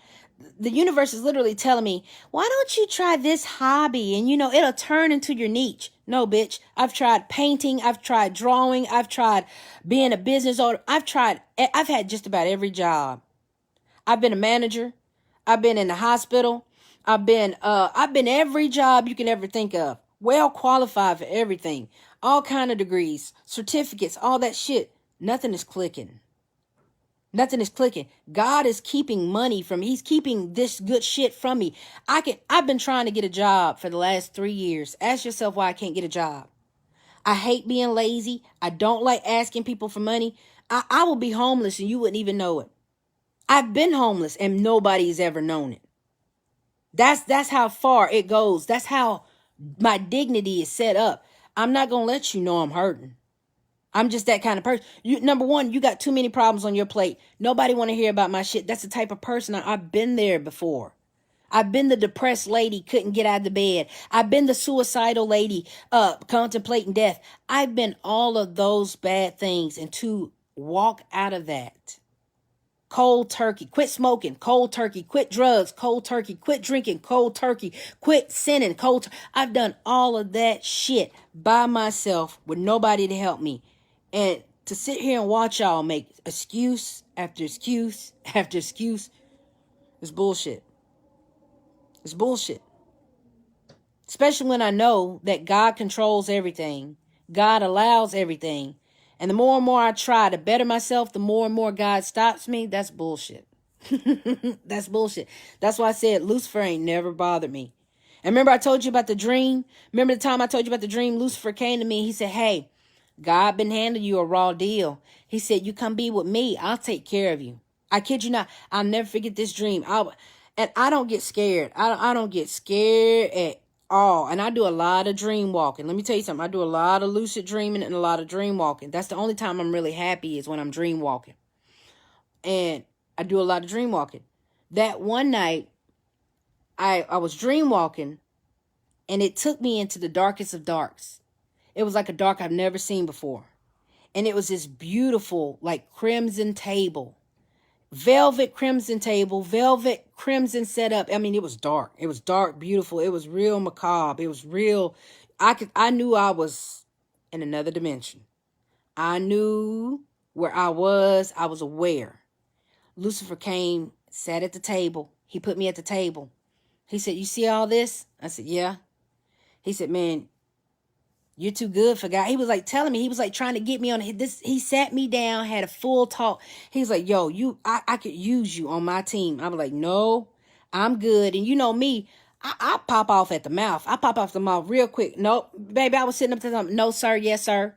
The universe is literally telling me, why don't you try this hobby? And it'll turn into your niche. No, bitch. I've tried painting. I've tried drawing. I've tried being a business owner. I've had just about every job. I've been a manager. I've been in the hospital. I've been every job you can ever think of. Well qualified for everything. All kind of degrees, certificates, all that shit. Nothing is clicking. Nothing is clicking. God is keeping money from me. He's keeping this good shit from me. I've been trying to get a job for the last 3 years. Ask yourself why I can't get a job. I hate being lazy. I don't like asking people for money. I will be homeless and you wouldn't even know it. I've been homeless and nobody's ever known it. That's how far it goes. That's how my dignity is set up. I'm not going to let you know I'm hurting. I'm just that kind of person. Number one, you got too many problems on your plate. Nobody want to hear about my shit. That's the type of person I've been there before. I've been the depressed lady, couldn't get out of the bed. I've been the suicidal lady, contemplating death. I've been all of those bad things. And to walk out of that, cold turkey, quit smoking, cold turkey, quit drugs, cold turkey, quit drinking, cold turkey, quit sinning, I've done all of that shit by myself with nobody to help me. And to sit here and watch y'all make excuse after excuse after excuse is bullshit. It's bullshit. Especially when I know that God controls everything. God allows everything. And the more and more I try to better myself, the more and more God stops me. That's bullshit. That's bullshit. That's why I said Lucifer ain't never bothered me. And remember I told you about the dream? Remember the time I told you about the dream? Lucifer came to me. He said, hey, God been handing you a raw deal. He said, you come be with me. I'll take care of you. I kid you not. I'll never forget this dream. And I don't get scared. I don't get scared at all. And I do a lot of dream walking. Let me tell you something. I do a lot of lucid dreaming and a lot of dream walking. That's the only time I'm really happy is when I'm dream walking. And I do a lot of dream walking. That one night, I was dream walking, and it took me into the darkest of darks. It was like a dark I've never seen before. And it was this beautiful, like crimson table. Velvet crimson table, velvet crimson setup. I mean, it was dark. It was dark, beautiful. It was real macabre. It was real. I knew I was in another dimension. I knew where I was. I was aware. Lucifer came, sat at the table. He put me at the table. He said, you see all this? I said, yeah. He said, man, you're too good for God. He was like telling me, he was like trying to get me on this. He sat me down, had a full talk. He was like, yo, I could use you on my team. I was like, no, I'm good. And you know me, I pop off at the mouth. I pop off the mouth real quick. Nope, baby, I was sitting up to them. No, sir. Yes, sir.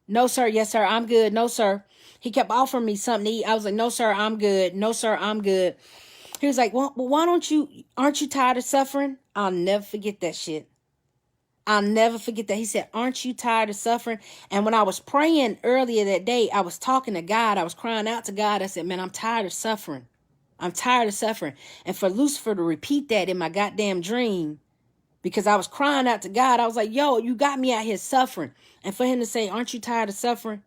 No, sir. Yes, sir. I'm good. No, sir. He kept offering me something to eat. I was like, no, sir, I'm good. No, sir, I'm good. He was like, well, why aren't you tired of suffering? I'll never forget that shit. I'll never forget that. He said, aren't you tired of suffering? And when I was praying earlier that day, I was talking to God. I was crying out to God. I said, man, I'm tired of suffering. I'm tired of suffering. And for Lucifer to repeat that in my goddamn dream, because I was crying out to God, I was like, yo, you got me out here suffering. And for him to say, aren't you tired of suffering?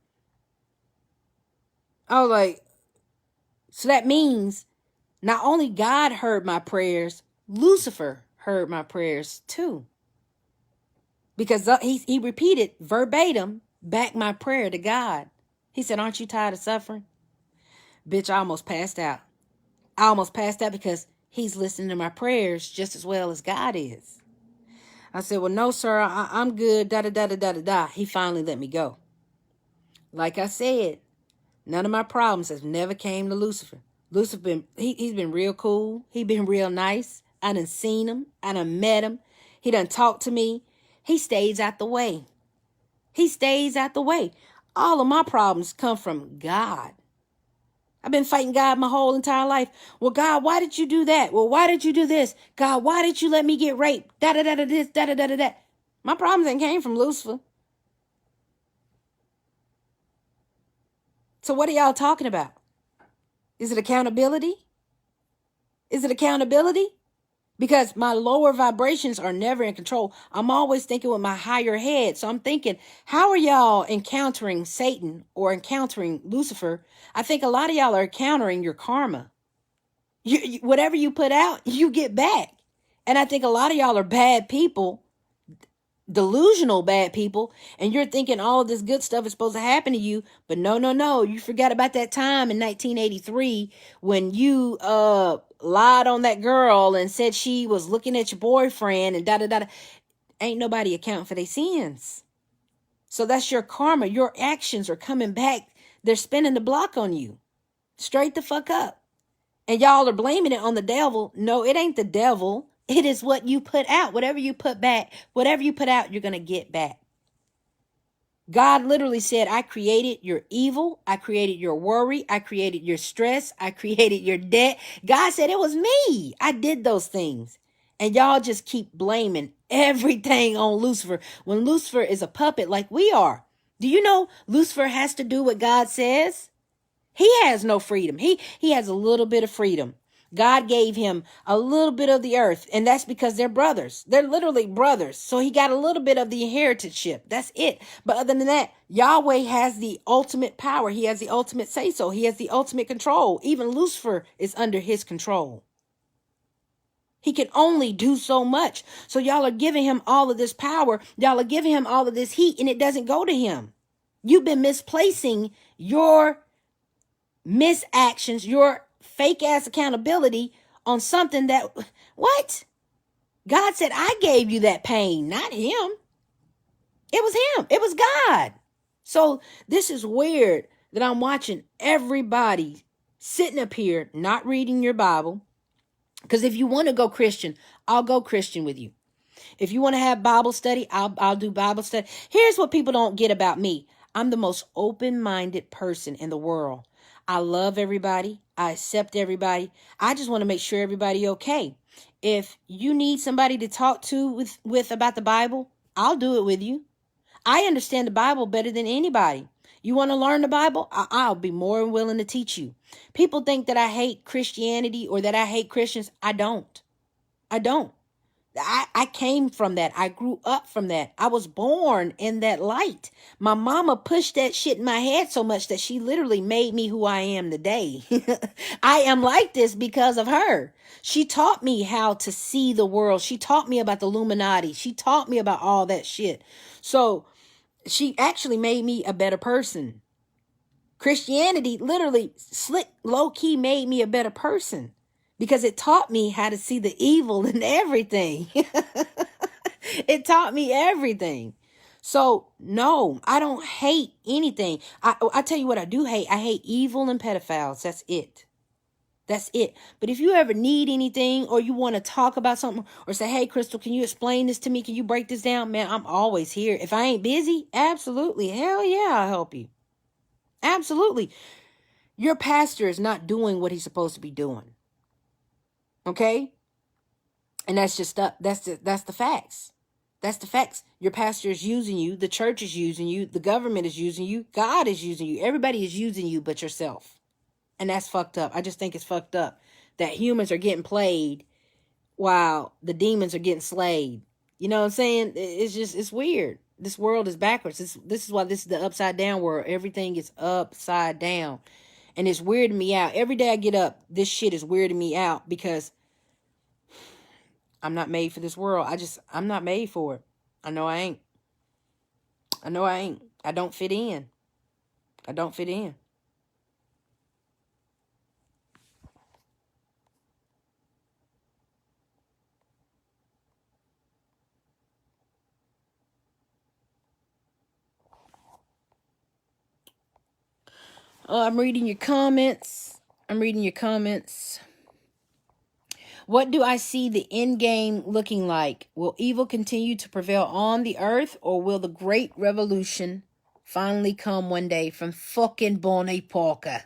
I was like, so that means not only God heard my prayers, Lucifer heard my prayers too. Because he repeated verbatim back my prayer to God. He said, aren't you tired of suffering? Bitch, I almost passed out. I almost passed out because he's listening to my prayers just as well as God is. I said, well, no, sir, I'm good. Da-da-da-da-da-da-da. He finally let me go. Like I said, none of my problems has never came to Lucifer. Lucifer, he's been real cool. He been real nice. I done seen him. I done met him. He done talked to me. He stays out the way. He stays out the way. All of my problems come from God. I've been fighting God my whole entire life. Well, God, why did you do that? Well, why did you do this? God, why did you let me get raped? Da-da-da-da this, da-da-da-da-da. My problems ain't came from Lucifer. So what are y'all talking about? Is it accountability? Is it accountability? Because my lower vibrations are never in control. I'm always thinking with my higher head. So I'm thinking, how are y'all encountering Satan or encountering Lucifer? I think a lot of y'all are encountering your karma. Whatever you put out, you get back. And I think a lot of y'all are bad people, delusional bad people, and you're thinking all of this good stuff is supposed to happen to you. But no. You forgot about that time in 1983 when you lied on that girl and said she was looking at your boyfriend and da-da-da. Ain't nobody accounting for their sins. So that's your karma. Your actions are coming back. They're spinning the block on you. Straight the fuck up. And y'all are blaming it on the devil. No, it ain't the devil. It is what you put out. Whatever you put back, whatever you put out, you're going to get back. God literally said, I created your evil. I created your worry. I created your stress. I created your debt. God said it was me. I did those things. And y'all just keep blaming everything on Lucifer when Lucifer is a puppet like we are. Do you know Lucifer has to do what God says? He has no freedom. He has a little bit of freedom. God gave him a little bit of the earth, and that's because they're brothers. They're literally brothers. So he got a little bit of the inheritance. That's it. But other than that, Yahweh has the ultimate power. He has the ultimate say-so. He has the ultimate control. Even Lucifer is under his control. He can only do so much. So y'all are giving him all of this power. Y'all are giving him all of this heat, and it doesn't go to him. You've been misplacing your misactions, your fake ass accountability on something that, what? God said, I gave you that pain, not him. It was him. It was God. So this is weird that I'm watching everybody sitting up here not reading your Bible. Because if you want to go Christian, I'll go Christian with you. If you want to have Bible study, I'll do Bible study. Here's what people don't get about me. I'm the most open-minded person in the world. I love everybody. I accept everybody. I just want to make sure everybody okay. If you need somebody to talk to with about the Bible, I'll do it with you. I understand the Bible better than anybody. You want to learn the Bible? I'll be more than willing to teach you. People think that I hate Christianity or that I hate Christians. I don't. I don't. I came from that. I grew up from that. I was born in that light. My mama pushed that shit in my head so much that she literally made me who I am today. I am like this because of her. She taught me how to see the world. She taught me about the Illuminati. She taught me about all that shit. So she actually made me a better person. Christianity literally slick, low key made me a better person. Because it taught me how to see the evil in everything. It taught me everything. So, no, I don't hate anything. I tell you what I do hate. I hate evil and pedophiles. That's it. That's it. But if you ever need anything or you want to talk about something or say, hey, Crystal, can you explain this to me? Can you break this down? Man, I'm always here. If I ain't busy, absolutely. Hell yeah, I'll help you. Absolutely. Your pastor is not doing what he's supposed to be doing. Okay? And that's just that's the facts. That's the facts. Your pastor is using you, the church is using you, the government is using you, God is using you, everybody is using you but yourself. And that's fucked up. I just think it's fucked up that humans are getting played while the demons are getting slayed. You know what I'm saying? It's weird. This world is backwards. This is why this is the upside down world. Everything is upside down. And it's weirding me out. Every day I get up, this shit is weirding me out because I'm not made for this world. I'm not made for it. I know I ain't. I don't fit in. I don't fit in. I'm reading your comments. What do I see the end game looking like? Will evil continue to prevail on the earth, or will the great revolution finally come one day from fucking Bonnie Parker?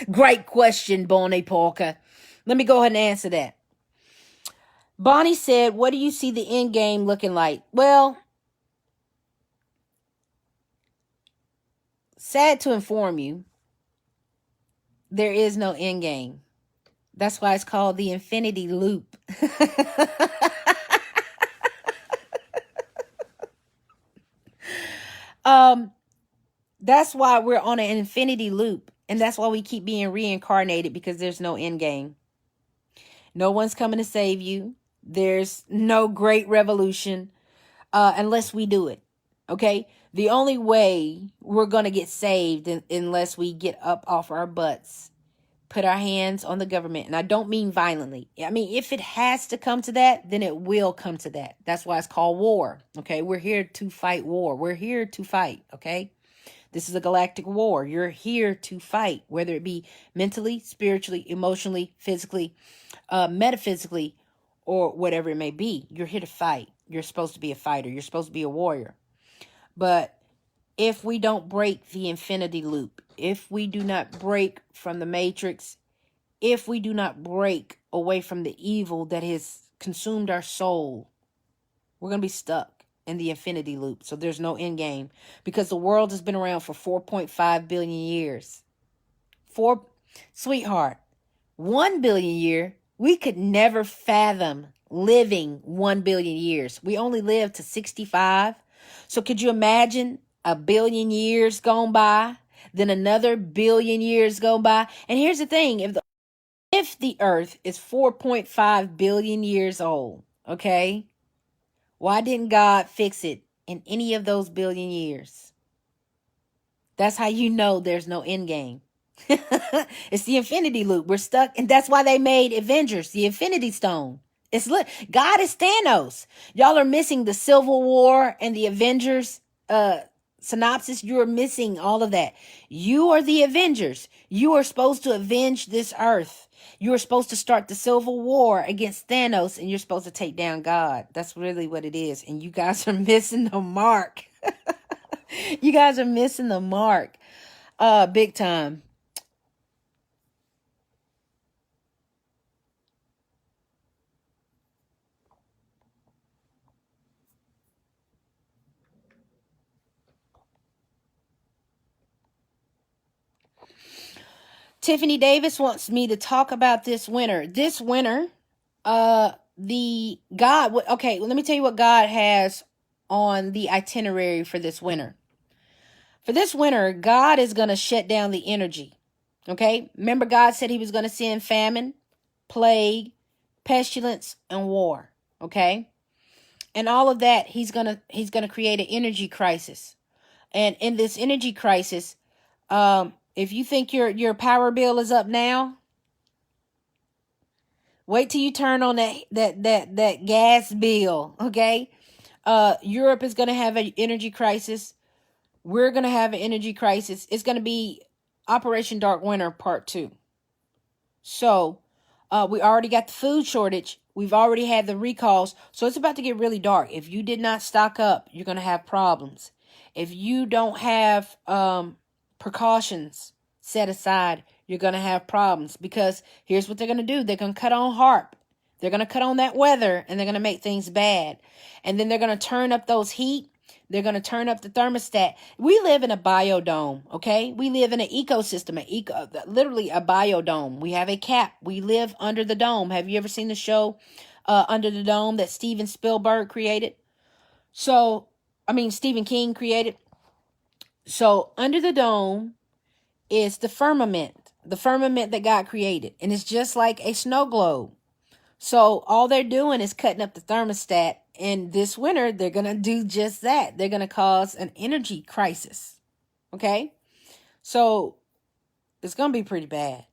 Great question, Bonnie Parker. Let me go ahead and answer that. Bonnie said, what do you see the end game looking like? Well, sad to inform you, there is no end game. That's why it's called the infinity loop. That's why we're on an infinity loop. And that's why we keep being reincarnated, because there's no end game. No one's coming to save you. There's no great revolution unless we do it. Okay? The only way we're going to get saved unless we get up off our butts, put our hands on the government. And I don't mean violently. I mean, if it has to come to that, then it will come to that. That's why it's called war. Okay? We're here to fight war. We're here to fight. Okay? This is a galactic war. You're here to fight, whether it be mentally, spiritually, emotionally, physically, metaphysically, or whatever it may be. You're here to fight. You're supposed to be a fighter. You're supposed to be a warrior. But if we don't break the infinity loop, if we do not break from the matrix, if we do not break away from the evil that has consumed our soul, we're going to be stuck in the infinity loop. So there's no end game, because the world has been around for 4.5 billion years. Sweetheart, 1 billion year, we could never fathom living 1 billion years. We only live to 65. So could you imagine a billion years gone by, then another billion years go by? And here's the thing, if the earth is 4.5 billion years old, okay, why didn't God fix it in any of those billion years? That's how you know there's no end game. It's the infinity loop. We're stuck. And that's why they made Avengers, the Infinity Stone. God is Thanos. Y'all are missing the Civil War and the Avengers Synopsis, you are missing all of that. You are the Avengers. You are supposed to avenge this earth. You are supposed to start the Civil War against Thanos, and you're supposed to take down God. That's really what it is. And you guys are missing the mark. You guys are missing the mark. Big time. Tiffany Davis wants me to talk about this winter. This winter, the God, okay, well, let me tell you what God has on the itinerary for this winter. For this winter, God is going to shut down the energy. Okay? Remember, God said he was going to send famine, plague, pestilence, and war. Okay? And all of that, he's going to create an energy crisis. And in this energy crisis, if you think your power bill is up now, wait till you turn on that gas bill, okay? Europe is going to have an energy crisis. We're going to have an energy crisis. It's going to be Operation Dark Winter Part 2. So, we already got the food shortage. We've already had the recalls. So, it's about to get really dark. If you did not stock up, you're going to have problems. If you don't have precautions set aside, you're going to have problems. Because here's what they're going to do. They're going to cut on HARP. They're going to cut on that weather, and they're going to make things bad. And then they're going to turn up those heat. They're going to turn up the thermostat. We live in a biodome, okay? We live in an ecosystem, literally a biodome. We have a cap. We live under the dome. Have you ever seen the show Under the Dome that Steven Spielberg created? Stephen King created. So under the dome is the firmament that God created. And it's just like a snow globe. So all they're doing is cutting up the thermostat. And this winter, they're going to do just that. They're going to cause an energy crisis. Okay? So it's going to be pretty bad.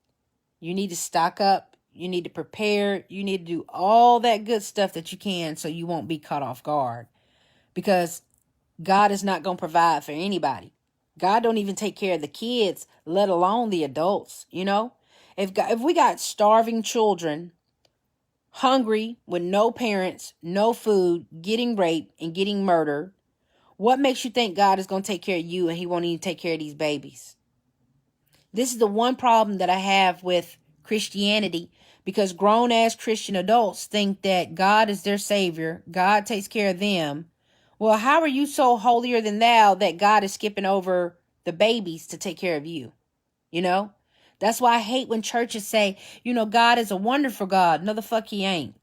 You need to stock up. You need to prepare. You need to do all that good stuff that you can so you won't be caught off guard. Because God is not going to provide for anybody. God don't even take care of the kids, let alone the adults, you know? If we got starving children, hungry, with no parents, no food, getting raped and getting murdered, what makes you think God is going to take care of you and he won't even take care of these babies? This is the one problem that I have with Christianity, because grown-ass Christian adults think that God is their savior. God takes care of them. Well, how are you so holier than thou that God is skipping over the babies to take care of you? You know? That's why I hate when churches say, God is a wonderful God. No, the fuck he ain't.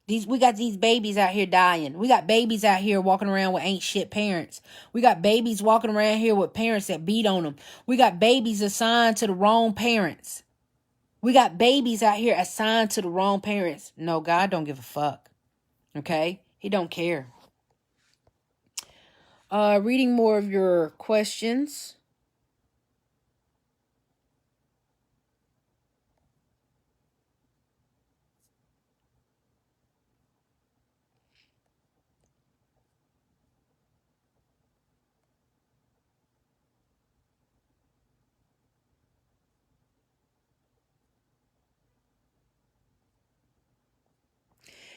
We got these babies out here dying. We got babies out here walking around with ain't shit parents. We got babies walking around here with parents that beat on them. We got babies assigned to the wrong parents. We got babies out here assigned to the wrong parents. No, God don't give a fuck. Okay? He don't care. Reading more of your questions.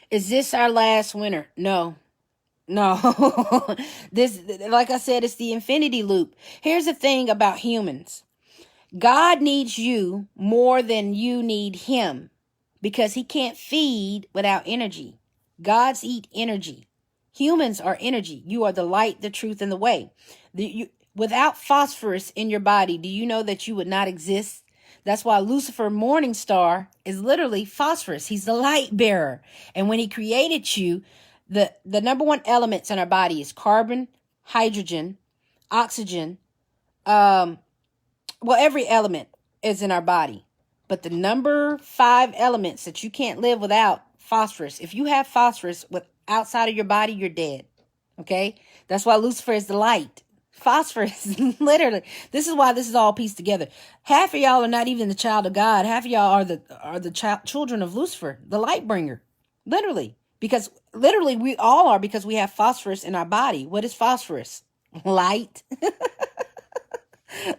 Is this our last winter? No. This, like I said, it's the infinity loop. Here's the thing about humans. God needs you more than you need him, because he can't feed without energy. Gods eat energy. Humans are energy. You are the light, the truth, and the way. Without phosphorus in your body, do you know that you would not exist? That's why Lucifer, morning star, is literally phosphorus. He's the light bearer. And when he created you, the number one elements in our body is carbon, hydrogen, oxygen. Every element is in our body. But the number 5 elements that you can't live without, phosphorus. If you have phosphorus outside of your body, you're dead. Okay? That's why Lucifer is the light. Phosphorus, literally. This is why this is all pieced together. Half of y'all are not even the child of God. Half of y'all are the children of Lucifer, the light bringer. Literally. Because literally we all are, because we have phosphorus in our body. What is phosphorus? Light.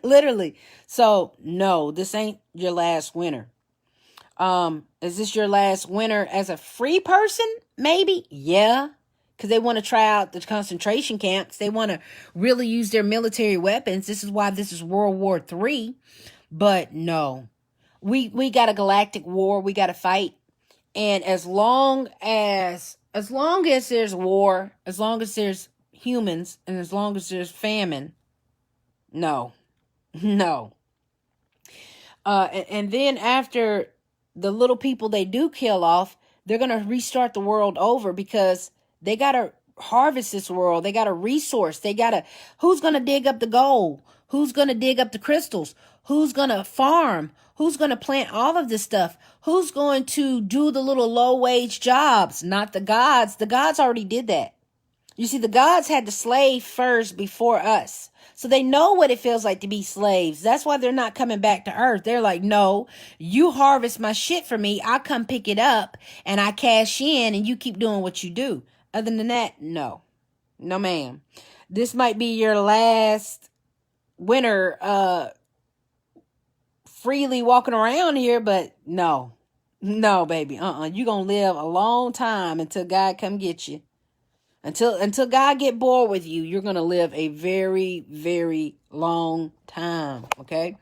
Literally. So no, this ain't your last winter. Is this your last winter as a free person? Maybe. Yeah. Because they want to try out the concentration camps. They want to really use their military weapons. This is why this is World War III. But no. We got a galactic war we got to fight. And as long as there's war, as long as there's humans, and as long as there's famine, no. No. And then after the little people they do kill off, they're going to restart the world over because they got to harvest this world. They got a resource. Who's going to dig up the gold? Who's going to dig up the crystals? Who's going to farm? Who's going to plant all of this stuff? Who's going to do the little low wage jobs? Not the gods. The gods already did that. You see, the gods had to slave first before us. So they know what it feels like to be slaves. That's why they're not coming back to earth. They're like, no, you harvest my shit for me. I come pick it up and I cash in and you keep doing what you do. Other than that, no. No, ma'am. This might be your last winter freely walking around here, but no. No, baby. You're going to live a long time until God come get you. Until God get bored with you, you're going to live a very, very long time. Okay.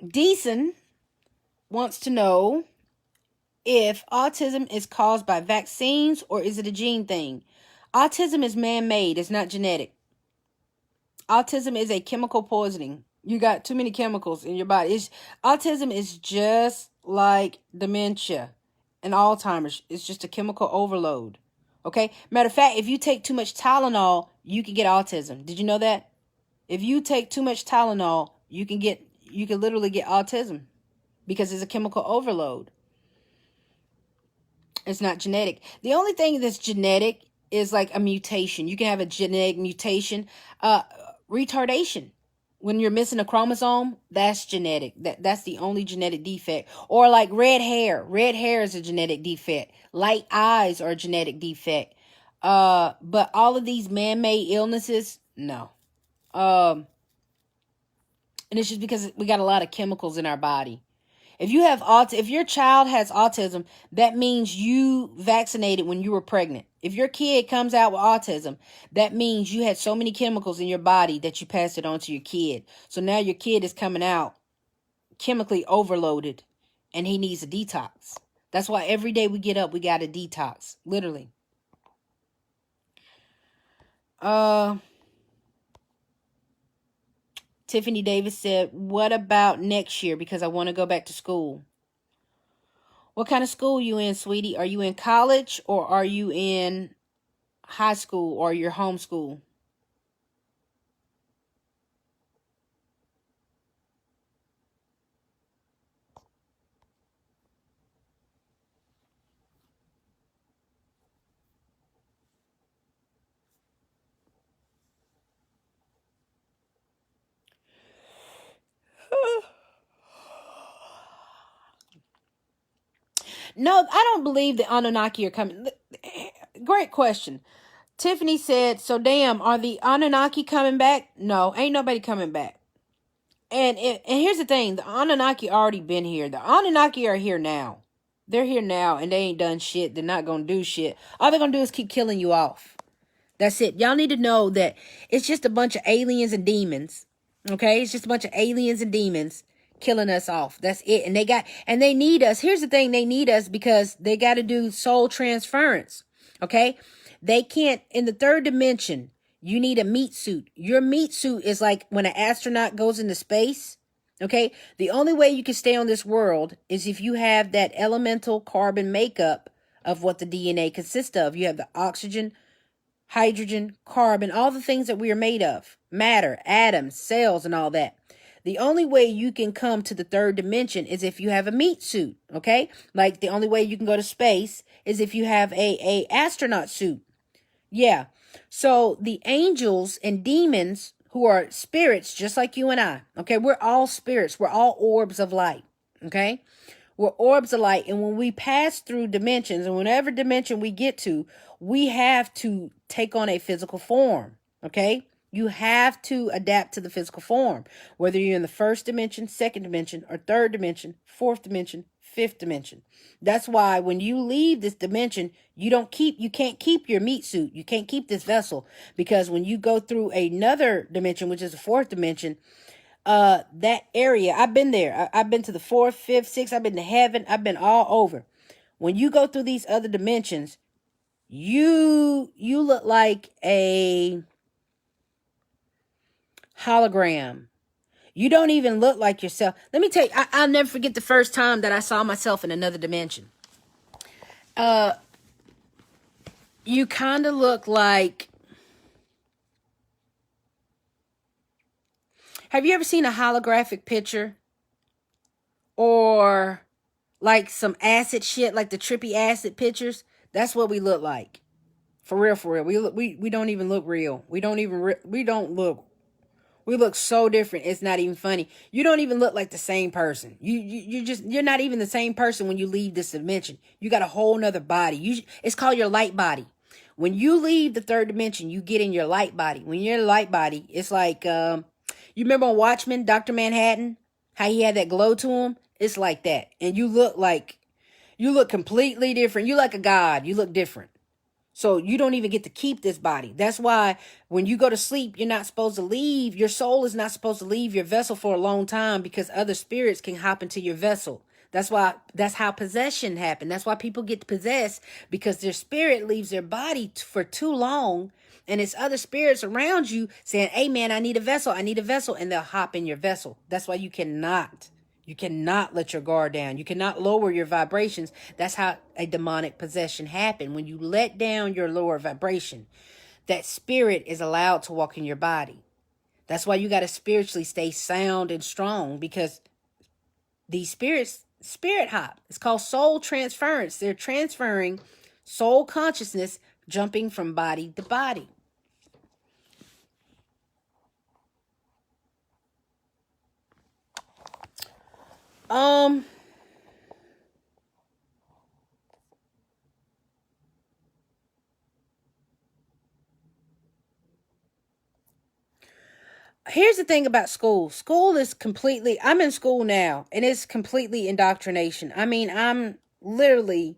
Decent wants to know if autism is caused by vaccines or is it a gene thing? Autism is man-made. It's not genetic. Autism is a chemical poisoning. You got too many chemicals in your body. Autism is just like dementia and Alzheimer's. It's just a chemical overload. Okay? Matter of fact, if you take too much Tylenol, you can get autism. Did you know that? If you take too much Tylenol, you can literally get autism because it's a chemical overload. It's not genetic. The only thing that's genetic is like a mutation. You can have a genetic mutation. Retardation. When you're missing a chromosome, that's genetic. That's the only genetic defect. Or like red hair. Red hair is a genetic defect. Light eyes are a genetic defect. But all of these man-made illnesses, no. And it's just because we got a lot of chemicals in our body. If your child has autism, that means you vaccinated when you were pregnant. If your kid comes out with autism, that means you had so many chemicals in your body that you passed it on to your kid. So now your kid is coming out chemically overloaded and he needs a detox. That's why every day we get up, we got a detox. Literally. Tiffany Davis said, what about next year? Because I want to go back to school. What kind of school you in, sweetie? Are you in college or are you in high school or your homeschool? No, I don't believe the Anunnaki are coming. Great question. Tiffany said, so damn, are the Anunnaki coming back? No, ain't nobody coming back. And here's the thing. The Anunnaki already been here. The Anunnaki are here now. They're here now and they ain't done shit. They're not going to do shit. All they're going to do is keep killing you off. That's it. Y'all need to know that it's just a bunch of aliens and demons. Okay? It's just a bunch of aliens and demons killing us off. That's it. And they need us. Here's the thing. They need us because they got to do soul transference. Okay? They can't, in the third dimension, you need a meat suit. Your meat suit is like when an astronaut goes into space. Okay? The only way you can stay on this world is if you have that elemental carbon makeup of what the DNA consists of. You have the oxygen, hydrogen, carbon, all the things that we are made of. Matter, atoms, cells, and all that. The only way you can come to the third dimension is if you have a meat suit, okay? Like the only way you can go to space is if you have a astronaut suit. Yeah. So the angels and demons who are spirits just like you and I, okay? We're all spirits. We're all orbs of light, okay? We're orbs of light. And when we pass through dimensions, and whatever dimension we get to, we have to take on a physical form, okay? You have to adapt to the physical form, whether you're in the first dimension, second dimension, or third dimension, fourth dimension, fifth dimension. That's why when you leave this dimension, you can't keep your meat suit. You can't keep this vessel, because when you go through another dimension, which is the fourth dimension, that area, I've been there. I've been to the fourth, fifth, sixth. I've been to heaven. I've been all over. When you go through these other dimensions, you look like a hologram. You don't even look like yourself. Let me tell you, I'll never forget the first time that I saw myself in another dimension. You kind of look like, have you ever seen a holographic picture? Or like some acid shit, like the trippy acid pictures? That's what we look like. For real, for real. We don't even look real. We look so different. It's not even funny. You don't even look like the same person. You're not even the same person when you leave this dimension. You got a whole nother body. It's called your light body. When you leave the third dimension, you get in your light body. When you're in a light body, it's like, you remember on Watchmen, Dr. Manhattan, how he had that glow to him? It's like that. And you look completely different. You like a god. You look different. So you don't even get to keep this body. That's why when you go to sleep, you're not supposed to leave. Your soul is not supposed to leave your vessel for a long time, because other spirits can hop into your vessel. That's how possession happens. That's why people get possessed, because their spirit leaves their body for too long. And it's other spirits around you saying, hey man, I need a vessel. I need a vessel. And they'll hop in your vessel. That's why you cannot let your guard down. You cannot lower your vibrations. That's how a demonic possession happens. When you let down your lower vibration, that spirit is allowed to walk in your body. That's why you got to spiritually stay sound and strong, because these spirits spirit hop. It's called soul transference. They're transferring soul consciousness, jumping from body to body. Here's the thing about school. School is completely, I'm in school now, and it's completely indoctrination. I mean, I'm literally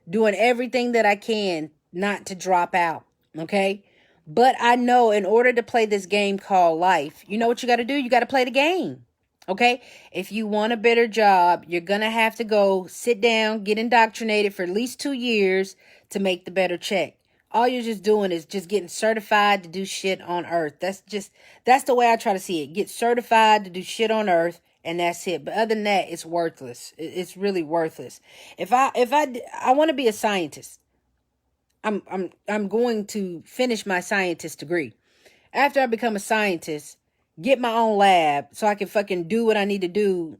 doing everything that I can not to drop out, okay? But I know in order to play this game called life, you know what you got to do? You got to play the game, okay? If you want a better job, you're going to have to go sit down, get indoctrinated for at least 2 years to make the better check. All you're just doing is just getting certified to do shit on earth. That's the way I try to see it. Get certified to do shit on earth, and that's it. But other than that, it's worthless. It's really worthless. If I want to be a scientist, I'm going to finish my scientist degree. After I become a scientist, get my own lab so I can fucking do what I need to do.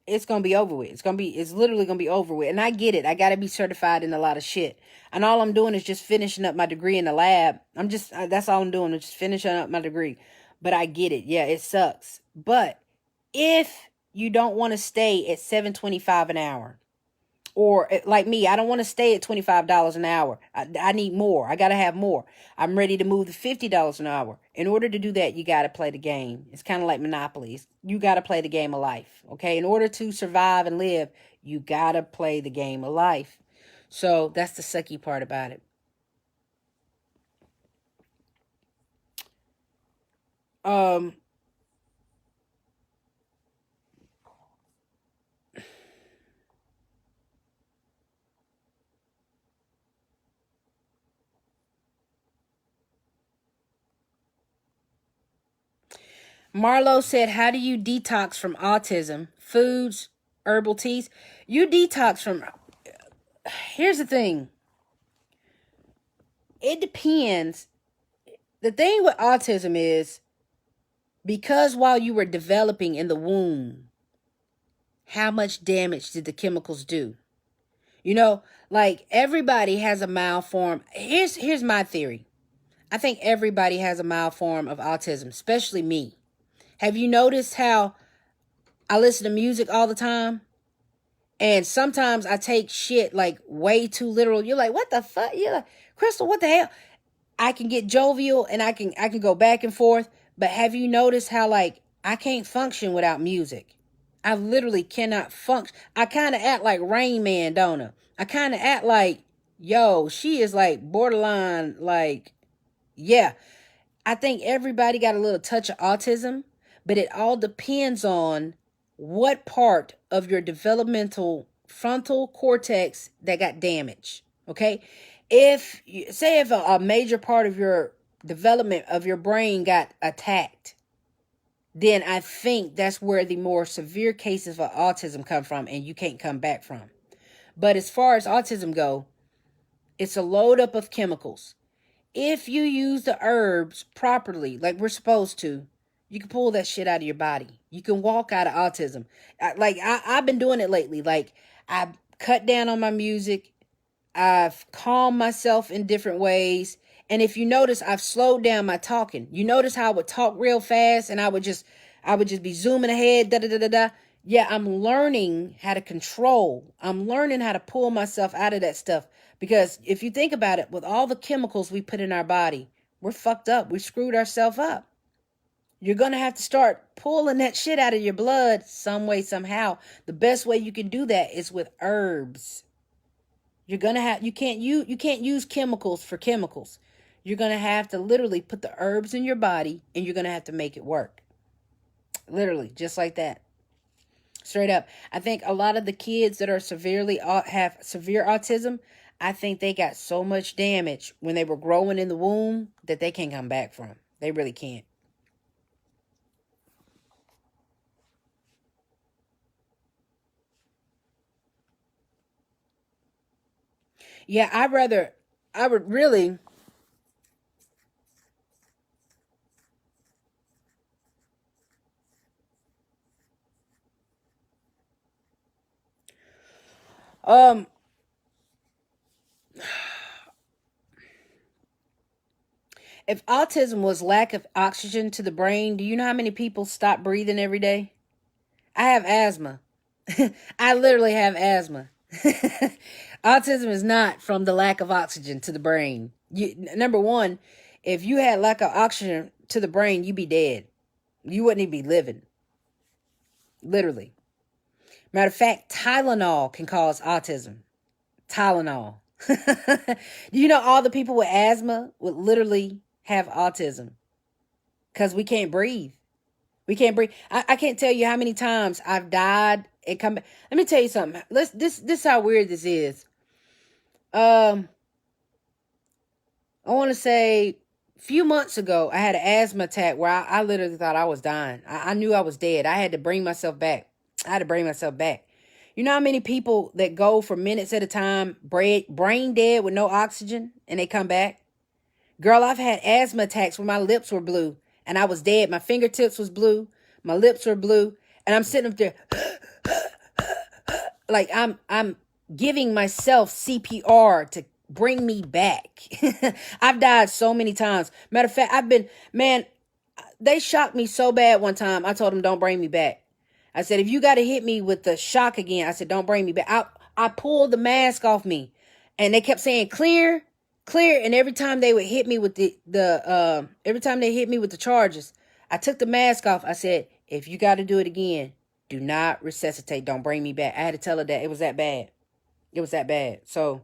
It's going to be over with. It's literally going to be over with. And I get it. I got to be certified in a lot of shit. And all I'm doing is just finishing up my degree in the lab. That's all I'm doing, is just finishing up my degree. But I get it. Yeah, it sucks. But if you don't want to stay at $7.25 an hour, or like me, I don't want to stay at $25 an hour. I need more. I got to have more. I'm ready to move to $50 an hour. In order to do that, you got to play the game. It's kind of like Monopoly. You got to play the game of life. Okay. In order to survive and live, you got to play the game of life. So that's the sucky part about it. Marlo said, how do you detox from autism? Foods, herbal teas? You detox from... Here's the thing. It depends. The thing with autism is Because while you were developing in the womb, how much damage did the chemicals do? You know, like everybody has a mild form. Here's my theory. I think everybody has a mild form of autism, especially me. Have you noticed how I listen to music all the time? And sometimes I take shit like way too literal. You're like, what the fuck? You're like, Crystal, what the hell? I can get jovial and I can go back and forth. But have you noticed how like I can't function without music? I literally cannot function. I kind of act like Rain Man, don't I kind of act like, yo, she is like borderline, like, yeah. I think everybody got a little touch of autism, but it all depends on what part of your developmental frontal cortex that got damaged. Okay. If a major part of your development of your brain got attacked, then I think that's where the more severe cases of autism come from and you can't come back from. But as far as autism go, it's a load up of chemicals. If you use the herbs properly, like we're supposed to, you can pull that shit out of your body. You can walk out of autism. I've been doing it lately. Like, I've cut down on my music. I've calmed myself in different ways. And if you notice, I've slowed down my talking. You notice how I would talk real fast and I would just be zooming ahead, da da da da da. Yeah, I'm learning how to control. I'm learning how to pull myself out of that stuff. Because if you think about it, with all the chemicals we put in our body, we're fucked up. We screwed ourselves up. You're going to have to start pulling that shit out of your blood some way, somehow. The best way you can do that is with herbs. You can't use chemicals for chemicals. You're going to have to literally put the herbs in your body and you're going to have to make it work. Literally, just like that. Straight up. I think a lot of the kids that are have severe autism, I think they got so much damage when they were growing in the womb that they can't come back from. They really can't. Yeah, I would really, um, if autism was lack of oxygen to the brain, do you know how many people stop breathing every day? I have asthma. I literally have asthma. Autism is not from the lack of oxygen to the brain. Number one, if you had lack of oxygen to the brain, you'd be dead. You wouldn't even be living. Literally. Matter of fact, Tylenol can cause autism. Tylenol. Do you know all the people with asthma would literally have autism? Because we can't breathe. We can't breathe. I can't tell you how many times I've died and come back. Let me tell you something. This is how weird this is. I want to say a few months ago, I had an asthma attack where I literally thought I was dying. I knew I was dead. I had to bring myself back. You know how many people that go for minutes at a time, brain dead with no oxygen, and they come back? Girl, I've had asthma attacks where my lips were blue and I was dead. My fingertips was blue. My lips were blue. And I'm sitting up there like I'm giving myself CPR to bring me back. I've died so many times. Matter of fact, they shocked me so bad one time. I told them, don't bring me back. I said, if you got to hit me with the shock again, I said, don't bring me back. I pulled the mask off me and they kept saying clear. And every time they would hit me with every time they hit me with the charges, I took the mask off. I said, if you got to do it again, do not resuscitate. Don't bring me back. I had to tell her that it was that bad. It was that bad. So,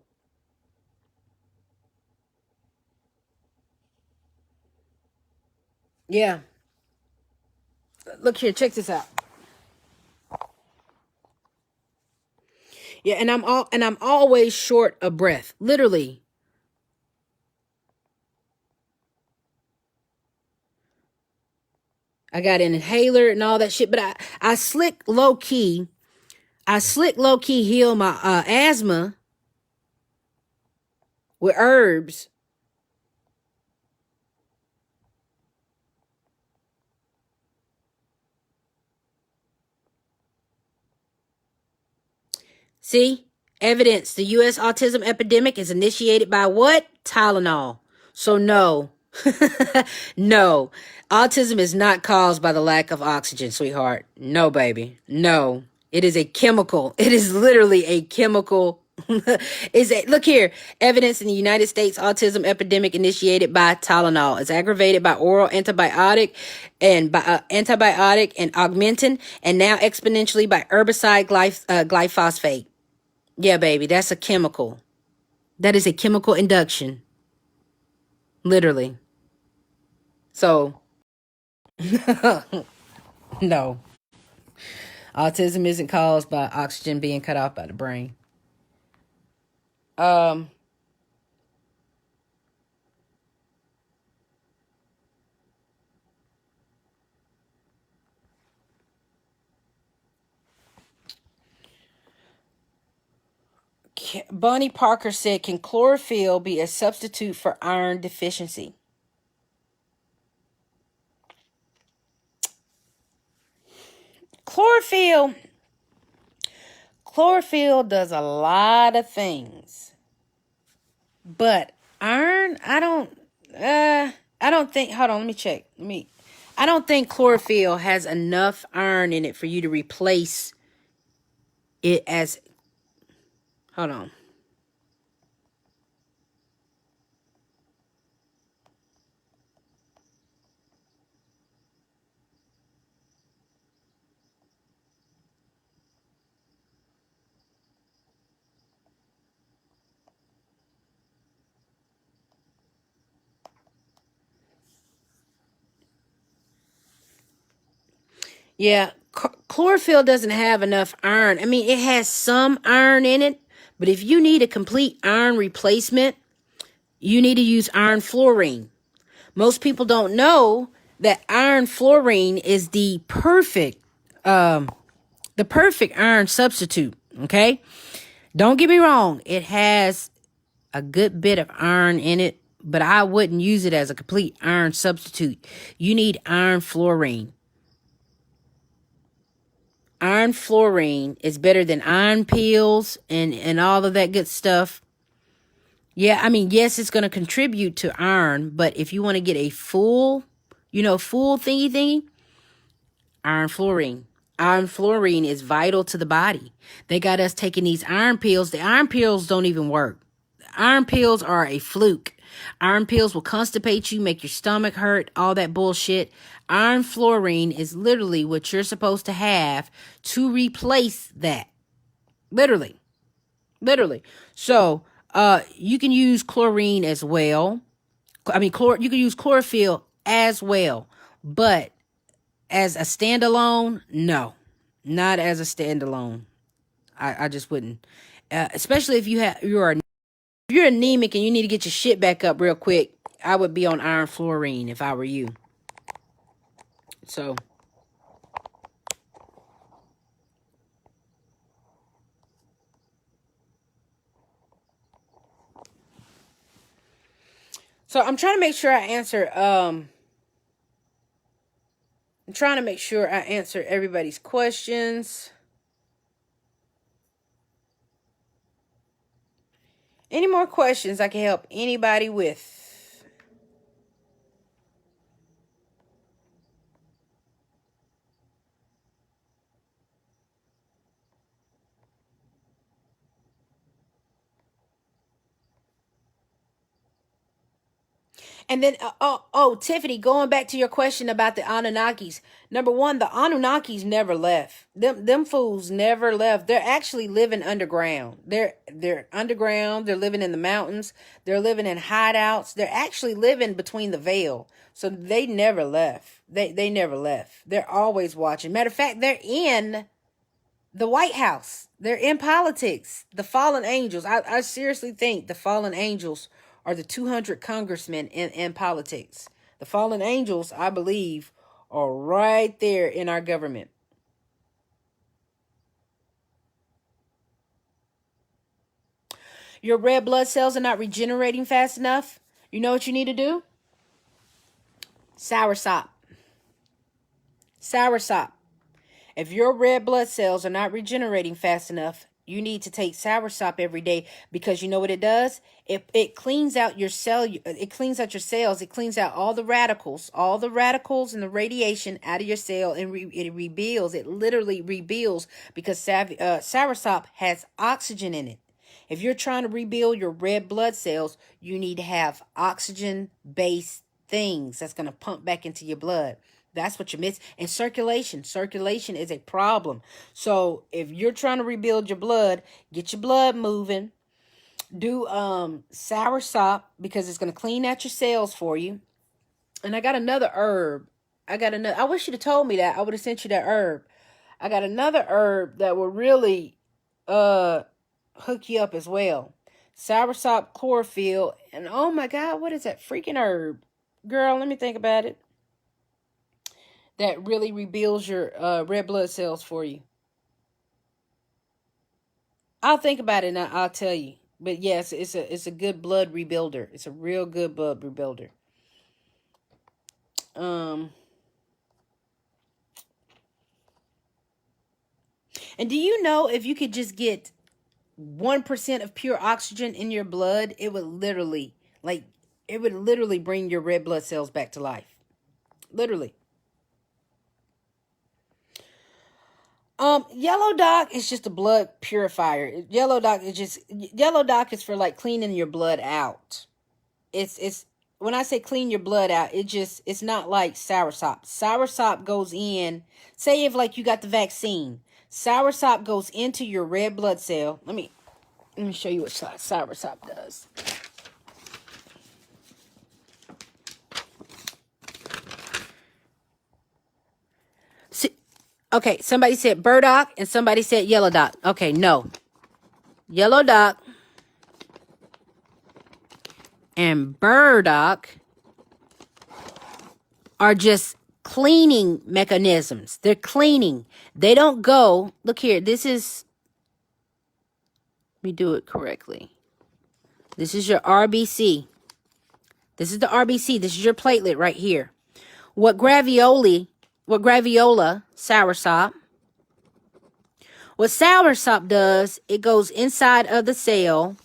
yeah. Look here, check this out. Yeah, and I'm always short of breath. Literally. I got an inhaler and all that shit, but I slick low key heal my asthma with herbs. See? Evidence. The U.S. autism epidemic is initiated by what? Tylenol. So no. No. Autism is not caused by the lack of oxygen, sweetheart. No, baby. No. It is a chemical. It is literally a chemical. Look here. Evidence in the United States autism epidemic initiated by Tylenol. It's aggravated by oral antibiotic and augmentin, and now exponentially by herbicide glyphosate. Yeah, baby, that's a chemical. That is a chemical induction. Literally. So, no. Autism isn't caused by oxygen being cut off by the brain. Bunny Parker said, can chlorophyll be a substitute for iron deficiency? Chlorophyll does a lot of things. But iron, I don't think, hold on, let me check. I don't think chlorophyll has enough iron in it for you to replace it as, hold on. Yeah, chlorophyll doesn't have enough iron. I mean, it has some iron in it, but if you need a complete iron replacement, you need to use iron fluorine. Most people don't know that iron fluorine is the perfect iron substitute, okay? Don't get me wrong, it has a good bit of iron in it, but I wouldn't use it as a complete iron substitute. You need iron fluorine. Iron fluorine is better than iron pills and all of that good stuff. Yeah, I mean, yes, it's going to contribute to iron, but if you want to get a full thingy, iron fluorine. Iron fluorine is vital to the body. They got us taking these iron pills. The iron pills don't even work. Iron pills are a fluke. Iron pills will constipate you, make your stomach hurt, all that bullshit. Iron fluorine is literally what you're supposed to have to replace that. Literally. So, you can use chlorine as well. I mean, you can use chlorophyll as well, but as a standalone, no, not as a standalone. I just wouldn't, especially if you're anemic and you need to get your shit back up real quick. I would be on iron fluorine if I were you. So I'm trying to make sure I answer. I'm trying to make sure I answer everybody's questions. Any more questions I can help anybody with? And then, Tiffany, going back to your question about the Anunnakis. Number one, the Anunnakis never left. Them fools never left. They're actually living underground. They're underground. They're living in the mountains. They're living in hideouts. They're actually living between the veil. So they never left. They never left. They're always watching. Matter of fact, they're in the White House. They're in politics. The fallen angels. I seriously think the fallen angels are the 200 congressmen in politics. The fallen angels, I believe, are right there in our government. Your red blood cells are not regenerating fast enough. You know what you need to do? Soursop. Soursop. If your red blood cells are not regenerating fast enough, You need to take soursop every day, because you know what it does? It cleans out your cell. It cleans out your cells. It cleans out all the radicals and the radiation out of your cell, and it rebuilds. It literally rebuilds, because soursop has oxygen in it. If you're trying to rebuild your red blood cells, you need to have oxygen-based things that's going to pump back into your blood. That's what you miss. And circulation. Circulation is a problem. So if you're trying to rebuild your blood, get your blood moving. Do soursop, because it's going to clean out your cells for you. And I got another herb. I wish you'd have told me that. I would have sent you that herb. I got another herb that will really hook you up as well. Soursop, chlorophyll, and oh my God, what is that freaking herb? Girl, let me think about it. That really rebuilds your red blood cells for you. I'll think about it and I'll tell you. But yes, it's a good blood rebuilder. It's a real good blood rebuilder. And do you know, if you could just get 1% of pure oxygen in your blood, it would literally bring your red blood cells back to life. Literally. Yellow dock is just a blood purifier. Yellow dock is for like cleaning your blood out. It's when I say clean your blood out, it's not like soursop. Soursop goes in, say if like you got the vaccine, soursop goes into your red blood cell. Let me show you what soursop does. Okay, somebody said burdock and somebody said yellow dock. Okay, no. Yellow dock and burdock are just cleaning mechanisms. They're cleaning. They don't go. Look here. Let me do it correctly. This is your RBC. This is the RBC. This is your platelet right here. What graviola, soursop. What soursop does, it goes inside of the cell,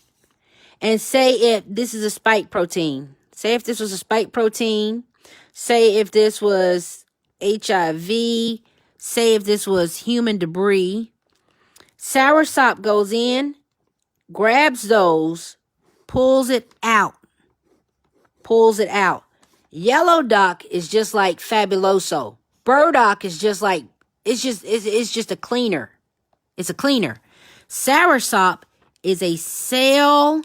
and say if this is a spike protein. Say if this was a spike protein. Say if this was HIV. Say if this was human debris. Soursop goes in, grabs those, pulls it out. Yellow dock is just like Fabuloso. Burdock is just like, it's just a cleaner. It's a cleaner. Soursop is a cell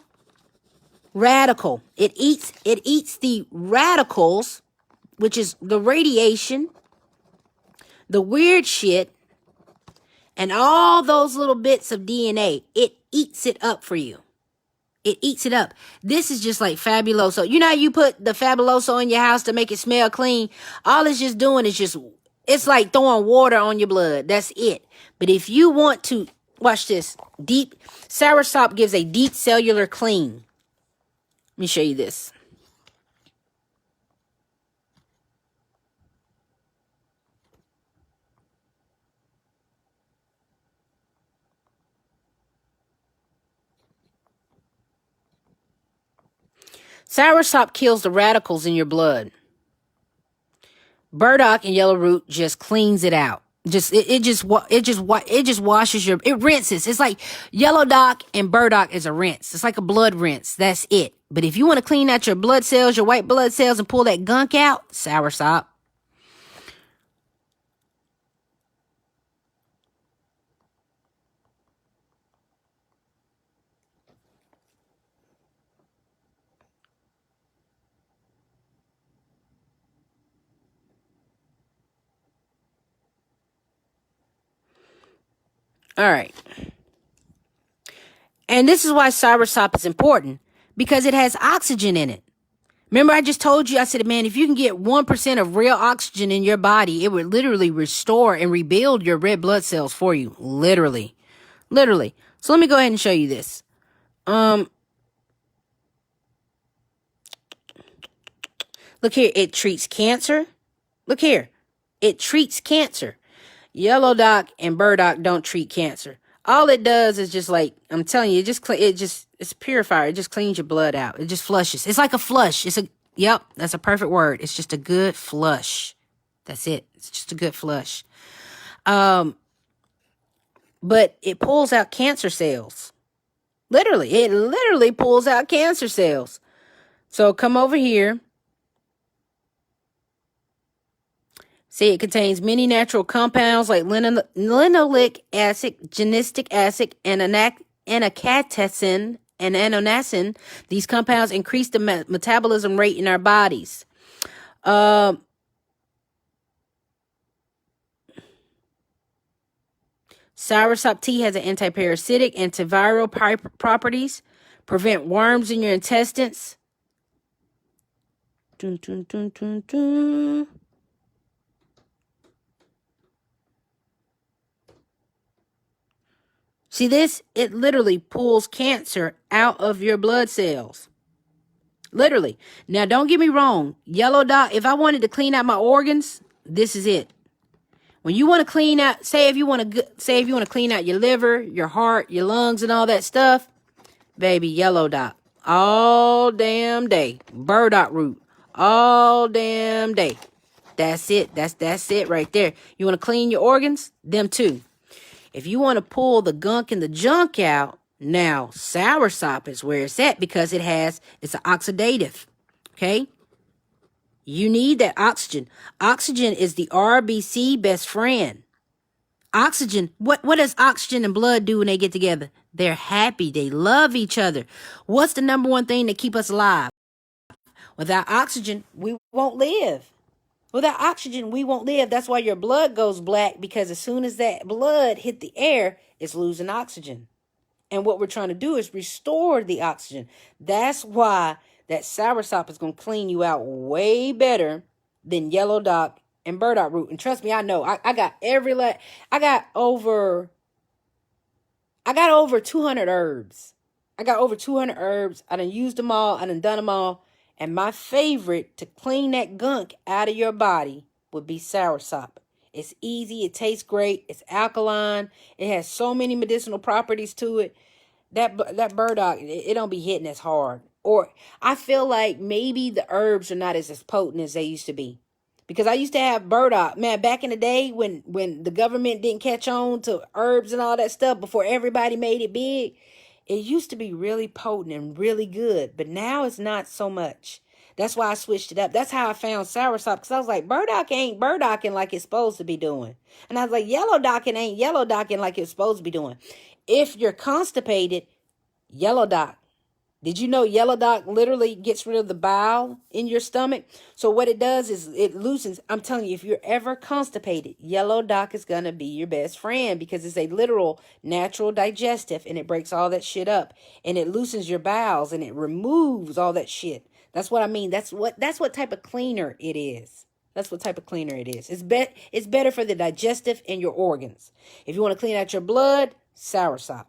radical. It eats the radicals, which is the radiation, the weird shit, and all those little bits of DNA. It eats it up for you. It eats it up. This is just like Fabuloso. You know how you put the Fabuloso in your house to make it smell clean? All it's just doing is it's like throwing water on your blood. That's it. But if you want to, watch this. Soursop gives a deep cellular clean. Let me show you this. Soursop kills the radicals in your blood. Burdock and yellow root just cleans it out. It just washes it rinses. It's like yellow dock and burdock is a rinse. It's like a blood rinse. That's it. But if you want to clean out your blood cells, your white blood cells, and pull that gunk out, soursop. All right. And this is why soursop is important, because it has oxygen in it. Remember, I just told you, I said, man, if you can get 1% of real oxygen in your body, it would literally restore and rebuild your red blood cells for you. Literally. So let me go ahead and show you this. Look here. It treats cancer. Look here. It treats cancer. Yellow dock and burdock don't treat cancer. All it does is just like, I'm telling you, it's purifier. It just cleans your blood out. It just flushes. It's like a flush. Yep, that's a perfect word. It's just a good flush. That's it. It's just a good flush. But it pulls out cancer cells. It literally pulls out cancer cells. So come over here. See, it contains many natural compounds like linoleic acid, genistic acid, and anacatecin and annonacin. These compounds increase the metabolism rate in our bodies. Soursop tea has an antiparasitic, antiviral properties, prevent worms in your intestines. Dun, dun, dun, dun, dun. See this? It literally pulls cancer out of your blood cells. Literally. Now, don't get me wrong. Yellow dot, if I wanted to clean out my organs, this is it. When you want to clean out, say if you want to clean out your liver, your heart, your lungs, and all that stuff, baby, yellow dot. All damn day. Burdock root. All damn day. That's it. That's it right there. You want to clean your organs? Them too. If you want to pull the gunk and the junk out, now soursop is where it's at because it's an oxidative. Okay? You need that oxygen. Oxygen is the RBC best friend. Oxygen, what does oxygen and blood do when they get together? They're happy. They love each other. What's the number one thing that keep us alive? Without oxygen, we won't live. Without oxygen, we won't live. That's why your blood goes black, because as soon as that blood hit the air, it's losing oxygen. And what we're trying to do is restore the oxygen. That's why that soursop is going to clean you out way better than yellow dock and burdock root. And trust me, I know. I got over 200 herbs. I got over 200 herbs. I done used them all. I done them all. And my favorite to clean that gunk out of your body would be soursop. It's easy. It tastes great. It's alkaline. It has so many medicinal properties to it. That burdock, it don't be hitting as hard. Or I feel like maybe the herbs are not as potent as they used to be. Because I used to have burdock. Man, back in the day when the government didn't catch on to herbs and all that stuff, before everybody made it big, it used to be really potent and really good, but now it's not so much. That's why I switched it up. That's how I found soursop, because I was like, burdock ain't burdocking like it's supposed to be doing. And I was like, yellow docking ain't yellow docking like it's supposed to be doing. If you're constipated, yellow dock. Did you know yellow dock literally gets rid of the bile in your stomach? So what it does is it loosens. I'm telling you, if you're ever constipated, yellow dock is going to be your best friend, because it's a literal natural digestive, and it breaks all that shit up, and it loosens your bowels, and it removes all that shit. That's what I mean. That's what type of cleaner it is. That's what type of cleaner it is. It's better for the digestive and your organs. If you want to clean out your blood, soursop.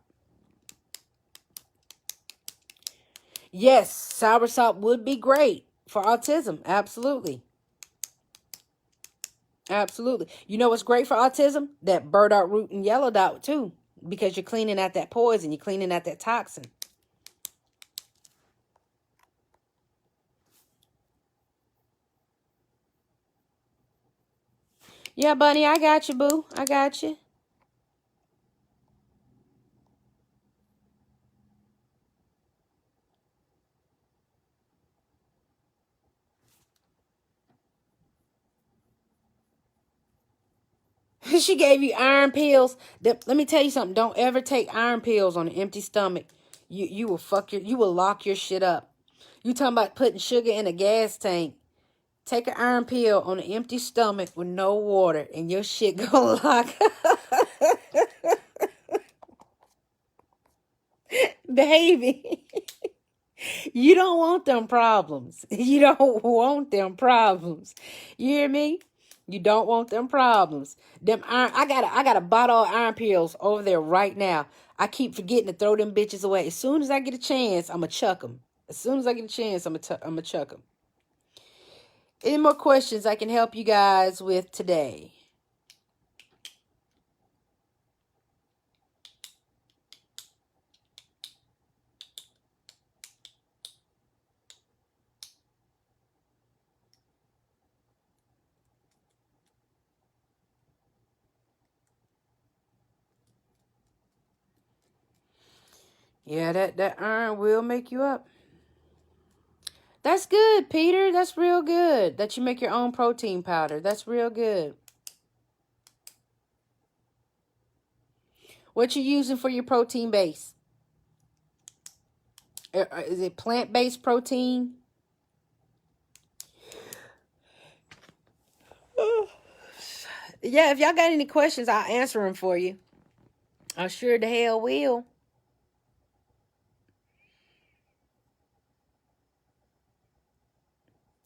Yes, soursop would be great for autism. Absolutely. Absolutely. You know what's great for autism? That burdock root and yellow dot too, because you're cleaning out that poison. You're cleaning out that toxin. Yeah, Bunny, I got you, boo. I got you. She gave you iron pills. Let me tell you something. Don't ever take iron pills on an empty stomach. You will lock your shit up. You talking about putting sugar in a gas tank. Take an iron pill on an empty stomach with no water, and your shit gonna lock. Baby, you don't want them problems. You don't want them problems. You hear me? You don't want them problems. I got a bottle of iron pills over there right now. I keep forgetting to throw them bitches away. As soon as I get a chance, I'ma chuck them. As soon as I get a chance, I'ma chuck them. Any more questions I can help you guys with today? Yeah, that iron will make you up. That's good, Peter. That's real good. That you make your own protein powder. That's real good. What you using for your protein base? Is it plant-based protein? Yeah, if y'all got any questions, I'll answer them for you. I sure the hell will.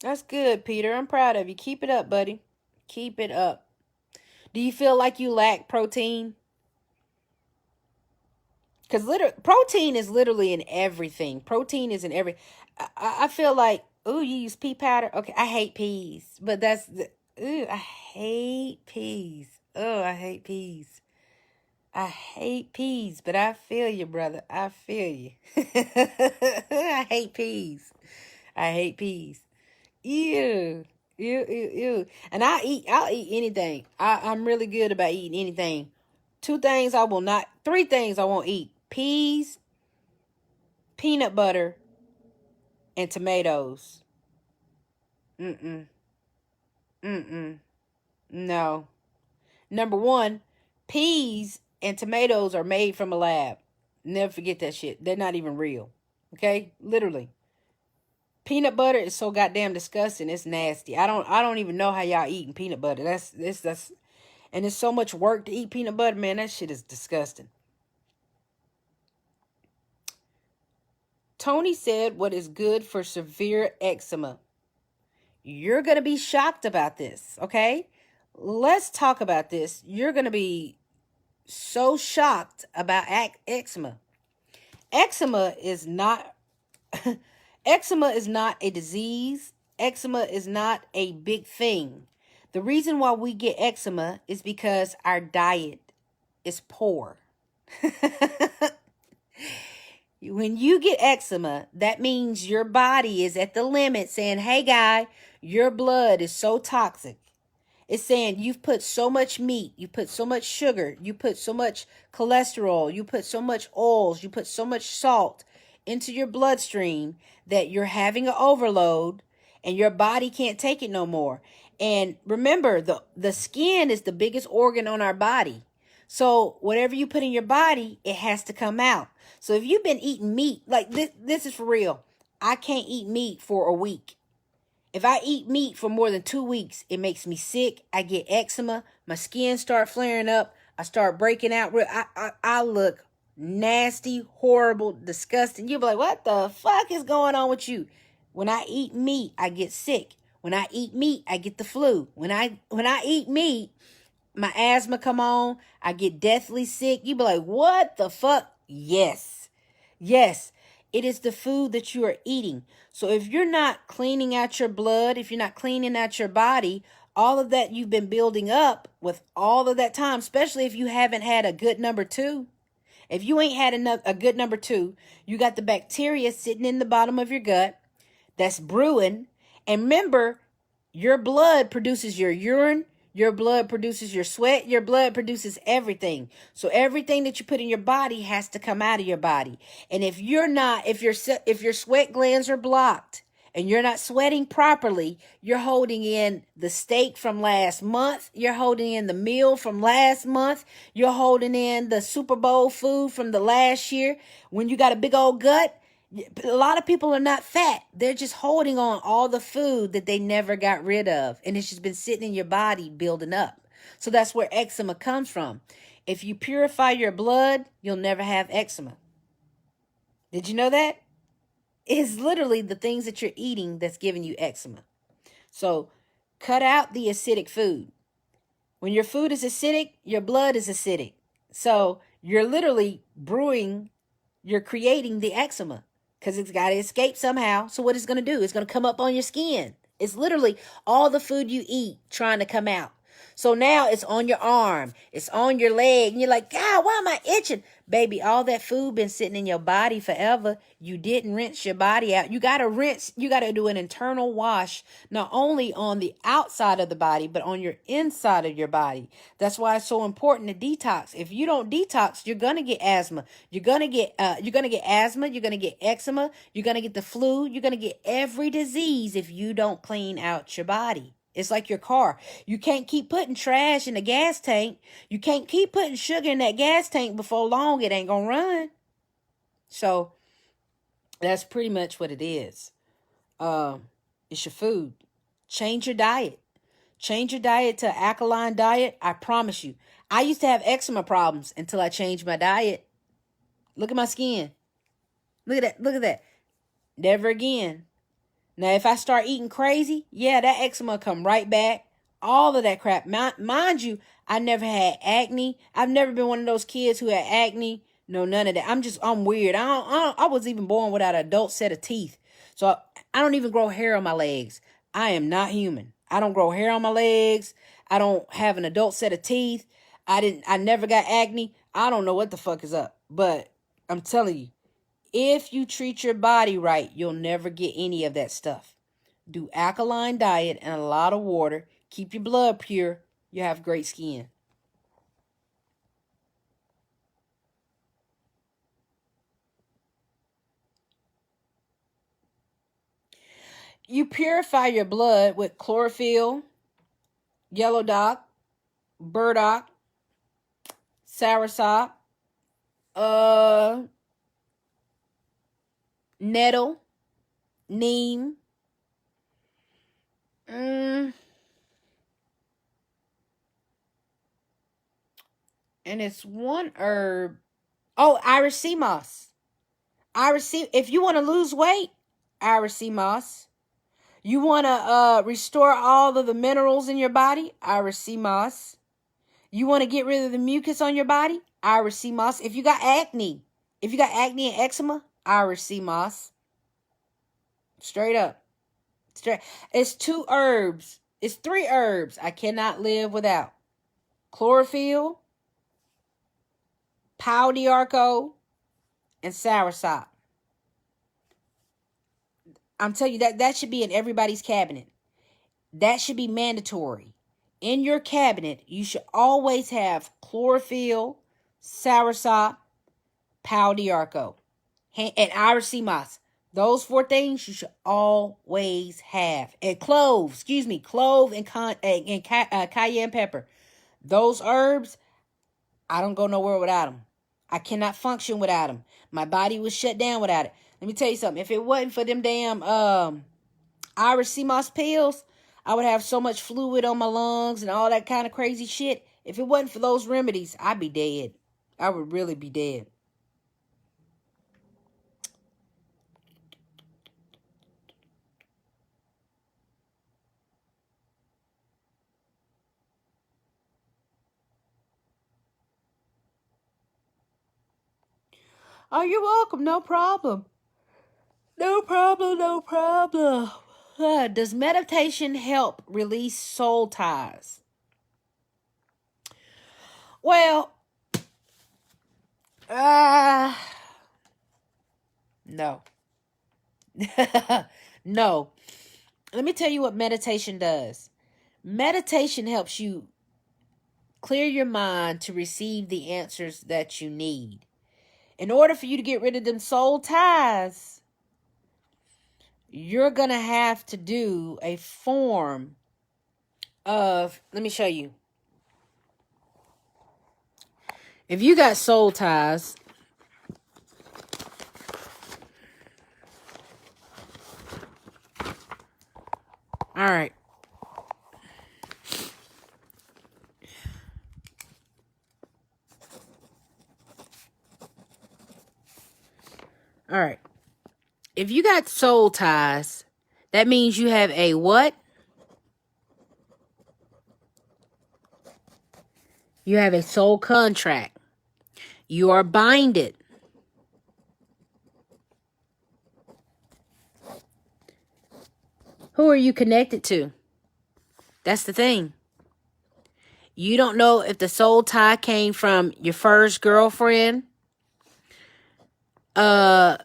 That's good, Peter. I'm proud of you. Keep it up, buddy. Keep it up. Do you feel like you lack protein? Because protein is literally in everything. Protein is in every... I feel like, ooh, you use pea powder? Okay, I hate peas. But that's... Ooh, I hate peas. Oh, I hate peas. I hate peas, but I feel you, brother. I feel you. I hate peas. I hate peas. Ew. Ew, ew, ew. And I'll eat anything. I'm really good about eating anything. 2 things I will not, 3 things I won't eat. Peas, peanut butter, and tomatoes. Mm-mm. Mm-mm. No. Number 1, peas and tomatoes are made from a lab. Never forget that shit. They're not even real. Okay? Literally. Peanut butter is so goddamn disgusting. It's nasty. I don't even know how y'all eating peanut butter. That's and it's so much work to eat peanut butter, man. That shit is disgusting. Tony said what is good for severe eczema. You're going to be shocked about this, okay? Let's talk about this. You're going to be so shocked about eczema. Eczema is not eczema is not a disease. Eczema is not a big thing. The reason why we get eczema is because our diet is poor. When you get eczema, that means your body is at the limit saying, hey, guy, your blood is so toxic. It's saying you've put so much meat, you put so much sugar, you put so much cholesterol, you put so much oils, you put so much salt into your bloodstream that you're having an overload and your body can't take it no more. And remember, the skin is the biggest organ on our body. So whatever you put in your body, it has to come out. So if you've been eating meat, like this is for real. I can't eat meat for a week. If I eat meat for more than 2 weeks, it makes me sick. I get eczema. My skin start flaring up. I start breaking out. I look nasty, horrible, disgusting. You'll be like, what the fuck is going on with you? When I eat meat, I get sick. When I eat meat, I get the flu. When I eat meat, my asthma come on. I get deathly sick. You be like, what the fuck? Yes. Yes. It is the food that you are eating. So if you're not cleaning out your blood, if you're not cleaning out your body, all of that you've been building up with all of that time, especially if you haven't had a good number 2. If you ain't had a good number 2, you got the bacteria sitting in the bottom of your gut that's brewing. And remember, your blood produces your urine. Your blood produces your sweat. Your blood produces everything. So everything that you put in your body has to come out of your body. And if your sweat glands are blocked and you're not sweating properly, you're holding in the steak from last month. You're holding in the meal from last month. You're holding in the Super Bowl food from the last year. When you got a big old gut, a lot of people are not fat. They're just holding on all the food that they never got rid of. And it's just been sitting in your body building up. So that's where eczema comes from. If you purify your blood, you'll never have eczema. Did you know that? It's literally the things that you're eating that's giving you eczema. So cut out the acidic food. When your food is acidic, your blood is acidic. So you're literally you're creating the eczema. Because it's got to escape somehow. So what it's going to do, it's going to come up on your skin. It's literally all the food you eat trying to come out. So now it's on your arm, it's on your leg, and you're like, God, why am I itching? Baby, all that food been sitting in your body forever. You didn't rinse your body out. You got to rinse, you got to do an internal wash, not only on the outside of the body, but on your inside of your body. That's why it's so important to detox. If you don't detox, you're going to get asthma. You're going to get asthma. You're going to get eczema. You're going to get the flu. You're going to get every disease if you don't clean out your body. It's like your car. You can't keep putting trash in the gas tank. You can't keep putting sugar in that gas tank. Before long, it ain't going to run. So that's pretty much what it is. It's your food. Change your diet. Change your diet to an alkaline diet. I promise you. I used to have eczema problems until I changed my diet. Look at my skin. Look at that. Look at that. Never again. Now, if I start eating crazy, yeah, that eczema come right back. All of that crap. Mind you, I never had acne. I've never been one of those kids who had acne. No, none of that. I'm weird. I was even born without an adult set of teeth. So I don't even grow hair on my legs. I am not human. I don't grow hair on my legs. I don't have an adult set of teeth. I never got acne. I don't know what the fuck is up. But I'm telling you, if you treat your body right, you'll never get any of that stuff. Do alkaline diet and a lot of water. Keep your blood pure. You have great skin. You purify your blood with chlorophyll, yellow dock, burdock, soursop, nettle, neem. And it's one herb. Oh, Irish sea moss. If you want to lose weight, Irish sea moss. You want to restore all of the minerals in your body, Irish sea moss. You want to get rid of the mucus on your body, Irish sea moss. If you got acne and eczema, Irish sea moss. Straight up. It's 2 herbs. It's 3 herbs I cannot live without. Chlorophyll, pau d'arco, and soursop. I'm telling you, that should be in everybody's cabinet. That should be mandatory. In your cabinet, you should always have chlorophyll, soursop, pau d'arco, and Irish sea moss. Those 4 things you should always have. And clove and cayenne pepper. Those herbs, I don't go nowhere without them. I cannot function without them. My body was shut down without it. Let me tell you something. If it wasn't for them damn Irish sea moss pills, I would have so much fluid on my lungs and all that kind of crazy shit. If it wasn't for those remedies, I'd be dead. I would really be dead. Oh, you're welcome. No problem. No problem. Does meditation help release soul ties? Well, no. No. Let me tell you what meditation does. Meditation helps you clear your mind to receive the answers that you need. In order for you to get rid of them soul ties, you're going to have to do a form of, let me show you. If you got soul ties, all right. All right. If you got soul ties, that means you have a what? You have a soul contract. You are binded. Who are you connected to? That's the thing. You don't know if the soul tie came from your first girlfriend, the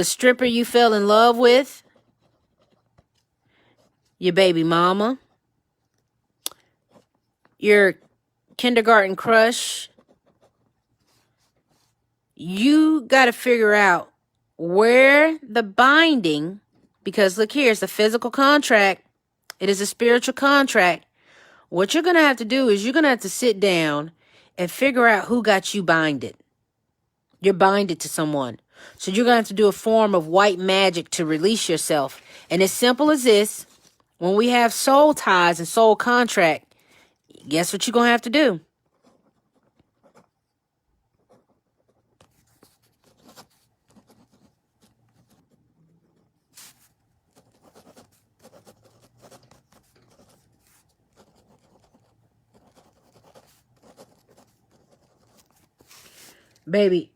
stripper you fell in love with, your baby mama, your kindergarten crush. You got to figure out where the binding, because look here, it's a physical contract. It is a spiritual contract. What you're going to have to do is you're going to have to sit down and figure out who got you binded. You're binded to someone. So you're going to have to do a form of white magic to release yourself. And as simple as this, when we have soul ties and soul contract, guess what you're going to have to do? Baby,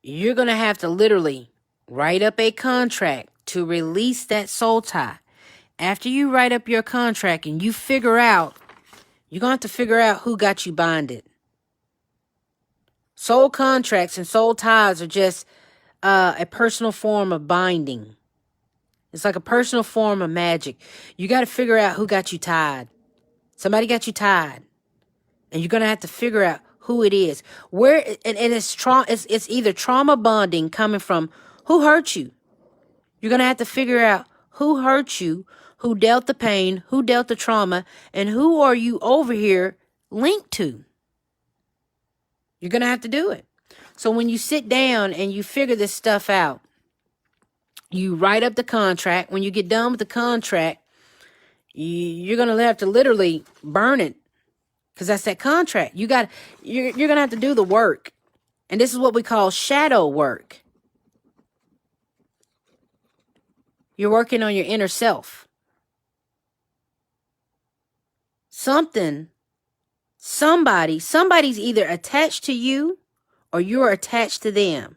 you're going to have to literally write up a contract to release that soul tie. After you write up your contract and you figure out, you're going to have to figure out who got you bonded. Soul contracts and soul ties are just a personal form of binding. It's like a personal form of magic. You got to figure out who got you tied. Somebody got you tied. And you're going to have to figure out who it is. Where and it's either trauma bonding coming from who hurt you. You're going to have to figure out who hurt you, who dealt the pain, who dealt the trauma, and who are you over here linked to. You're going to have to do it. So when you sit down and you figure this stuff out, you write up the contract. When you get done with the contract, you're going to have to literally burn it. Because that's that contract. You're going to have to do the work. And this is what we call shadow work. You're working on your inner self. Somebody's either attached to you or you're attached to them.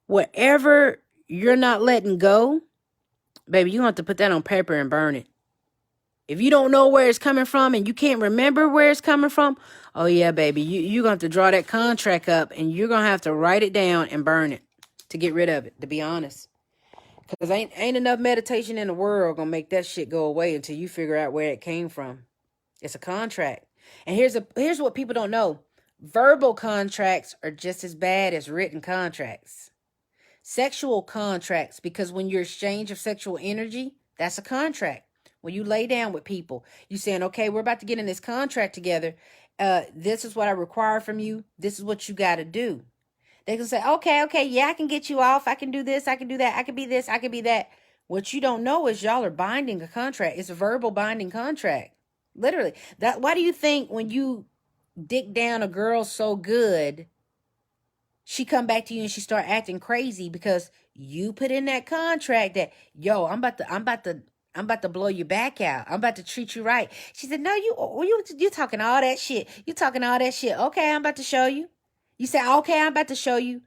Whatever you're not letting go, baby, you have to put that on paper and burn it. If you don't know where it's coming from and you can't remember where it's coming from, oh yeah, baby, you're going to have to draw that contract up and you're going to have to write it down and burn it to get rid of it, to be honest. Because ain't enough meditation in the world going to make that shit go away until you figure out where it came from. It's a contract. And here's what people don't know. Verbal contracts are just as bad as written contracts. Sexual contracts, because when you exchange of sexual energy, that's a contract. When you lay down with people, you saying, okay, we're about to get in this contract together. This is what I require from you. This is what you got to do. They can say, okay, yeah, I can get you off. I can do this. I can do that. I can be this. I can be that. What you don't know is y'all are binding a contract. It's a verbal binding contract. Literally. Why do you think when you dick down a girl so good, she come back to you and she start acting crazy because you put in that contract that, yo, I'm about to blow your back out. I'm about to treat you right. She said, no, you talking all that shit. You talking all that shit. Okay, I'm about to show you. You say, okay, I'm about to show you.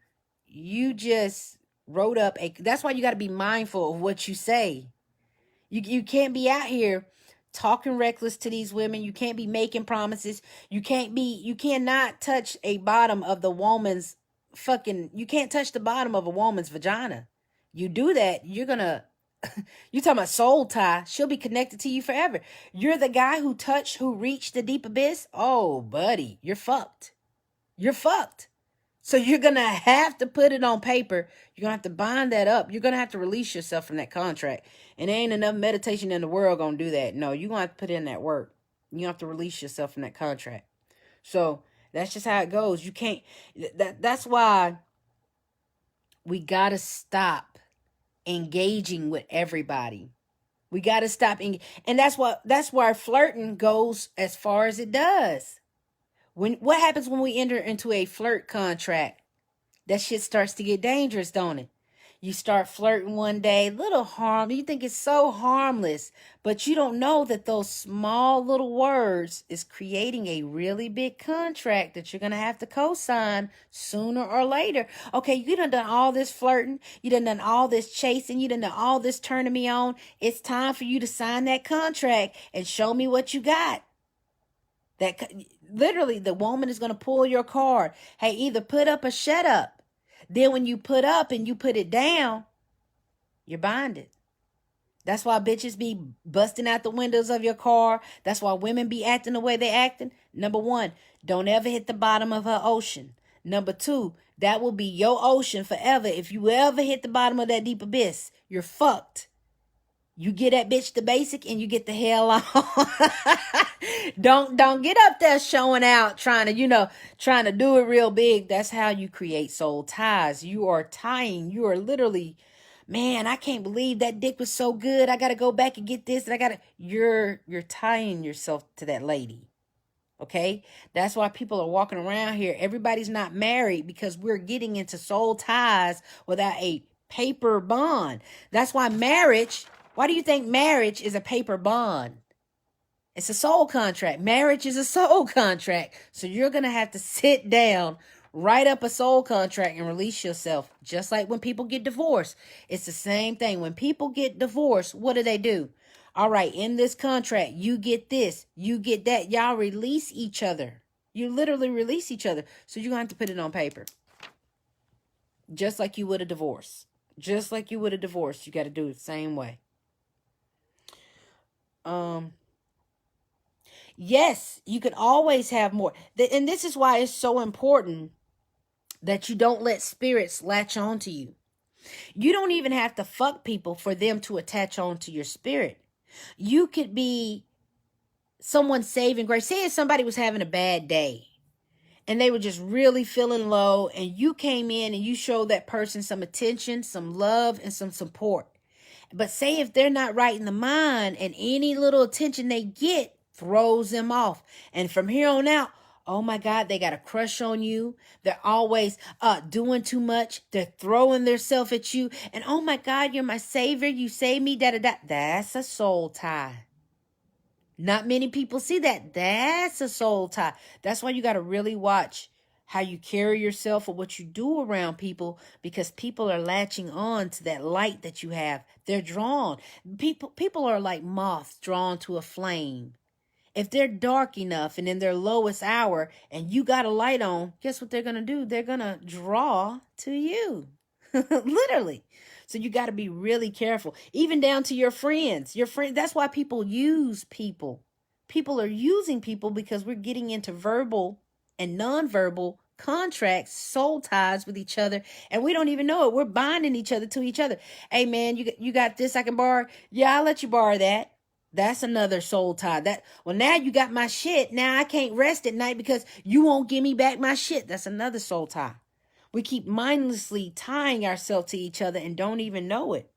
You just wrote up that's why you got to be mindful of what you say. You can't be out here talking reckless to these women. You can't be making promises. You cannot touch a bottom of the woman's you can't touch the bottom of a woman's vagina. You do that, you're talking about soul tie. She'll be connected to you forever. You're the guy who reached the deep abyss. Oh, buddy, you're fucked. You're fucked. So you're going to have to put it on paper. You're going to have to bind that up. You're going to have to release yourself from that contract. And there ain't enough meditation in the world going to do that. No, you're going to have to put in that work. You have to release yourself from that contract. So that's just how it goes. You can't, that's why we got to stop engaging with everybody. We got to stop. And that's why flirting goes as far as it does. What happens when we enter into a flirt contract? That shit starts to get dangerous, don't it? You start flirting one day, little harm. You think it's so harmless, but you don't know that those small little words is creating a really big contract that you're going to have to co-sign sooner or later. Okay, you done all this flirting. You done all this chasing. You done all this turning me on. It's time for you to sign that contract and show me what you got. That literally the woman is going to pull your card. Hey, either put up or shut up. Then when you put up and you put it down, you're bonded. That's why bitches be busting out the windows of your car. That's why women be acting the way they acting. Number one, don't ever hit the bottom of her ocean. Number two, that will be your ocean forever. If you ever hit the bottom of that deep abyss, you're fucked. You get that bitch the basic and you get the hell on. Don't get up there showing out, trying to do it real big. That's how you create soul ties. You are tying. You are literally, man, I can't believe that dick was so good. I got to go back and get this. And you're tying yourself to that lady. Okay? That's why people are walking around here. Everybody's not married because we're getting into soul ties without a paper bond. That's why why do you think marriage is a paper bond? It's a soul contract. Marriage is a soul contract. So you're going to have to sit down, write up a soul contract and release yourself. Just like when people get divorced. It's the same thing. When people get divorced, what do? All right, in this contract, you get this, you get that. Y'all release each other. You literally release each other. So you're going to have to put it on paper. Just like you would a divorce. Just like you would a divorce. You got to do it the same way. Yes, you can always have more. And this is why it's so important that you don't let spirits latch on to you. You don't even have to fuck people for them to attach on to your spirit. You could be someone's saving grace. Say if somebody was having a bad day and they were just really feeling low and you came in and you showed that person some attention, some love, and some support. But say if they're not right in the mind and any little attention they get throws them off. And from here on out, oh my God, they got a crush on you. They're always doing too much. They're throwing themselves at you. And oh my God, you're my savior. You save me. That's a soul tie. Not many people see that. That's a soul tie. That's why you got to really watch how you carry yourself or what you do around people, because people are latching on to that light that you have. They're drawn. People are like moths drawn to a flame. If they're dark enough and in their lowest hour and you got a light on, guess what they're going to do? They're going to draw to you. Literally. So you got to be really careful. Even down to your friends. That's why people use people. People are using people because we're getting into verbal and nonverbal contracts, soul ties with each other, and we don't even know it. We're binding each other to each other. Hey man, you got this I can borrow? Yeah, I'll let you borrow that. That's another soul tie. Now you got my shit. Now I can't rest at night because you won't give me back my shit. That's another soul tie. We keep mindlessly tying ourselves to each other and don't even know it.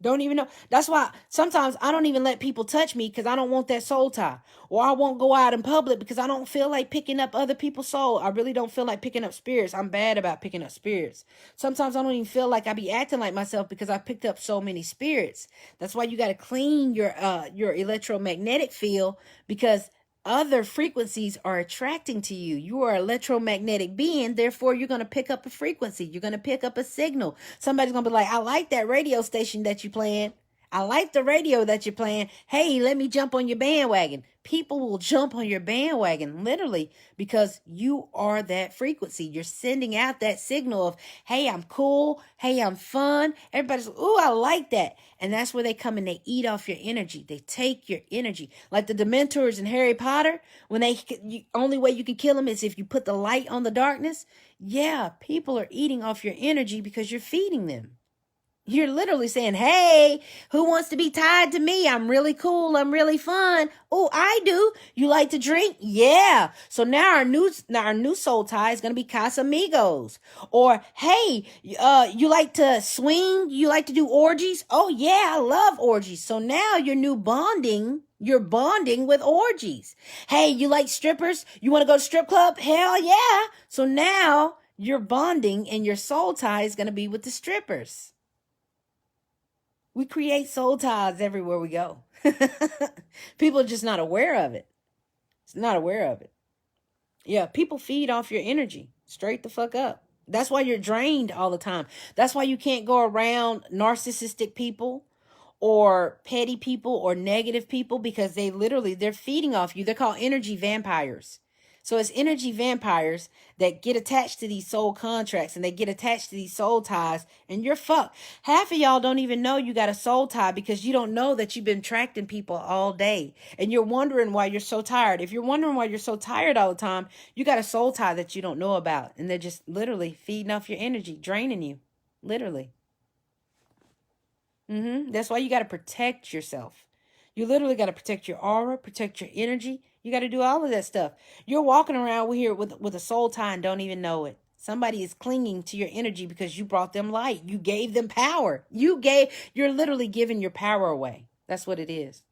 Don't even know. That's why sometimes I don't even let people touch me because I don't want that soul tie. Or I won't go out in public because I don't feel like picking up other people's soul. I really don't feel like picking up spirits. I'm bad about picking up spirits. Sometimes I don't even feel like I be acting like myself because I picked up so many spirits. That's why you got to clean your electromagnetic field, because other frequencies are attracting to you. You are an electromagnetic being. Therefore, you're going to pick up a frequency. You're going to pick up a signal. Somebody's going to be like, I like that radio station that you're playing. I like the radio that you're playing. Hey, let me jump on your bandwagon. People will jump on your bandwagon, literally, because you are that frequency. You're sending out that signal of, hey, I'm cool. Hey, I'm fun. Everybody's, ooh, I like that. And that's where they come and they eat off your energy. They take your energy. Like the Dementors in Harry Potter, when only way you can kill them is if you put the light on the darkness. Yeah, people are eating off your energy because you're feeding them. You're literally saying, hey, who wants to be tied to me? I'm really cool. I'm really fun. Oh, I do. You like to drink? Yeah. So now our new soul tie is going to be Casamigos. Or, hey, you like to swing? You like to do orgies? Oh, yeah, I love orgies. So now your new bonding, you're bonding with orgies. Hey, you like strippers? You want to go to strip club? Hell yeah. So now your bonding and your soul tie is going to be with the strippers. We create soul ties everywhere we go. People are just not aware of it. It's not aware of it. Yeah, people feed off your energy. Straight the fuck up. That's why you're drained all the time. That's why you can't go around narcissistic people or petty people or negative people, because they're feeding off you. They're called energy vampires. So it's energy vampires that get attached to these soul contracts, and they get attached to these soul ties, and you're fucked. Half of y'all don't even know you got a soul tie because you don't know that you've been attracting people all day, and you're wondering why you're so tired. If you're wondering why you're so tired all the time, you got a soul tie that you don't know about, and they're just literally feeding off your energy, draining you, literally. That's why you got to protect yourself. You literally got to protect your aura, protect your energy. You got to do all of that stuff. You're walking around here with a soul tie and don't even know it. Somebody is clinging to your energy because you brought them light. You gave them power. You're literally giving your power away. That's what it is.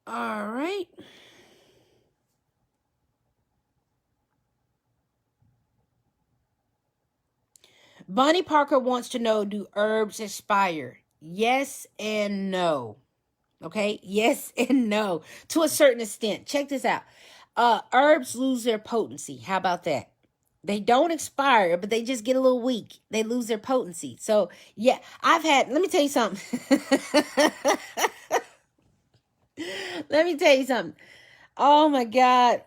All right. Bonnie Parker wants to know, do herbs expire? Yes and no. Okay? Yes and no. To a certain extent. Check this out. Herbs lose their potency. How about that? They don't expire, but they just get a little weak. They lose their potency. So, yeah, let me tell you something. Let me tell you something. Oh my God.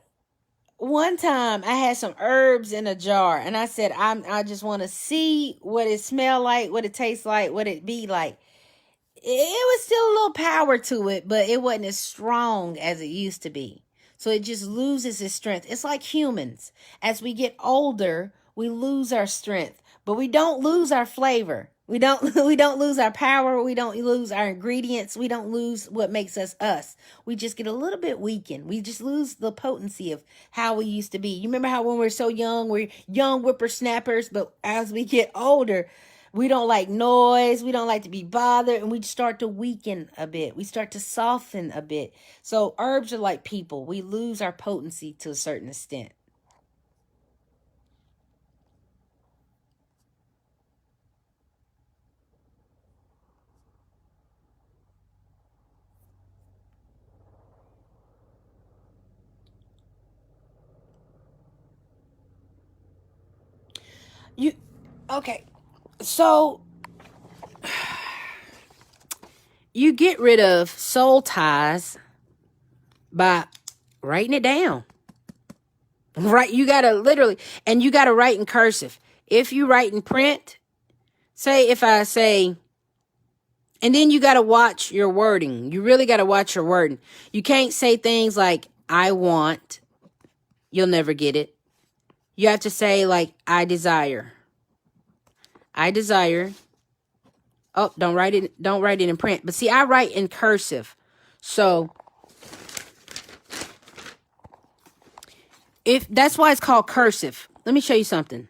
One time I had some herbs in a jar, and I said, I just want to see what it smell like, what it tastes like, what it be like. It was still a little power to it, but it wasn't as strong as it used to be. So it just loses its strength. It's like humans. As we get older, we lose our strength, but we don't lose our flavor. We don't lose our power. We don't lose our ingredients. We don't lose what makes us us. We just get a little bit weakened. We just lose the potency of how we used to be. You remember how when we're so young, we're young whippersnappers, but as we get older, we don't like noise. We don't like to be bothered. And we start to weaken a bit. We start to soften a bit. So herbs are like people. We lose our potency to a certain extent. Okay. So you get rid of soul ties by writing it down. Right? You got to literally, and you got to write in cursive. If you write in print, if I say, and then you got to watch your wording. You really got to watch your wording. You can't say things like, I want. You'll never get it. You have to say like, I desire. I desire. Oh, don't write it in print. But see, I write in cursive. So if that's why it's called cursive. Let me show you something.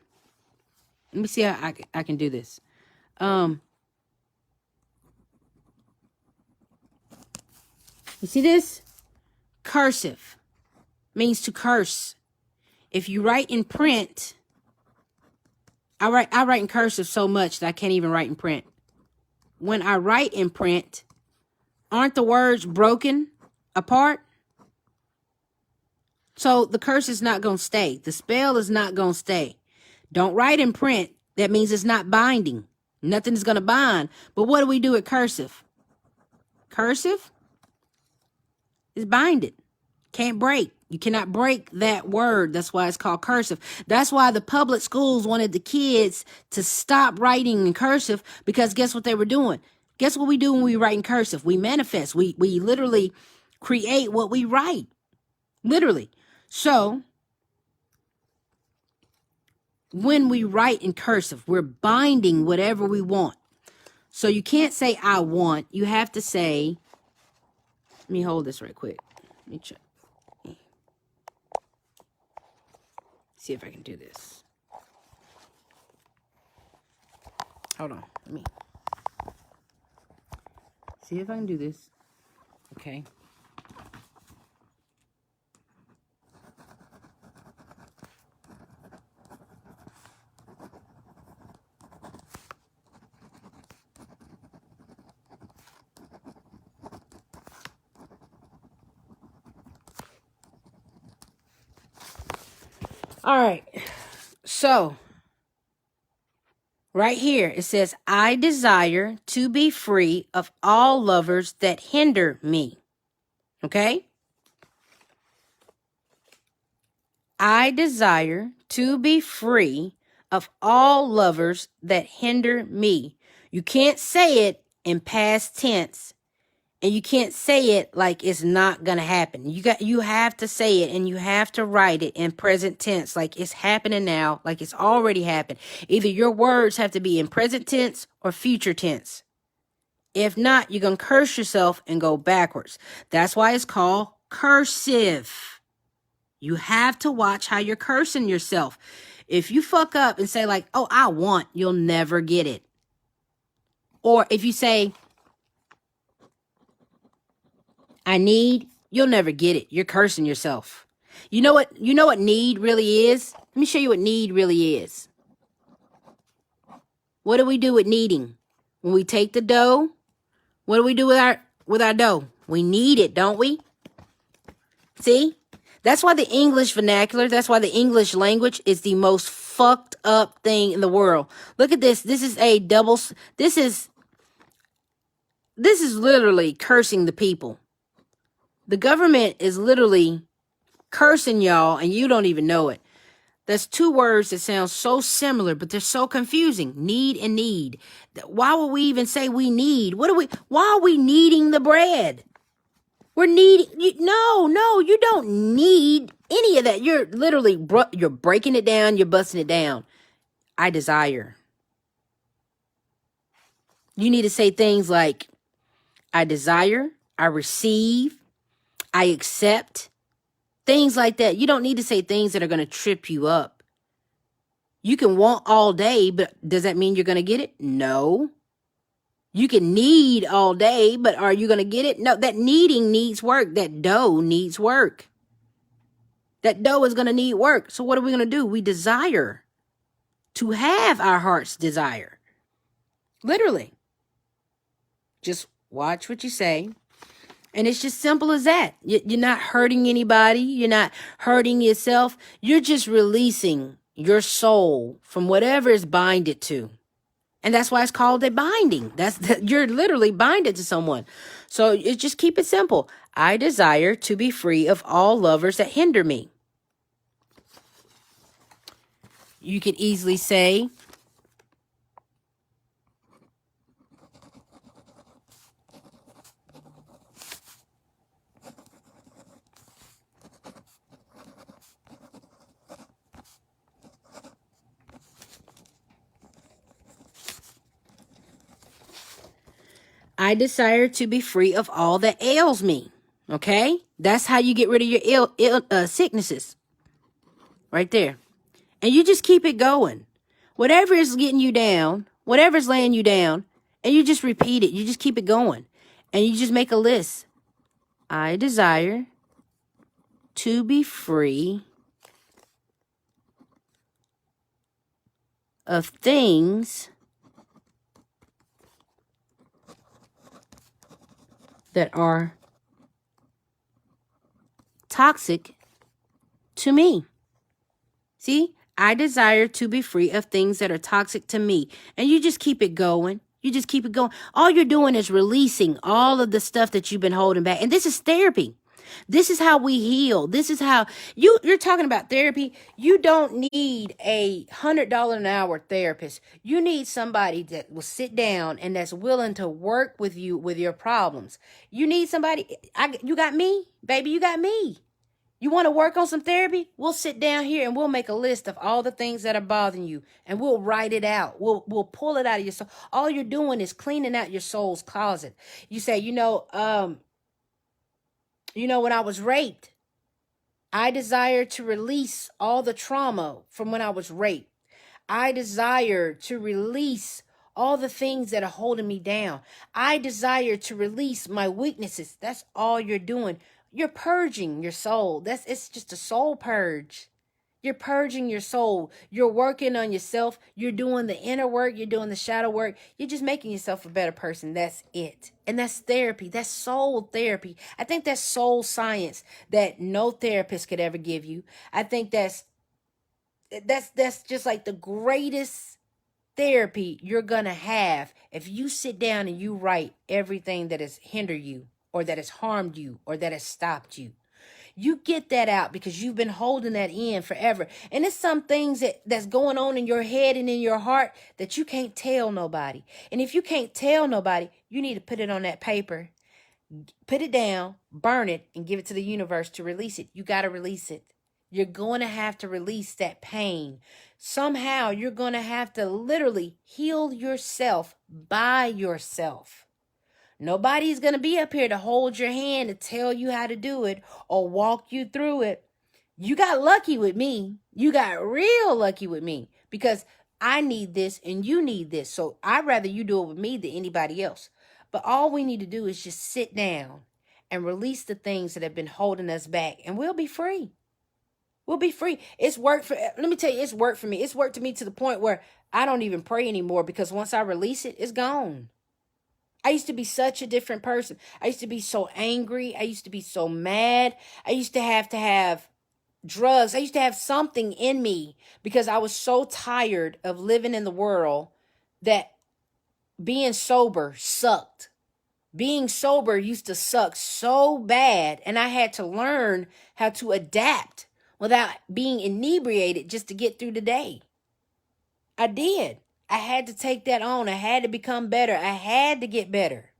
Let me see how I can do this. You see this? Cursive means to curse. If you write in print, I write in cursive so much that I can't even write in print. When I write in print, aren't the words broken apart? So the curse is not going to stay. The spell is not going to stay. Don't write in print. That means it's not binding. Nothing is going to bind. But what do we do with cursive? Cursive is binded. Can't break. You cannot break that word. That's why it's called cursive. That's why the public schools wanted the kids to stop writing in cursive, because guess what they were doing? Guess what we do when we write in cursive? We manifest. We literally create what we write. Literally. So when we write in cursive, we're binding whatever we want. So you can't say I want. You have to say, let me hold this right quick. Let me check. See if I can do this. Hold on. Let me see if I can do this. Okay. All right. So, right here, it says, I desire to be free of all lovers that hinder me. Okay? I desire to be free of all lovers that hinder me. You can't say it in past tense, and you can't say it like it's not gonna happen. You have to say it, and you have to write it in present tense, like it's happening now, like it's already happened. Either your words have to be in present tense or future tense. If not, you're gonna curse yourself and go backwards. That's why it's called cursive. You have to watch how you're cursing yourself. If you fuck up and say like, oh, I want, you'll never get it. Or if you say, I need, you'll never get it. You're cursing yourself. You know what need really is? Let me show you what need really is. What do we do with kneading? When we take the dough, what do we do with our dough? We knead it, don't we? See? That's why the English vernacular, that's why the English language is the most fucked up thing in the world. Look at this. This is literally cursing the people. The government is literally cursing y'all and you don't even know it. That's two words that sound so similar, but they're so confusing. Need and need. Why would we even say we need? Why are we kneading the bread? We're needing, no, you don't need any of that. You're literally, you're breaking it down, you're busting it down. I desire. You need to say things like, I desire, I receive, I accept, things like that. You don't need to say things that are going to trip you up. You can want all day, but does that mean you're going to get it? No. You can need all day, but are you going to get it? No, that needing needs work. That dough needs work. That dough is going to need work. So what are we going to do? We desire to have our heart's desire. Literally. Just watch what you say. And it's just simple as that. You're not hurting anybody. You're not hurting yourself. You're just releasing your soul from whatever is binded to. And that's why it's called a binding. You're literally binded to someone. So just keep it simple. I desire to be free of all lovers that hinder me. You can easily say, I desire to be free of all that ails me. Okay? That's how you get rid of your sicknesses. Right there. And you just keep it going. Whatever is getting you down, whatever's laying you down, and you just repeat it. You just keep it going. And you just make a list. I desire to be free of things that are toxic to me. See, I desire to be free of things that are toxic to me. And you just keep it going. You just keep it going. All you're doing is releasing all of the stuff that you've been holding back. And this is therapy. This is how we heal. This is how you're talking about therapy. You don't need a $100 an hour therapist. You need somebody that will sit down and that's willing to work with you with your problems. You need somebody. You got me, baby. You got me. You want to work on some therapy? We'll sit down here and we'll make a list of all the things that are bothering you and we'll write it out. We'll pull it out of your soul. All you're doing is cleaning out your soul's closet. You say, when I was raped, I desire to release all the trauma from when I was raped. I desire to release all the things that are holding me down. I desire to release my weaknesses. That's all you're doing. You're purging your soul. It's just a soul purge. You're purging your soul. You're working on yourself. You're doing the inner work. You're doing the shadow work. You're just making yourself a better person. That's it. And that's therapy. That's soul therapy. I think that's soul science that no therapist could ever give you. I think that's that's just like the greatest therapy you're gonna have if you sit down and you write everything that has hindered you or that has harmed you or that has stopped you. You get that out because you've been holding that in forever. And it's some things that's going on in your head and in your heart that you can't tell nobody. And if you can't tell nobody, you need to put it on that paper, put it down, burn it, and give it to the universe to release it. You got to release it. You're going to have to release that pain. Somehow you're going to have to literally heal yourself by yourself. Nobody's going to be up here to hold your hand and tell you how to do it or walk you through it. You got lucky with me. You got real lucky with me because I need this and you need this. So I'd rather you do it with me than anybody else. But all we need to do is just sit down and release the things that have been holding us back, and we'll be free. We'll be free. It's worked for, let me tell you, it's worked for me. It's worked to me to the point where I don't even pray anymore because once I release it, it's gone. I used to be such a different person. I used to be so angry. I used to be so mad. I used to have drugs. I used to have something in me because I was so tired of living in the world that being sober sucked. Being sober used to suck so bad, and I had to learn how to adapt without being inebriated just to get through the day. I did. I had to take that on. I had to become better. I had to get better.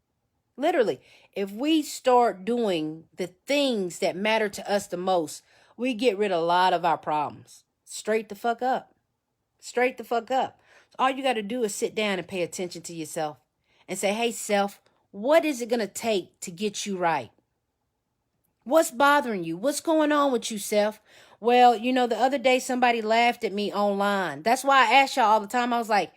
Literally, if we start doing the things that matter to us the most, we get rid of a lot of our problems. Straight the fuck up. Straight the fuck up. So all you got to do is sit down and pay attention to yourself and say, hey, self, what is it going to take to get you right? What's bothering you? What's going on with you, self? Well, the other day somebody laughed at me online. That's why I ask y'all all the time. I was like,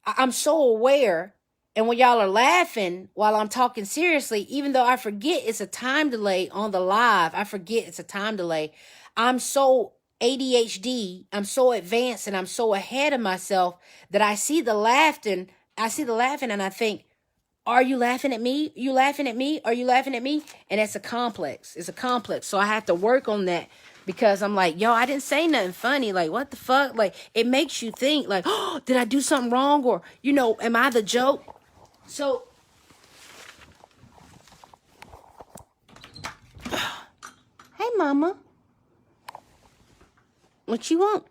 I'm so aware. And when y'all are laughing while I'm talking seriously, even though I forget it's a time delay on the live, I forget it's a time delay. I'm so ADHD, I'm so advanced and I'm so ahead of myself that I see the laughing and I think, are you laughing at me? You laughing at me? Are you laughing at me? And it's a complex. It's a complex. So I have to work on that because I'm like, yo, I didn't say nothing funny. Like, what the fuck? Like, it makes you think like, oh, did I do something wrong? Or, am I the joke? So, hey, mama. What you want?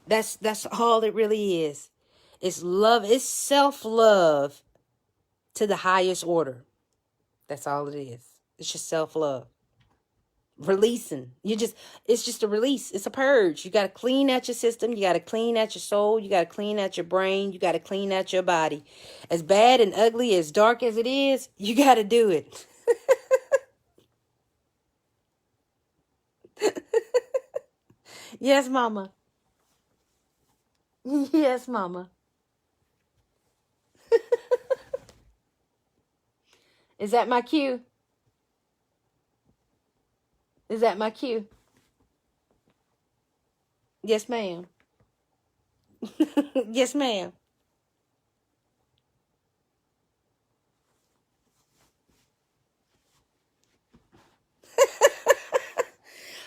That's all it really is. It's love. It's self-love to the highest order. That's all it is. It's just self-love. Releasing. It's just a release. It's a purge. You got to clean out your system. You got to clean out your soul. You got to clean out your brain. You got to clean out your body. As bad and ugly, as dark as it is, you got to do it. Yes, mama. Yes, mama. Is that my cue? Is that my cue? Yes, ma'am. Yes, ma'am.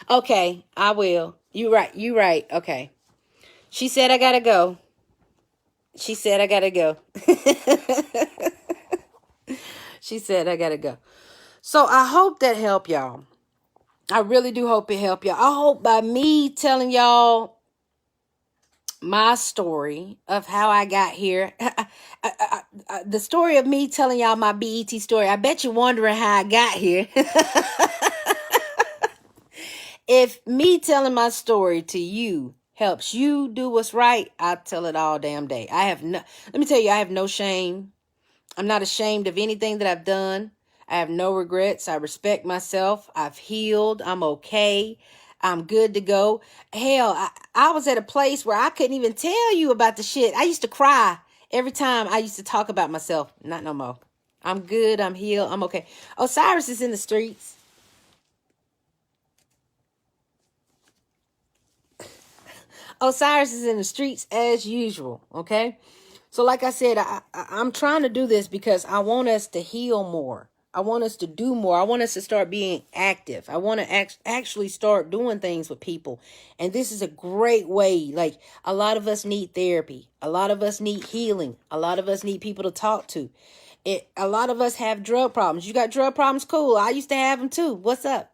Okay, I will. You right. You right. Okay. She said I gotta go. She said I gotta go. She said I gotta go. So I hope that helped y'all. I really do hope it helped y'all. I hope by me telling y'all my story of how I got here, the story of me telling y'all my BET story, I bet you're wondering how I got here. If me telling my story to you helps you do what's right, I'll tell it all damn day. Let me tell you, I have no shame. I'm not ashamed of anything that I've done. I have no regrets. I respect myself. I've healed. I'm okay. I'm good to go. Hell, I was at a place where I couldn't even tell you about the shit. I used to cry every time I used to talk about myself. Not no more. I'm good. I'm healed. I'm okay. Osiris is in the streets. Osiris is in the streets as usual, okay? So like I said, I'm trying to do this because I want us to heal more. I want us to do more. I want us to start being active. I want to actually start doing things with people. And this is a great way. Like, a lot of us need therapy. A lot of us need healing. A lot of us need people to talk to. A lot of us have drug problems. You got drug problems? Cool. I used to have them too. What's up?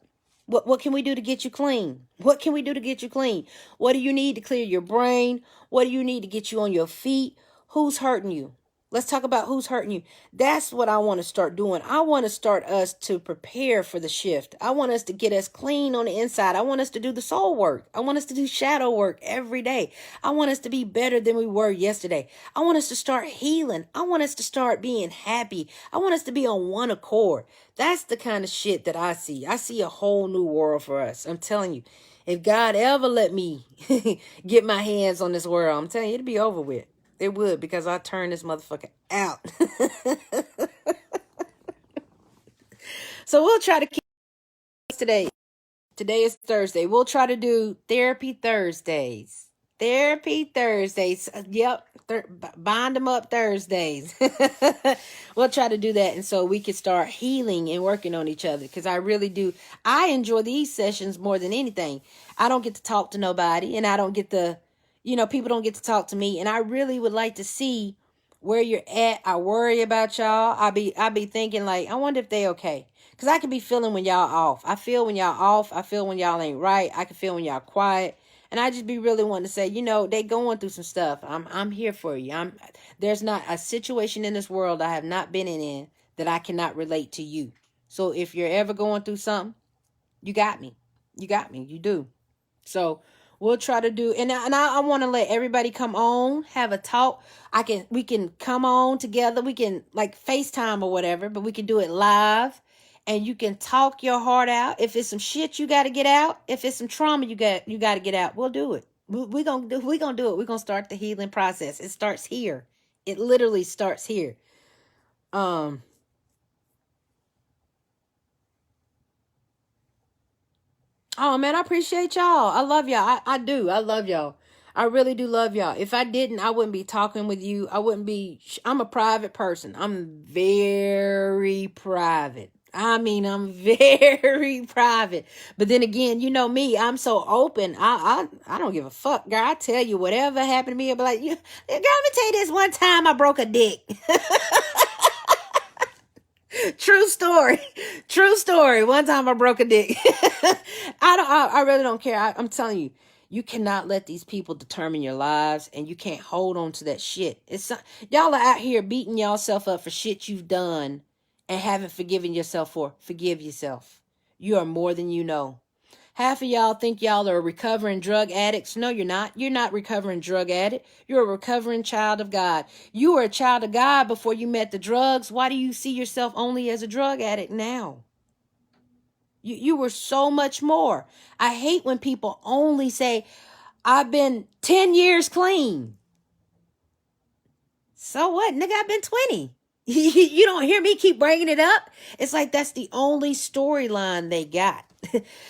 What can we do to get you clean? What can we do to get you clean? What do you need to clear your brain? What do you need to get you on your feet? Who's hurting you? Let's talk about who's hurting you. That's what I want to start doing. I want to start us to prepare for the shift. I want us to get us clean on the inside. I want us to do the soul work. I want us to do shadow work every day. I want us to be better than we were yesterday. I want us to start healing. I want us to start being happy. I want us to be on one accord. That's the kind of shit that I see. I see a whole new world for us. I'm telling you, if God ever let me get my hands on this world, I'm telling you, it'd be over with. It would, because I turned this motherfucker out. So we'll try to keep today. Today is Thursday. We'll try to do Therapy Thursdays. Therapy Thursdays. Yep. Bind them up Thursdays. We'll try to do that. And so we can start healing and working on each other. Because I really do. I enjoy these sessions more than anything. I don't get to talk to nobody. And I don't get to, people don't get to talk to me. And I really would like to see where you're at. I worry about y'all. I be thinking like, I wonder if they okay. Because I can be feeling when y'all off. I feel when y'all off. I feel when y'all ain't right. I can feel when y'all quiet. And I just be really wanting to say, they going through some stuff. I'm here for you. There's not a situation in this world I have not been in that I cannot relate to you. So if you're ever going through something, you got me. You got me. You do. So we'll try to do, and I want to let everybody come on, have a talk. We can come on together. We can like FaceTime or whatever, but we can do it live. And you can talk your heart out. If it's some shit you got to get out, if it's some trauma you got to get out, we'll do it. We're going to do it. We're going to start the healing process. It starts here. It literally starts here. Oh man, I appreciate y'all. I love y'all. I do. I love y'all. I really do love y'all. If I didn't, I wouldn't be talking with you. I'm a private person. I'm very private. I'm very private. But then again, you know me, I'm so open. I don't give a fuck, girl. I tell you whatever happened to me. I'll be like, girl, let me tell you this one time I broke a dick. True story. True story. One time I broke a dick. I really don't care. I'm telling you, you cannot let these people determine your lives, and you can't hold on to that shit. Y'all are out here beating yourself up for shit you've done and haven't forgiven yourself for. Forgive yourself. You are more than you know. Half of y'all think y'all are recovering drug addicts. No, you're not. You're not recovering drug addict. You're a recovering child of God. You were a child of God before you met the drugs. Why do you see yourself only as a drug addict now? You were so much more. I hate when people only say, I've been 10 years clean. So what? Nigga, I've been 20. You don't hear me keep bringing it up? It's like that's the only storyline they got.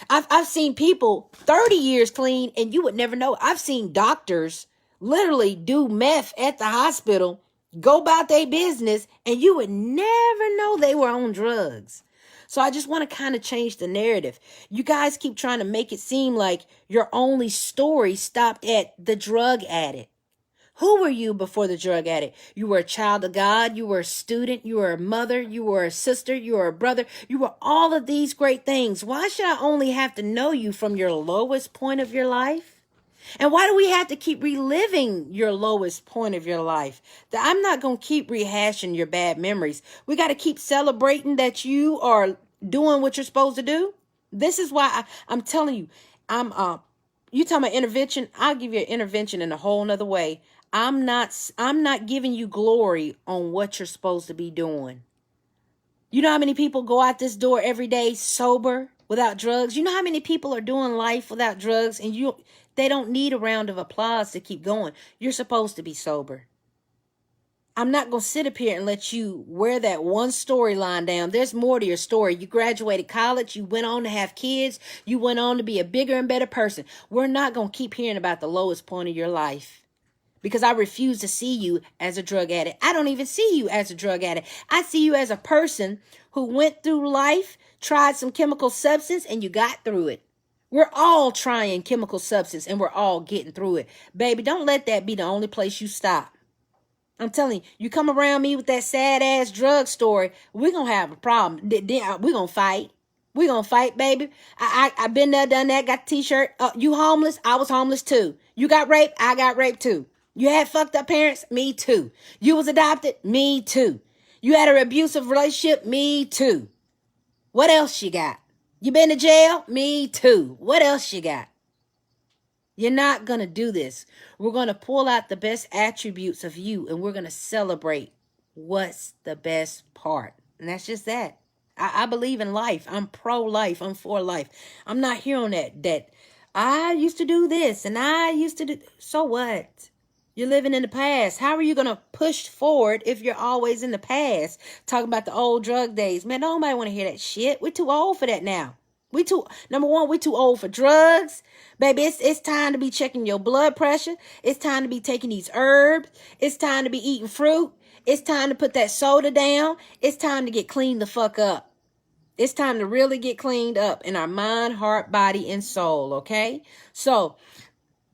I've seen people 30 years clean and you would never know. I've seen doctors literally do meth at the hospital, go about their business, and you would never know they were on drugs. So I just want to kind of change the narrative. You guys keep trying to make it seem like your only story stopped at the drug addict. Who were you before the drug addict? You were a child of God. You were a student. You were a mother. You were a sister. You were a brother. You were all of these great things. Why should I only have to know you from your lowest point of your life? And why do we have to keep reliving your lowest point of your life? I'm not going to keep rehashing your bad memories. We got to keep celebrating that you are doing what you're supposed to do. This is why I'm telling you, you talking about intervention? I'll give you an intervention in a whole nother way. I'm not giving you glory on what you're supposed to be doing. You know how many people go out this door every day sober without drugs? You know how many people are doing life without drugs, and they don't need a round of applause to keep going. You're supposed to be sober. I'm not going to sit up here and let you wear that one storyline down. There's more to your story. You graduated college. You went on to have kids. You went on to be a bigger and better person. We're not going to keep hearing about the lowest point of your life. because I refuse to see you as a drug addict. I don't even see you as a drug addict. I see you as a person who went through life, tried some chemical substance, and you got through it. We're all trying chemical substance, and we're all getting through it. Baby, don't let that be the only place you stop. I'm telling you, you come around me with that sad-ass drug story, we're going to have a problem. We're going to fight. We're going to fight, baby. I've been there, done that, got the t-shirt. You homeless? I was homeless too. You got raped? I got raped too. You had fucked up parents? Me too. You was adopted? Me too. You had an abusive relationship? Me too. What else you got? You been to jail? Me too. What else you got? You're not going to do this. We're going to pull out the best attributes of you, and we're going to celebrate what's the best part. And that's just that. I believe in life. I'm pro-life. I'm for life. I'm not here on that I used to do this and I used to do. So what? You're living in the past. How are you going to push forward if you're always in the past? Talking about the old drug days. Man, nobody want to hear that shit. We're too old for that now. Number one, we're too old for drugs. Baby, it's time to be checking your blood pressure. It's time to be taking these herbs. It's time to be eating fruit. It's time to put that soda down. It's time to get cleaned the fuck up. It's time to really get cleaned up in our mind, heart, body, and soul, okay? So,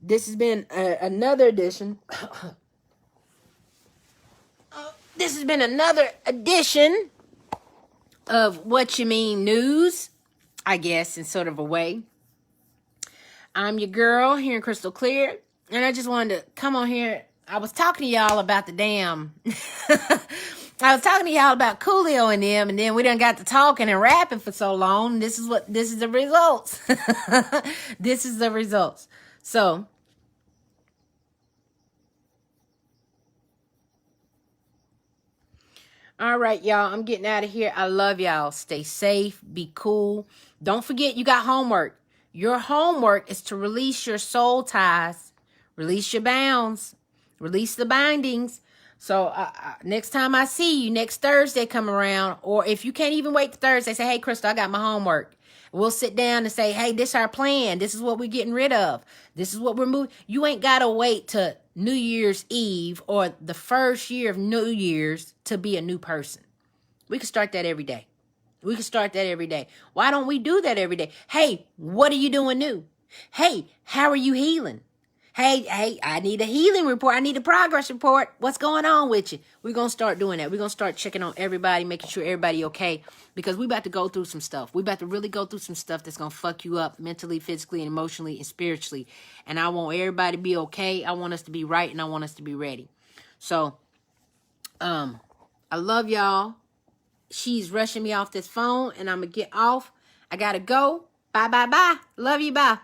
this has been another edition. This has been another edition of What You Mean News, I guess, in sort of a way. I'm your girl here in Crystal Clear, and I just wanted to come on here. I was talking to y'all about the damn... I was talking to y'all about Coolio and them, and then we done got to talking and rapping for so long. This is the results. This is the results. So, all right, y'all. I'm getting out of here. I love y'all. Stay safe. Be cool. Don't forget you got homework. Your homework is to release your soul ties. Release your bounds. Release the bindings. So next time I see you, next Thursday come around, or if you can't even wait to Thursday, say, hey, Crystal, I got my homework. We'll sit down and say, hey, this is our plan. This is what we're getting rid of. This is what we're moving. You ain't got to wait to New Year's Eve or the first year of New Year's to be a new person. We can start that every day. We can start that every day. Why don't we do that every day? Hey, what are you doing new? Hey, how are you healing? Hey, I need a healing report. I need a progress report. What's going on with you? We're going to start doing that. We're going to start checking on everybody, making sure everybody okay, because we about to go through some stuff. We about to really go through some stuff that's going to fuck you up mentally, physically, and emotionally, and spiritually. And I want everybody to be okay. I want us to be right, and I want us to be ready. So, I love y'all. She's rushing me off this phone, and I'm going to get off. I got to go. Bye, bye, bye. Love you, bye.